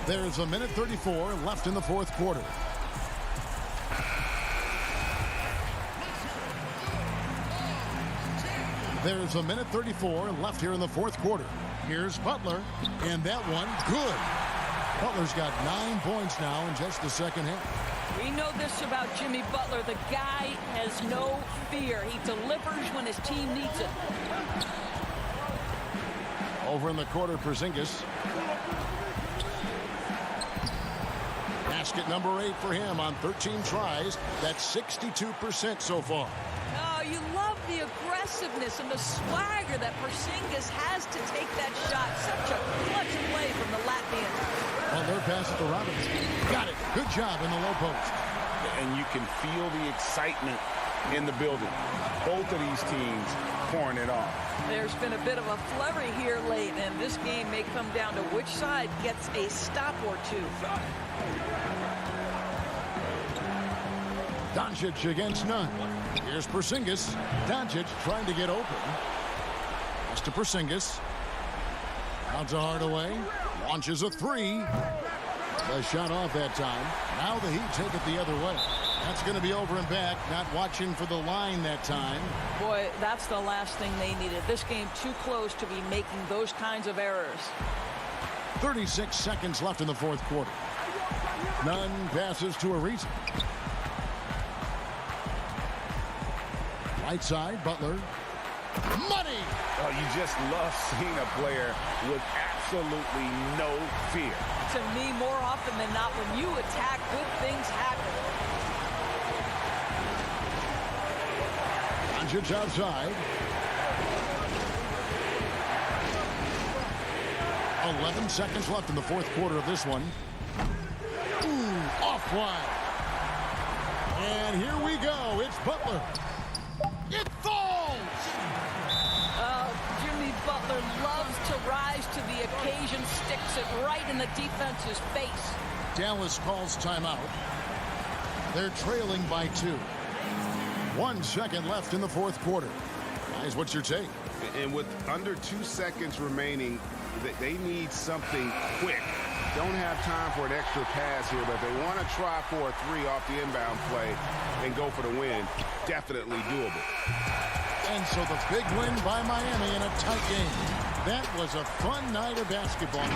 There's a minute 34 left in the fourth quarter. There's a minute 34 left here in the fourth quarter. Here's Butler, and that one good. Butler's got 9 points now in just the second half. We know this about Jimmy Butler. The guy has no fear. He delivers when his team needs it. Over in the quarter, Porzingis. Basket number 8 for him on 13 tries. That's 62% so far. Oh, you love the aggressiveness and the swagger that Porzingis has to take that shot. Such a clutch play from the Latvian. Butler passes to Robinson. Got it. Good job in the low post. And you can feel the excitement in the building. Both of these teams pouring it on. There's been a bit of a flurry here late, and this game may come down to which side gets a stop or two. Doncic against none. Here's Porzingis. Doncic trying to get open. Pass to Porzingis. Out to Hardaway. Launches a three. The shot off that time. Now the Heat take it the other way. That's going to be over and back. Not watching for the line that time. Boy, that's the last thing they needed. This game too close to be making those kinds of errors. 36 seconds left in the fourth quarter. Nunn passes to Ariza. Right side, Butler. Money! Oh, you just love seeing a player with absolutely no fear. To me, more often than not, when you attack, good things happen. Doncic outside. 11 seconds left in the fourth quarter of this one. Ooh, off wide. And here we go. It's Butler. It falls! Jimmy Butler loves to rise to the occasion, sticks it right in the defense's face. Dallas calls timeout. They're trailing by 2. 1 second left in the fourth quarter. Guys, what's your take? And with under 2 seconds remaining, they need something quick. Don't have time for an extra pass here, but they want to try for a 3 off the inbound play and go for the win. Definitely doable. And so the big win by Miami in a tight game. That was a fun night of basketball.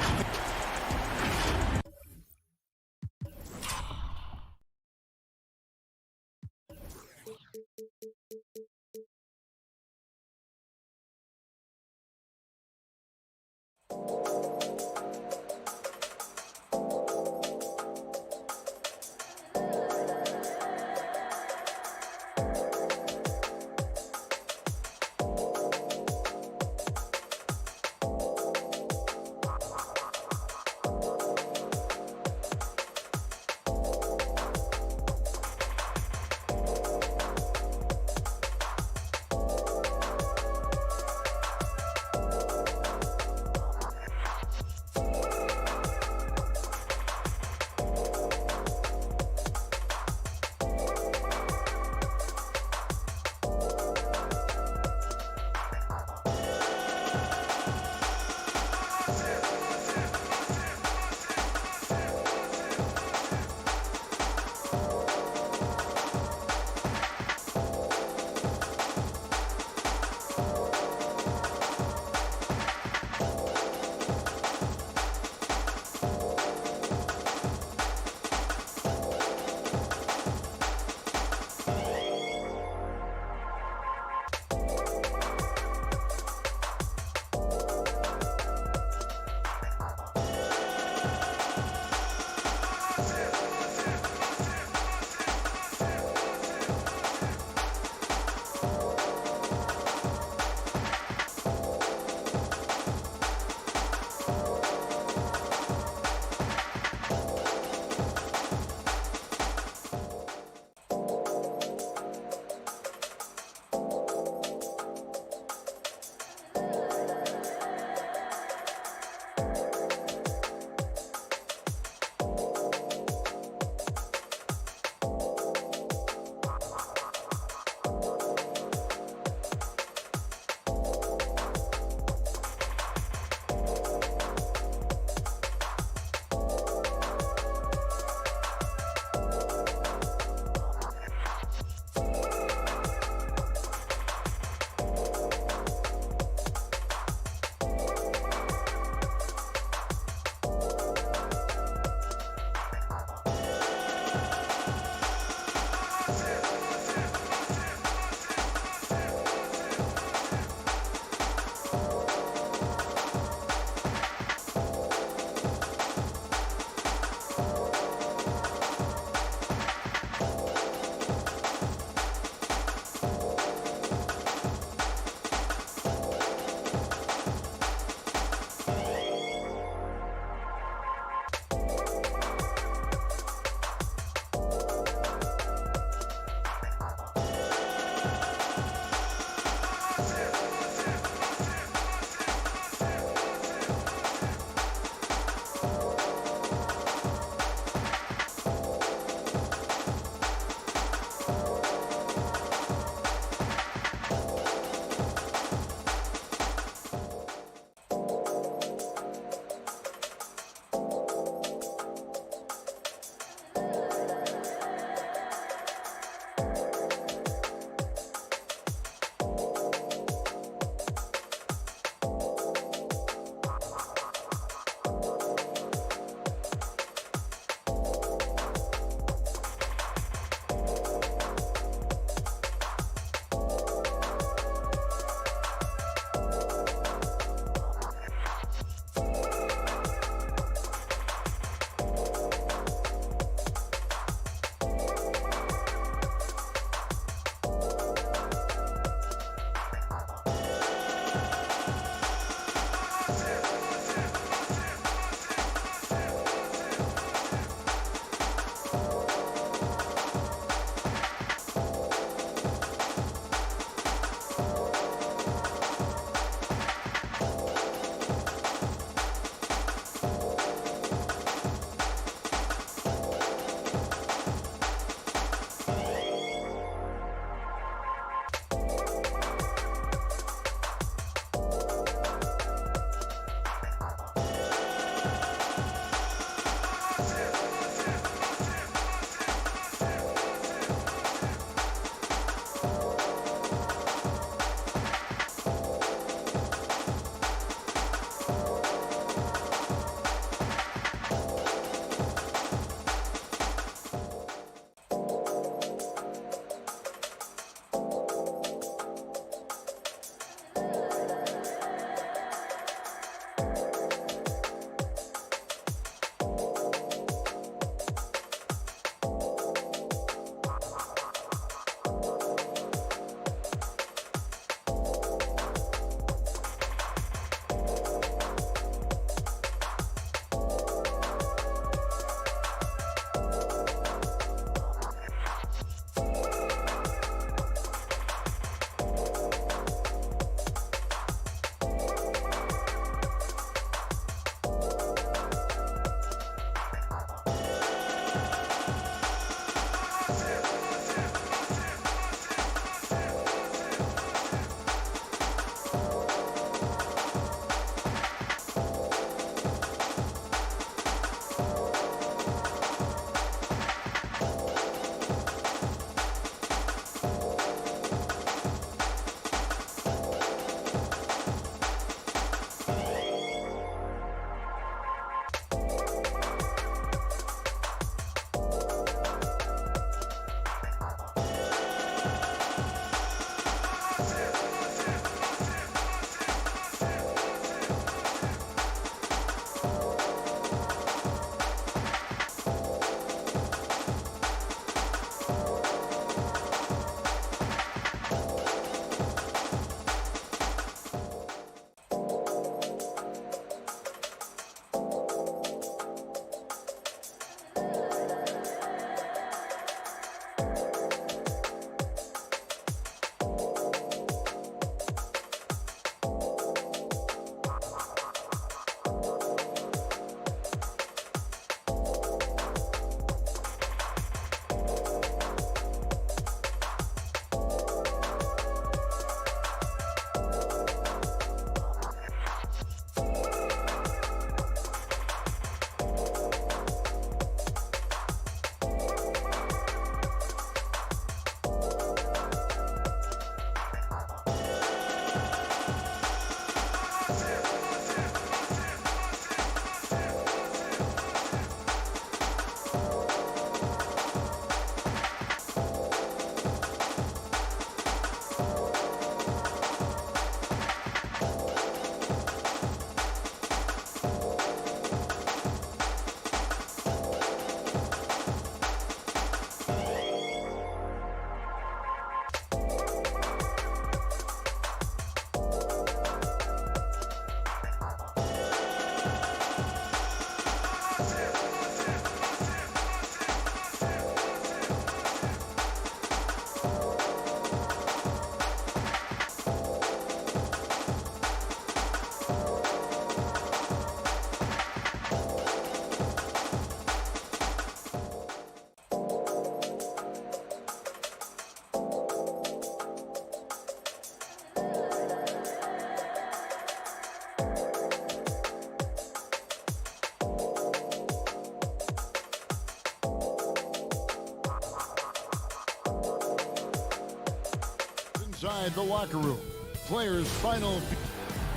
inside the locker room. Players' final.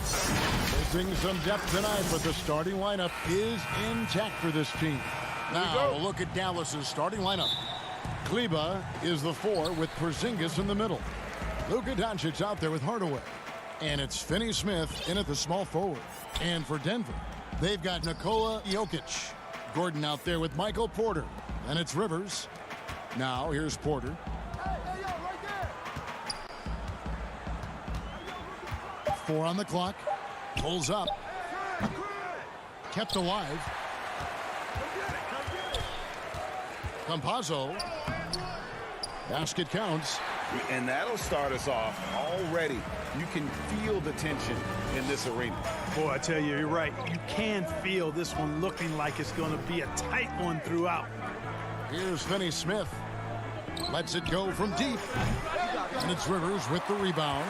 Missing some depth tonight, but the starting lineup is intact for this team. Now, look at Dallas's starting lineup. Kleba is the 4 with Porzingis in the middle. Luka Doncic out there with Hardaway. And it's Finney-Smith in at the small forward. And for Denver, they've got Nikola Jokic. Gordon out there with Michael Porter. And it's Rivers. Now, here's Porter. Four on the clock. Pulls up. Kept alive. Campazzo. Basket counts. And that'll start us off already. You can feel the tension in this arena. Boy, I tell you, you're right. You can feel this one looking like it's going to be a tight one throughout. Here's Finney-Smith. Lets it go from deep. And it's Rivers with the rebound.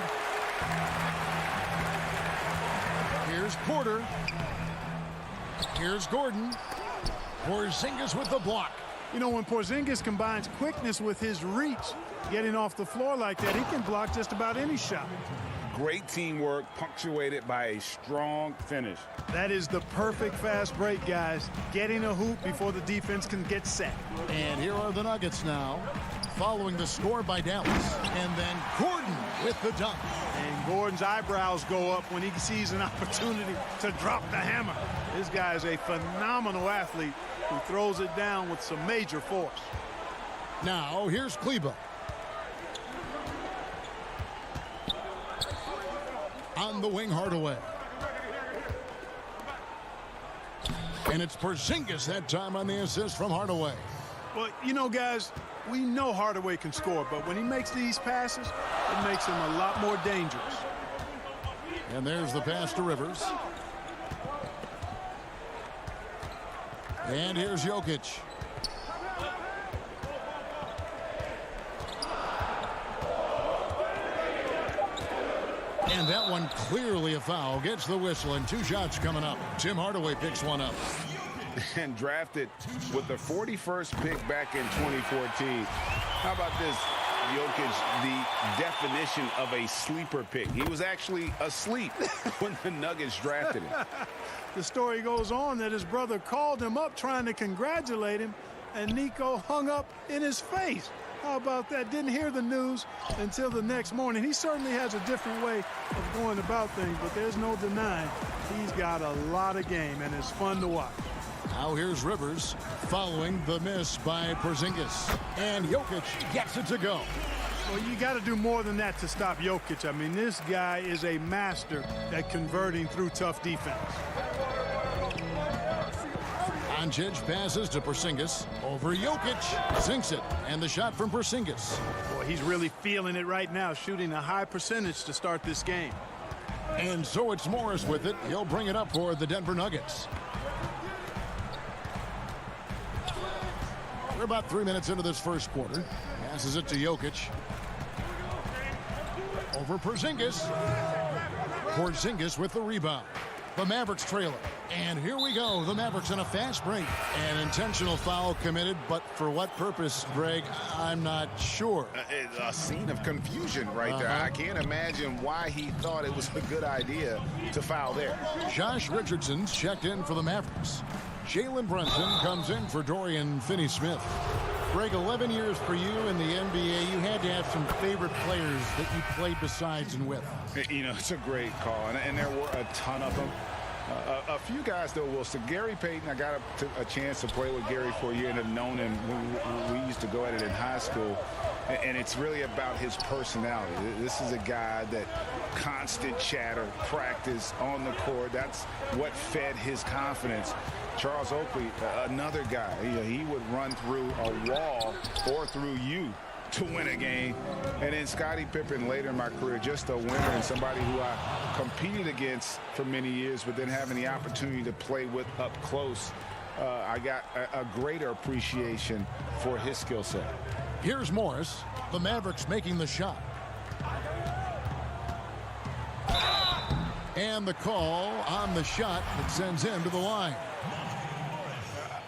Here's Porter. Here's Gordon. Porzingis with the block. You know, when Porzingis combines quickness with his reach, getting off the floor like that, he can block just about any shot. Great teamwork, punctuated by a strong finish. That is the perfect fast break, guys. Getting a hoop before the defense can get set. And here are the Nuggets now, following the score by Dallas. And then Gordon with the dunk. And Gordon's eyebrows go up when he sees an opportunity to drop the hammer. This guy is a phenomenal athlete who throws it down with some major force. Now, here's Kleba. On the wing, Hardaway. And it's Porzingis that time on the assist from Hardaway. Well, you know, guys, we know Hardaway can score, but when he makes these passes, it makes him a lot more dangerous. And there's the pass to Rivers. And here's Jokic. And that one clearly a foul. Gets the whistle and 2 shots coming up. Tim Hardaway picks one up. And drafted with the 41st pick back in 2014. How about this? Jokic, the definition of a sleeper pick. He was actually asleep when the Nuggets drafted him. The story goes on that his brother called him up trying to congratulate him, and Nico hung up in his face. How about that? Didn't hear the news until the next morning. He certainly has a different way of going about things, but there's no denying he's got a lot of game, and it's fun to watch. Now here's Rivers following the miss by Porzingis. And Jokic gets it to go. Well, you got to do more than that to stop Jokic. I mean, this guy is a master at converting through tough defense. Doncic passes to Porzingis. Over Jokic. Sinks it. And the shot from Porzingis. Boy, he's really feeling it right now, shooting a high percentage to start this game. And so it's Morris with it. He'll bring it up for the Denver Nuggets. We're about 3 minutes into this first quarter. Passes it to Jokic. Over Porzingis. Porzingis with the rebound. The Mavericks trailer. And here we go. The Mavericks in a fast break. An intentional foul committed, but for what purpose, Greg? I'm not sure. A scene of confusion right there. I can't imagine why he thought it was a good idea to foul there. Josh Richardson's checked in for the Mavericks. Jalen Brunson comes in for Dorian Finney-Smith. Greg, 11 years for you in the NBA. You had to have some favorite players that you played besides and with. You know, it's a great call, and there were a ton of them. A few guys, though, Wilson. Gary Payton, I got a chance to play with Gary for a year and have known him when we used to go at it in high school. And it's really about his personality. This is a guy that constant chatter, practice on the court. That's what fed his confidence. Charles Oakley, another guy, he would run through a wall or through you to win a game. And then Scottie Pippen later in my career, just a winner and somebody who I competed against for many years, but then having the opportunity to play with up close, I got a greater appreciation for his skill set. Here's Morris, the Mavericks making the shot. And the call on the shot that sends him to the line.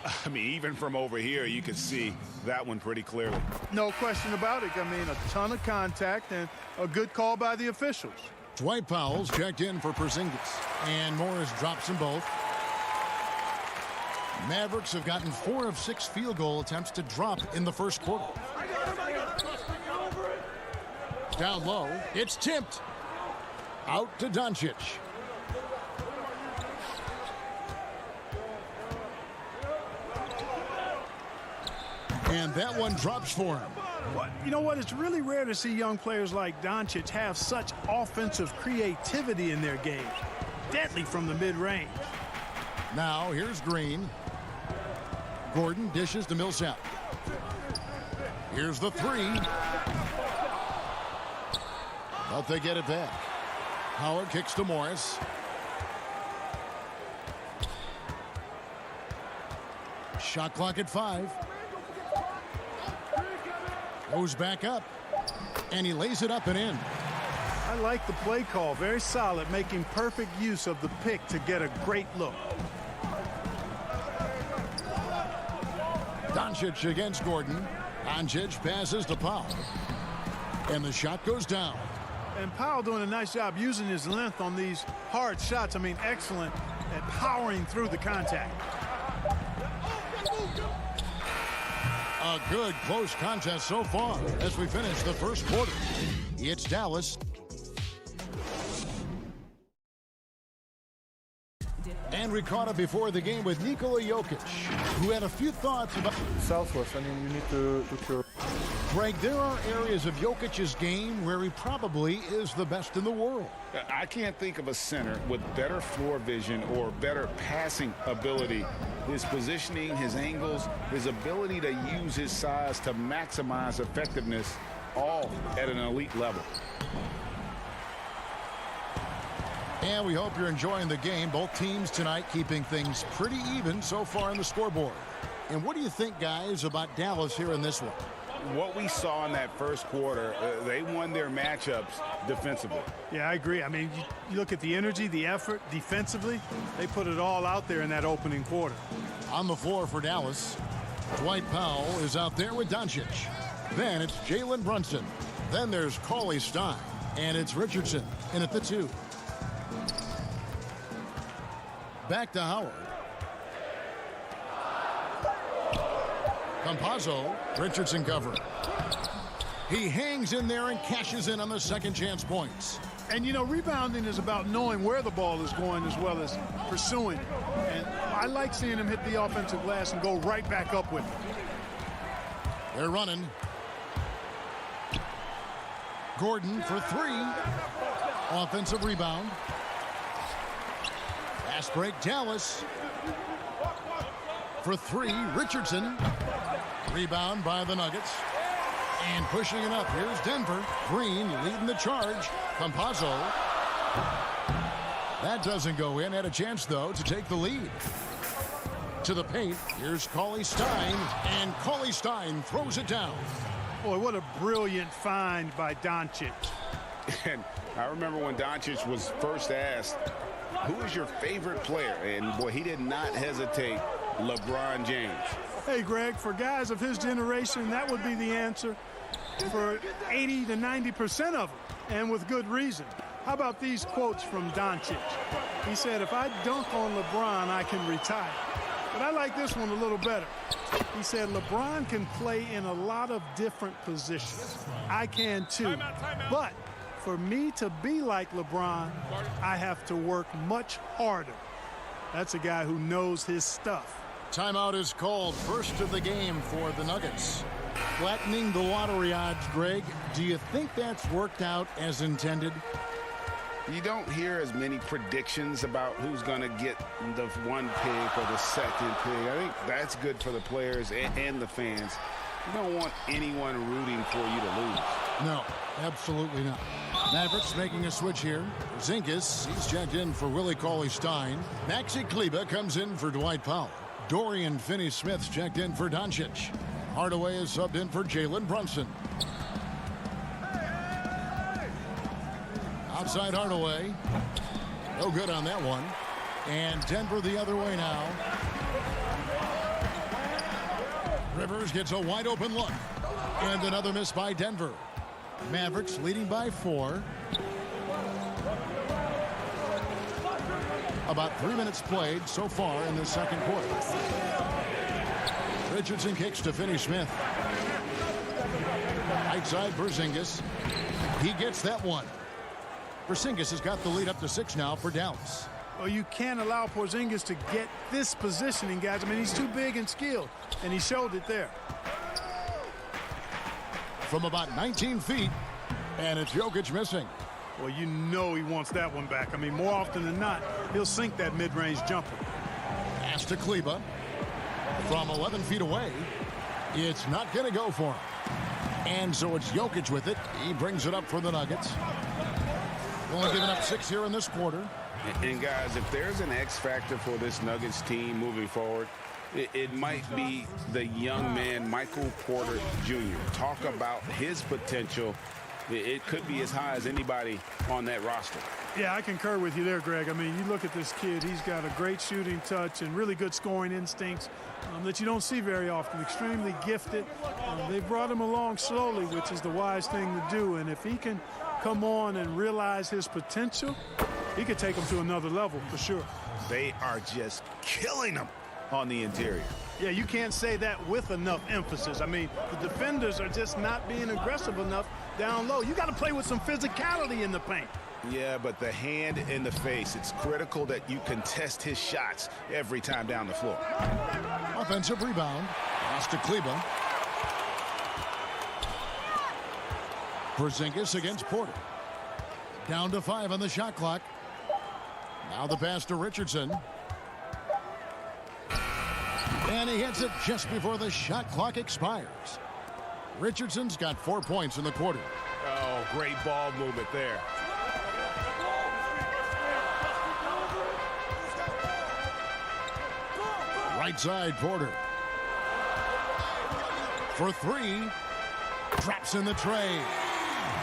I mean, even from over here, you can see that one pretty clearly. No question about it. I mean, a ton of contact and a good call by the officials. Dwight Powell's checked in for Porzingis, and Morris drops them both. Mavericks have gotten 4 of 6 field goal attempts to drop in the first quarter. Down low, it's tipped. Out to Doncic. And that one drops for him. You know what? It's really rare to see young players like Doncic have such offensive creativity in their game. Deadly from the mid-range. Now, here's Green. Gordon dishes to Millsap. Here's the 3. But they get it back. Howard kicks to Morris. Shot clock at 5. Goes back up, and he lays it up and in. I like the play call. Very solid, making perfect use of the pick to get a great look. Doncic against Gordon. Doncic passes to Powell. And the shot goes down. And Powell doing a nice job using his length on these hard shots. I mean, excellent at powering through the contact. A good close contest so far as we finish the first quarter. It's Dallas. And we caught up before the game with Nikola Jokic, who had a few thoughts about Southwest. I mean, you need to cure. Greg, there are areas of Jokic's game where he probably is the best in the world. I can't think of a center with better floor vision or better passing ability. His positioning, his angles, his ability to use his size to maximize effectiveness, all at an elite level. And we hope you're enjoying the game. Both teams tonight keeping things pretty even so far on the scoreboard. And what do you think, guys, about Dallas here in this one? What we saw in that first quarter, they won their matchups defensively. Yeah, I agree. I mean, you look at the energy, the effort defensively, they put it all out there in that opening quarter. On the floor for Dallas, Dwight Powell is out there with Doncic. Then it's Jalen Brunson. Then there's Cauley Stein. And it's Richardson in at the 2. Back to Howard. Campazzo, Richardson covering. He hangs in there and cashes in on the second chance points. And, you know, rebounding is about knowing where the ball is going as well as pursuing it. And I like seeing him hit the offensive glass and go right back up with it. They're running. Gordon for 3. Offensive rebound. Fast break, Dallas. For 3, Richardson. Rebound by the Nuggets. And pushing it up, here's Denver. Green leading the charge. Campazzo. That doesn't go in. Had a chance, though, to take the lead. To the paint, here's Cauley Stein. And Cauley Stein throws it down. Boy, what a brilliant find by Doncic. And I remember when Doncic was first asked, who is your favorite player? And, boy, he did not hesitate. LeBron James. Hey, Greg, for guys of his generation, that would be the answer for 80 to 90% of them, and with good reason. How about these quotes from Doncic? He said, if I dunk on LeBron, I can retire. But I like this one a little better. He said, LeBron can play in a lot of different positions. I can too. But for me to be like LeBron, I have to work much harder. That's a guy who knows his stuff. Timeout is called. First of the game for the Nuggets. Flattening the lottery odds, Greg. Do you think that's worked out as intended? You don't hear as many predictions about who's going to get the 1 pick or the 2nd pick. I think that's good for the players and the fans. You don't want anyone rooting for you to lose. No, absolutely not. Mavericks making a switch here. Porzingis, he's checked in for Willie Cauley-Stein. Maxi Kleber comes in for Dwight Powell. Dorian Finney-Smith's checked in for Doncic. Hardaway is subbed in for Jalen Brunson. Outside Hardaway. No good on that one. And Denver the other way now. Rivers gets a wide open look. And another miss by Denver. Mavericks leading by 4. About 3 minutes played so far in the second quarter. Richardson kicks to Finney Smith. Right side, Porzingis. He gets that one. Porzingis has got the lead up to 6 now for Dallas. Well, you can't allow Porzingis to get this positioning, guys. I mean, he's too big and skilled, and he showed it there. From about 19 feet, and it's Jokic missing. Well, you know he wants that one back. I mean, more often than not, he'll sink that mid-range jumper. Pass to Kleba. From 11 feet away, it's not going to go for him. And so it's Jokic with it. He brings it up for the Nuggets. Only giving up 6 here in this quarter. And guys, if there's an X factor for this Nuggets team moving forward, it might be the young man, Michael Porter Jr. Talk about his potential. It could be as high as anybody on that roster. Yeah, I concur with you there, Greg. I mean, you look at this kid, he's got a great shooting touch and really good scoring instincts that you don't see very often. Extremely gifted. They brought him along slowly, which is the wise thing to do. And if he can come on and realize his potential, he could take him to another level for sure. They are just killing him on the interior. Yeah, you can't say that with enough emphasis. I mean, the defenders are just not being aggressive enough down low. You got to play with some physicality in the paint. Yeah, but the hand in the face, it's critical that you contest his shots every time down the floor. Offensive rebound. Pass to Kleba. Porzingis against Porter. Down to 5 on the shot clock. Now the pass to Richardson. And he hits it just before the shot clock expires. Richardson's got 4 points in the quarter. Oh, great ball movement there. Right side, Porter. For 3. Drops in the tray.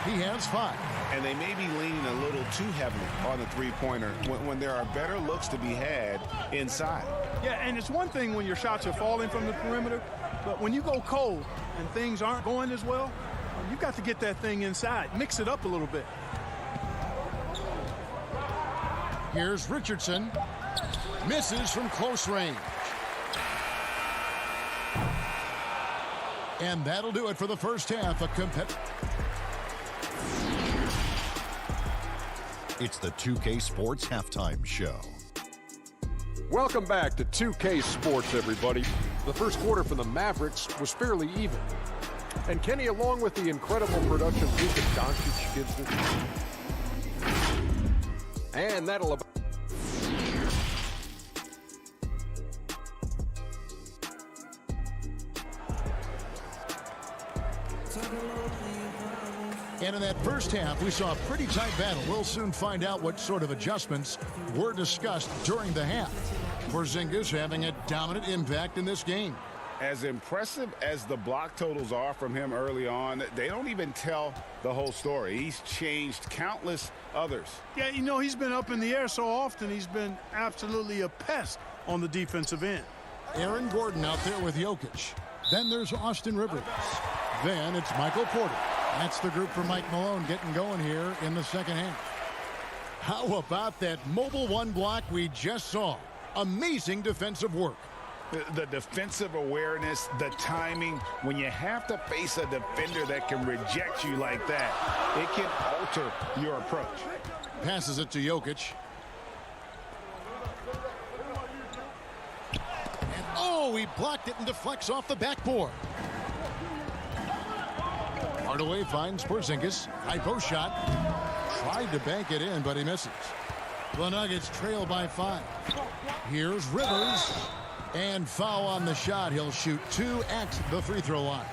He has 5. And they may be leaning a little too heavily on the three-pointer when there are better looks to be had inside. Yeah, and it's one thing when your shots are falling from the perimeter, but when you go cold and things aren't going as well, you got to get that thing inside. Mix it up a little bit. Here's Richardson. Misses from close range. And that'll do it for the first half. It's the 2K Sports Halftime Show. Welcome back to 2K Sports, everybody. The first quarter for the Mavericks was fairly even. And Kenny, along with the incredible production Luka Doncic gives this. And that'll about... And in that first half, we saw a pretty tight battle. We'll soon find out what sort of adjustments were discussed during the half. Porzingis having a dominant impact in this game. As impressive as the block totals are from him early on, they don't even tell the whole story. He's changed countless others. Yeah, you know, he's been up in the air so often, he's been absolutely a pest on the defensive end. Aaron Gordon out there with Jokic. Then there's Austin Rivers. Then it's Michael Porter. That's the group for Mike Malone getting going here in the second half. How about that mobile one block we just saw? Amazing defensive work. The defensive awareness, the timing, when you have to face a defender that can reject you like that, it can alter your approach. Passes it to Jokic. And oh, he blocked it and deflects off the backboard. Hardaway finds Porzingis. High post shot. Tried to bank it in, but he misses. The Nuggets trail by 5. Here's Rivers. And foul on the shot. He'll shoot 2 at the free throw line.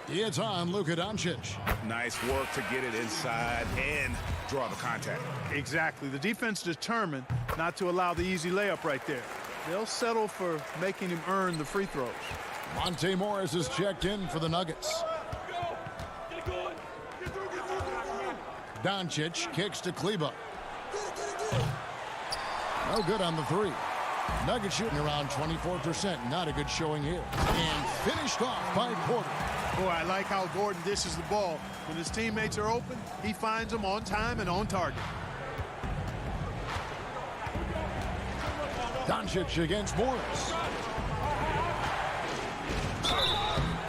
It's on Luka Doncic. Nice work to get it inside and draw the contact. Exactly. The defense determined not to allow the easy layup right there. They'll settle for making him earn the free throws. Monte Morris is checked in for the Nuggets. Doncic kicks to Kleba. No good on the 3. Nuggets shooting around 24%. Not a good showing here. And finished off by Porter. Boy, I like how Gordon dishes the ball. When his teammates are open, he finds them on time and on target. Doncic against Morris.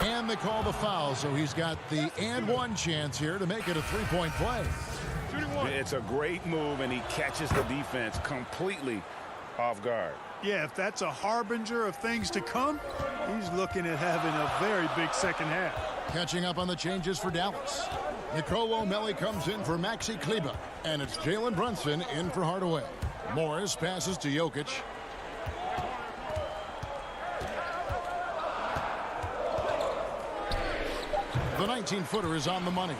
And they call the foul, so he's got the and one chance here to make it a three-point play. It's a great move, and he catches the defense completely off guard. Yeah, if that's a harbinger of things to come, he's looking at having a very big second half. Catching up on the changes for Dallas. Nicolo Melli comes in for Maxi Kleber, and it's Jalen Brunson in for Hardaway. Morris passes to Jokic. The 19-footer is on the money.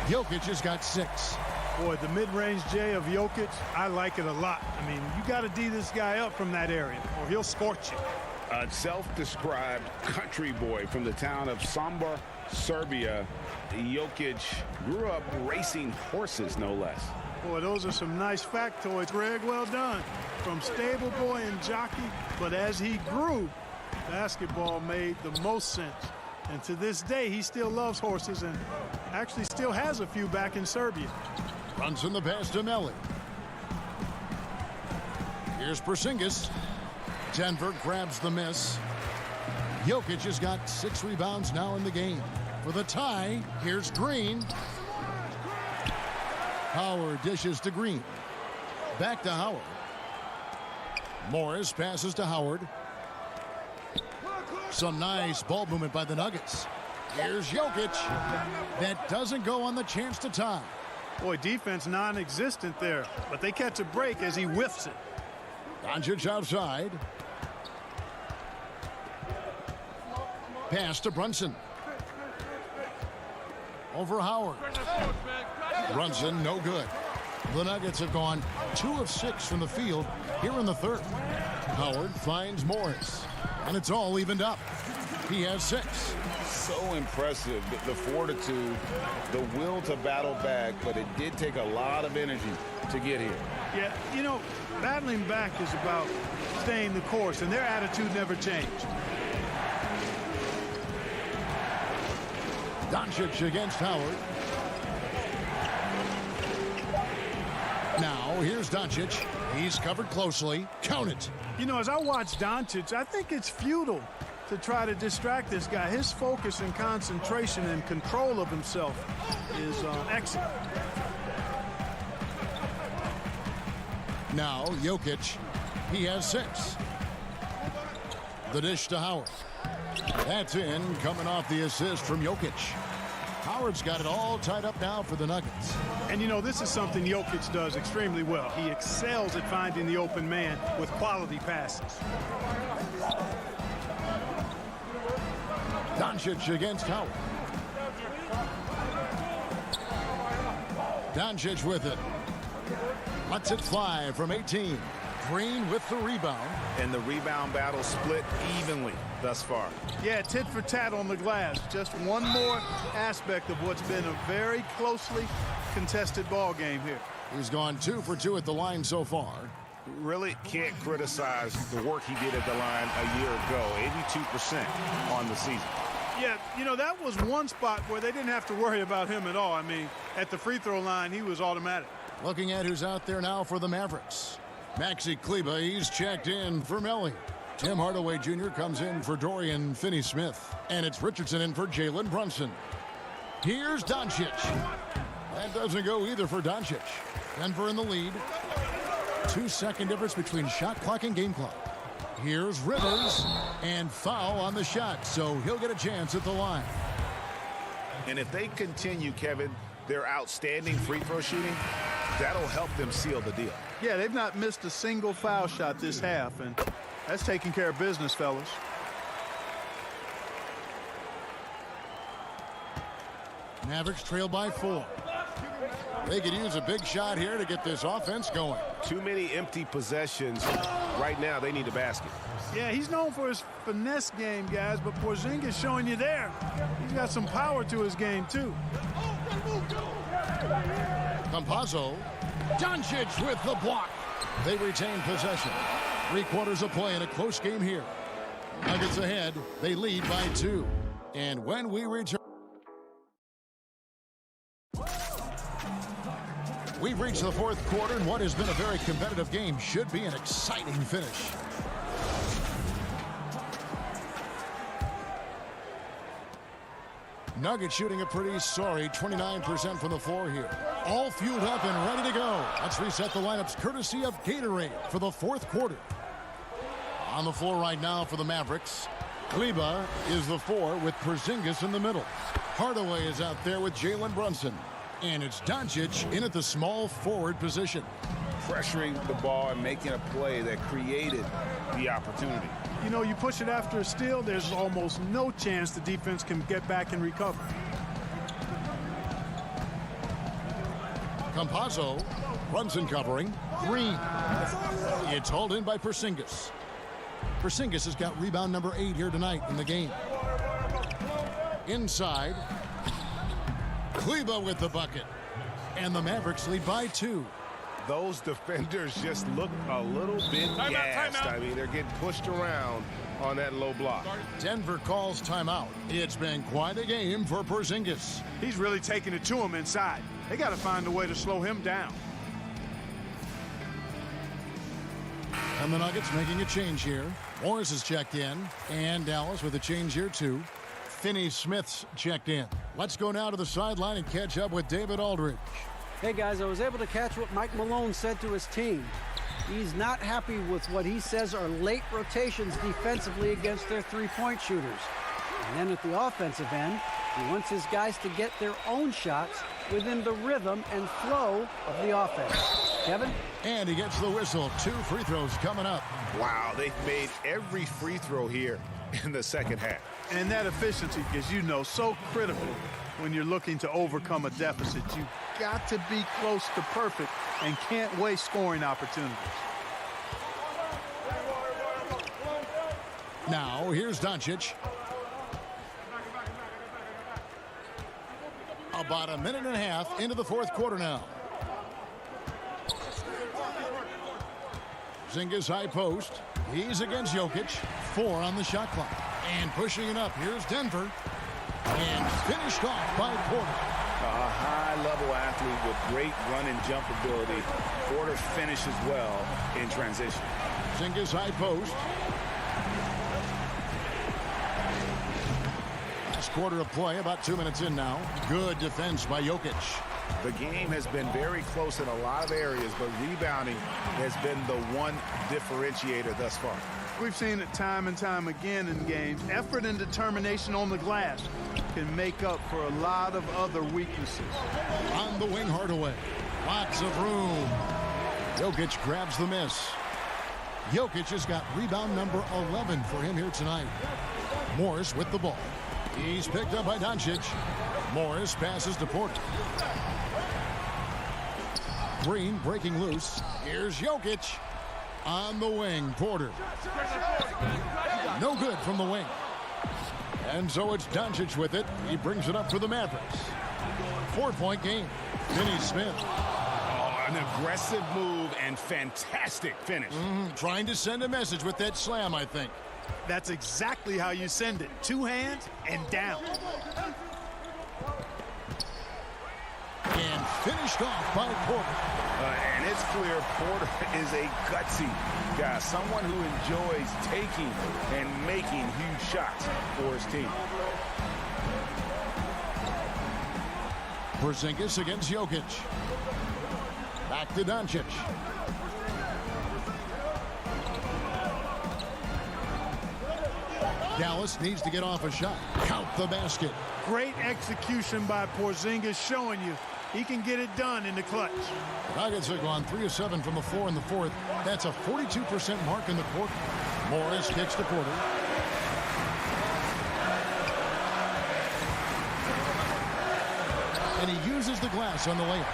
Jokic has got 6. Boy, the mid-range J of Jokic, I like it a lot. I mean, you got to D this guy up from that area, or he'll scorch you. A self-described country boy from the town of Sombor, Serbia. Jokic grew up racing horses, no less. Boy, those are some nice factoids, Greg. Well done. From stable boy and jockey, but as he grew, basketball made the most sense. And to this day, he still loves horses and actually still has a few back in Serbia. Brunson the pass to Melli. Here's Porzingis. Denver grabs the miss. Jokic has got 6 rebounds now in the game. For the tie, here's Green. Howard dishes to Green. Back to Howard. Morris passes to Howard. Some nice ball movement by the Nuggets. Here's Jokic. That doesn't go on the chance to tie. Boy, defense non-existent there, but they catch a break as he whiffs it. Doncic outside. Pass to Brunson. Over Howard. Brunson, no good. The Nuggets have gone 2 of 6 from the field here in the third. Howard finds Morris, and it's all evened up. He has 6. So impressive, the fortitude, the will to battle back, but it did take a lot of energy to get here. Yeah, you know, battling back is about staying the course, and their attitude never changed. Doncic against Howard. Now, here's Doncic. He's covered closely. Count it. You know, as I watch Doncic, I think it's futile to try to distract this guy. His focus and concentration and control of himself is excellent. Now, Jokic. He has 6. The dish to Howard. That's in, coming off the assist from Jokic. Howard's got it all tied up now for the Nuggets. And, you know, this is something Jokic does extremely well. He excels at finding the open man with quality passes. Doncic against Howard. Doncic with it. Lets it fly from 18. Green with the rebound. And the rebound battle split evenly thus far. Yeah, tit for tat on the glass. Just one more aspect of what's been a very closely contested ball game here. He's gone 2 for 2 at the line so far. Really can't criticize the work he did at the line a year ago. 82% on the season. Yeah, you know, that was one spot where they didn't have to worry about him at all. I mean, at the free throw line, he was automatic. Looking at who's out there now for the Mavericks. Maxi Kleber, he's checked in for Melli. Tim Hardaway Jr. comes in for Dorian Finney-Smith. And it's Richardson in for Jalen Brunson. Here's Doncic. That doesn't go either for Doncic. Denver in the lead. 2-second difference between shot clock and game clock. Here's Rivers, and foul on the shot, so he'll get a chance at the line. And if they continue, Kevin, their outstanding free throw shooting, that'll help them seal the deal. Yeah, they've not missed a single foul shot this half, and that's taking care of business, fellas. Mavericks trail by 4. They could use a big shot here to get this offense going. Too many empty possessions. Right now, they need a basket. Yeah, he's known for his finesse game, guys, but Porzingis showing you there. He's got some power to his game, too. Campazzo. Doncic with the block. They retain possession. 3/4 of play in a close game here. Nuggets ahead. They lead by 2. And when we return, we've reached the 4th quarter, and what has been a very competitive game should be an exciting finish. Nuggets shooting a pretty sorry 29% from the floor here. All fueled up and ready to go. Let's reset the lineups courtesy of Gatorade for the 4th quarter. On the floor right now for the Mavericks, Kleber is the 4 with Porzingis in the middle. Hardaway is out there with Jalen Brunson. And it's Doncic in at the small forward position. Pressuring the ball and making a play that created the opportunity. You know, you push it after a steal, there's almost no chance the defense can get back and recover. Campazzo, Brunson covering. Green. It's hauled in by Porzingis. Porzingis has got rebound number 8 here tonight in the game. Inside. Kleber with the bucket. And the Mavericks lead by 2. Those defenders just look a little bit gassed. I mean, they're getting pushed around on that low block. Denver calls timeout. It's been quite a game for Porzingis. He's really taking it to him inside. They got to find a way to slow him down. And the Nuggets making a change here. Morris is checked in. And Dallas with a change here too. Finney-Smith's checked in. Let's go now to the sideline and catch up with David Aldridge. Hey, guys, I was able to catch what Mike Malone said to his team. He's not happy with what he says are late rotations defensively against their three-point shooters. And then at the offensive end, he wants his guys to get their own shots within the rhythm and flow of the offense. Kevin? And he gets the whistle. 2 free throws coming up. Wow, they've made every free throw here in the second half. And that efficiency is, you know, so critical when you're looking to overcome a deficit. You've got to be close to perfect and can't waste scoring opportunities. Now, here's Doncic. About a minute and a half into the 4th quarter now. Porzingis high post. He's against Jokic. 4 on the shot clock. And pushing it up. Here's Denver. And finished off by Porter. A high-level athlete with great run and jump ability. Porter finishes well in transition. Porzingis high post. Last quarter of play, about 2 minutes in now. Good defense by Jokic. The game has been very close in a lot of areas, but rebounding has been the one differentiator thus far. We've seen it time and time again in games. Effort and determination on the glass can make up for a lot of other weaknesses. On the wing, Hardaway. Lots of room. Jokic grabs the miss. Jokic has got rebound number 11 for him here tonight. Morris with the ball. He's picked up by Doncic. Morris passes to Porter. Green breaking loose. Here's Jokic. On the wing, Porter. No good from the wing. And so it's Doncic with it. He brings it up for the Mavericks. 4-point game. Finney-Smith. Oh, an aggressive move and fantastic finish. Trying to send a message with that slam, I think. That's exactly how you send it. 2 hands and down. And finished off by Porter. And it's clear Porter is a gutsy guy, someone who enjoys taking and making huge shots for his team. Porzingis against Jokic. Back to Doncic. Dallas needs to get off a shot. Count the basket. Great execution by Porzingis, showing you he can get it done in the clutch. Nuggets have gone 3 of 7 from the floor in the 4th. That's a 42% mark in the quarter. Morris kicks to Porter. And he uses the glass on the layup.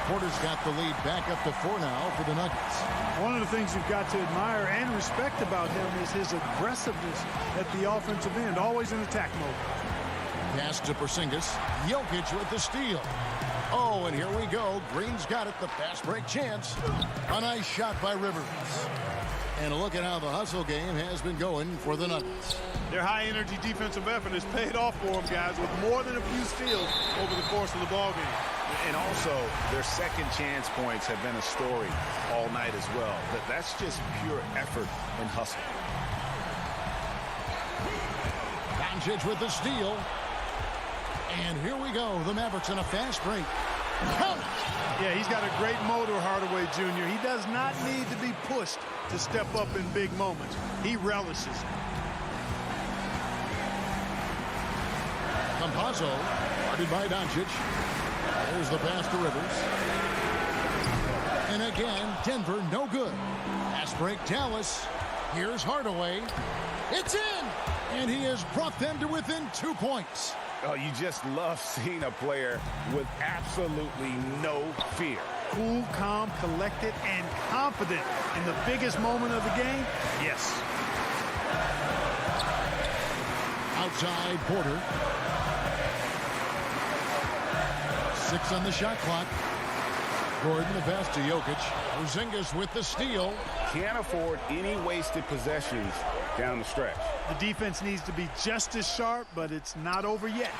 Porter's got the lead back up to 4 now for the Nuggets. One of the things you've got to admire and respect about him is his aggressiveness at the offensive end, always in attack mode. Pass to Porzingis. Jokic with the steal. Oh, and here we go. Green's got it. The fast break chance. A nice shot by Rivers. And a look at how the hustle game has been going for the Nuggets. Their high-energy defensive effort has paid off for them, guys, with more than a few steals over the course of the ballgame. And also, their second chance points have been a story all night as well. That's just pure effort and hustle. Doncic with the steal. And here we go. The Mavericks in a fast break. Count. Yeah, he's got a great motor, Hardaway Jr. He does not need to be pushed to step up in big moments. He relishes it. Campazzo, guarded by Doncic. There's the pass to Rivers. And again, Denver no good. Pass break, Dallas. Here's Hardaway. It's in! And he has brought them to within 2 points. Oh, you just love seeing a player with absolutely no fear. Cool, calm, collected, and confident in the biggest moment of the game? Yes. Outside Porter. 6 on the shot clock. Gordon the pass to Jokic. Porzingis with the steal. Can't afford any wasted possessions down the stretch. The defense needs to be just as sharp, but it's not over yet.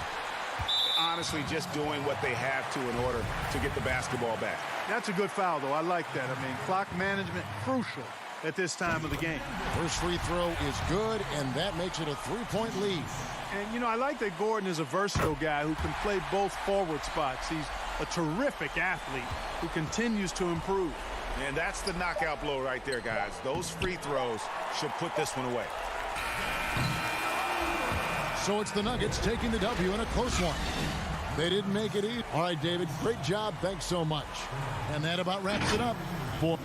Honestly, just doing what they have to in order to get the basketball back. That's a good foul, though. I like that. I mean, clock management crucial at this time of the game. First free throw is good, and that makes it a 3-point lead. And, you know, I like that Gordon is a versatile guy who can play both forward spots. He's a terrific athlete who continues to improve. And that's the knockout blow right there, guys. Those free throws should put this one away. So it's the Nuggets taking the W in a close one. They didn't make it easy. All right, David, great job. Thanks so much. And that about wraps it up for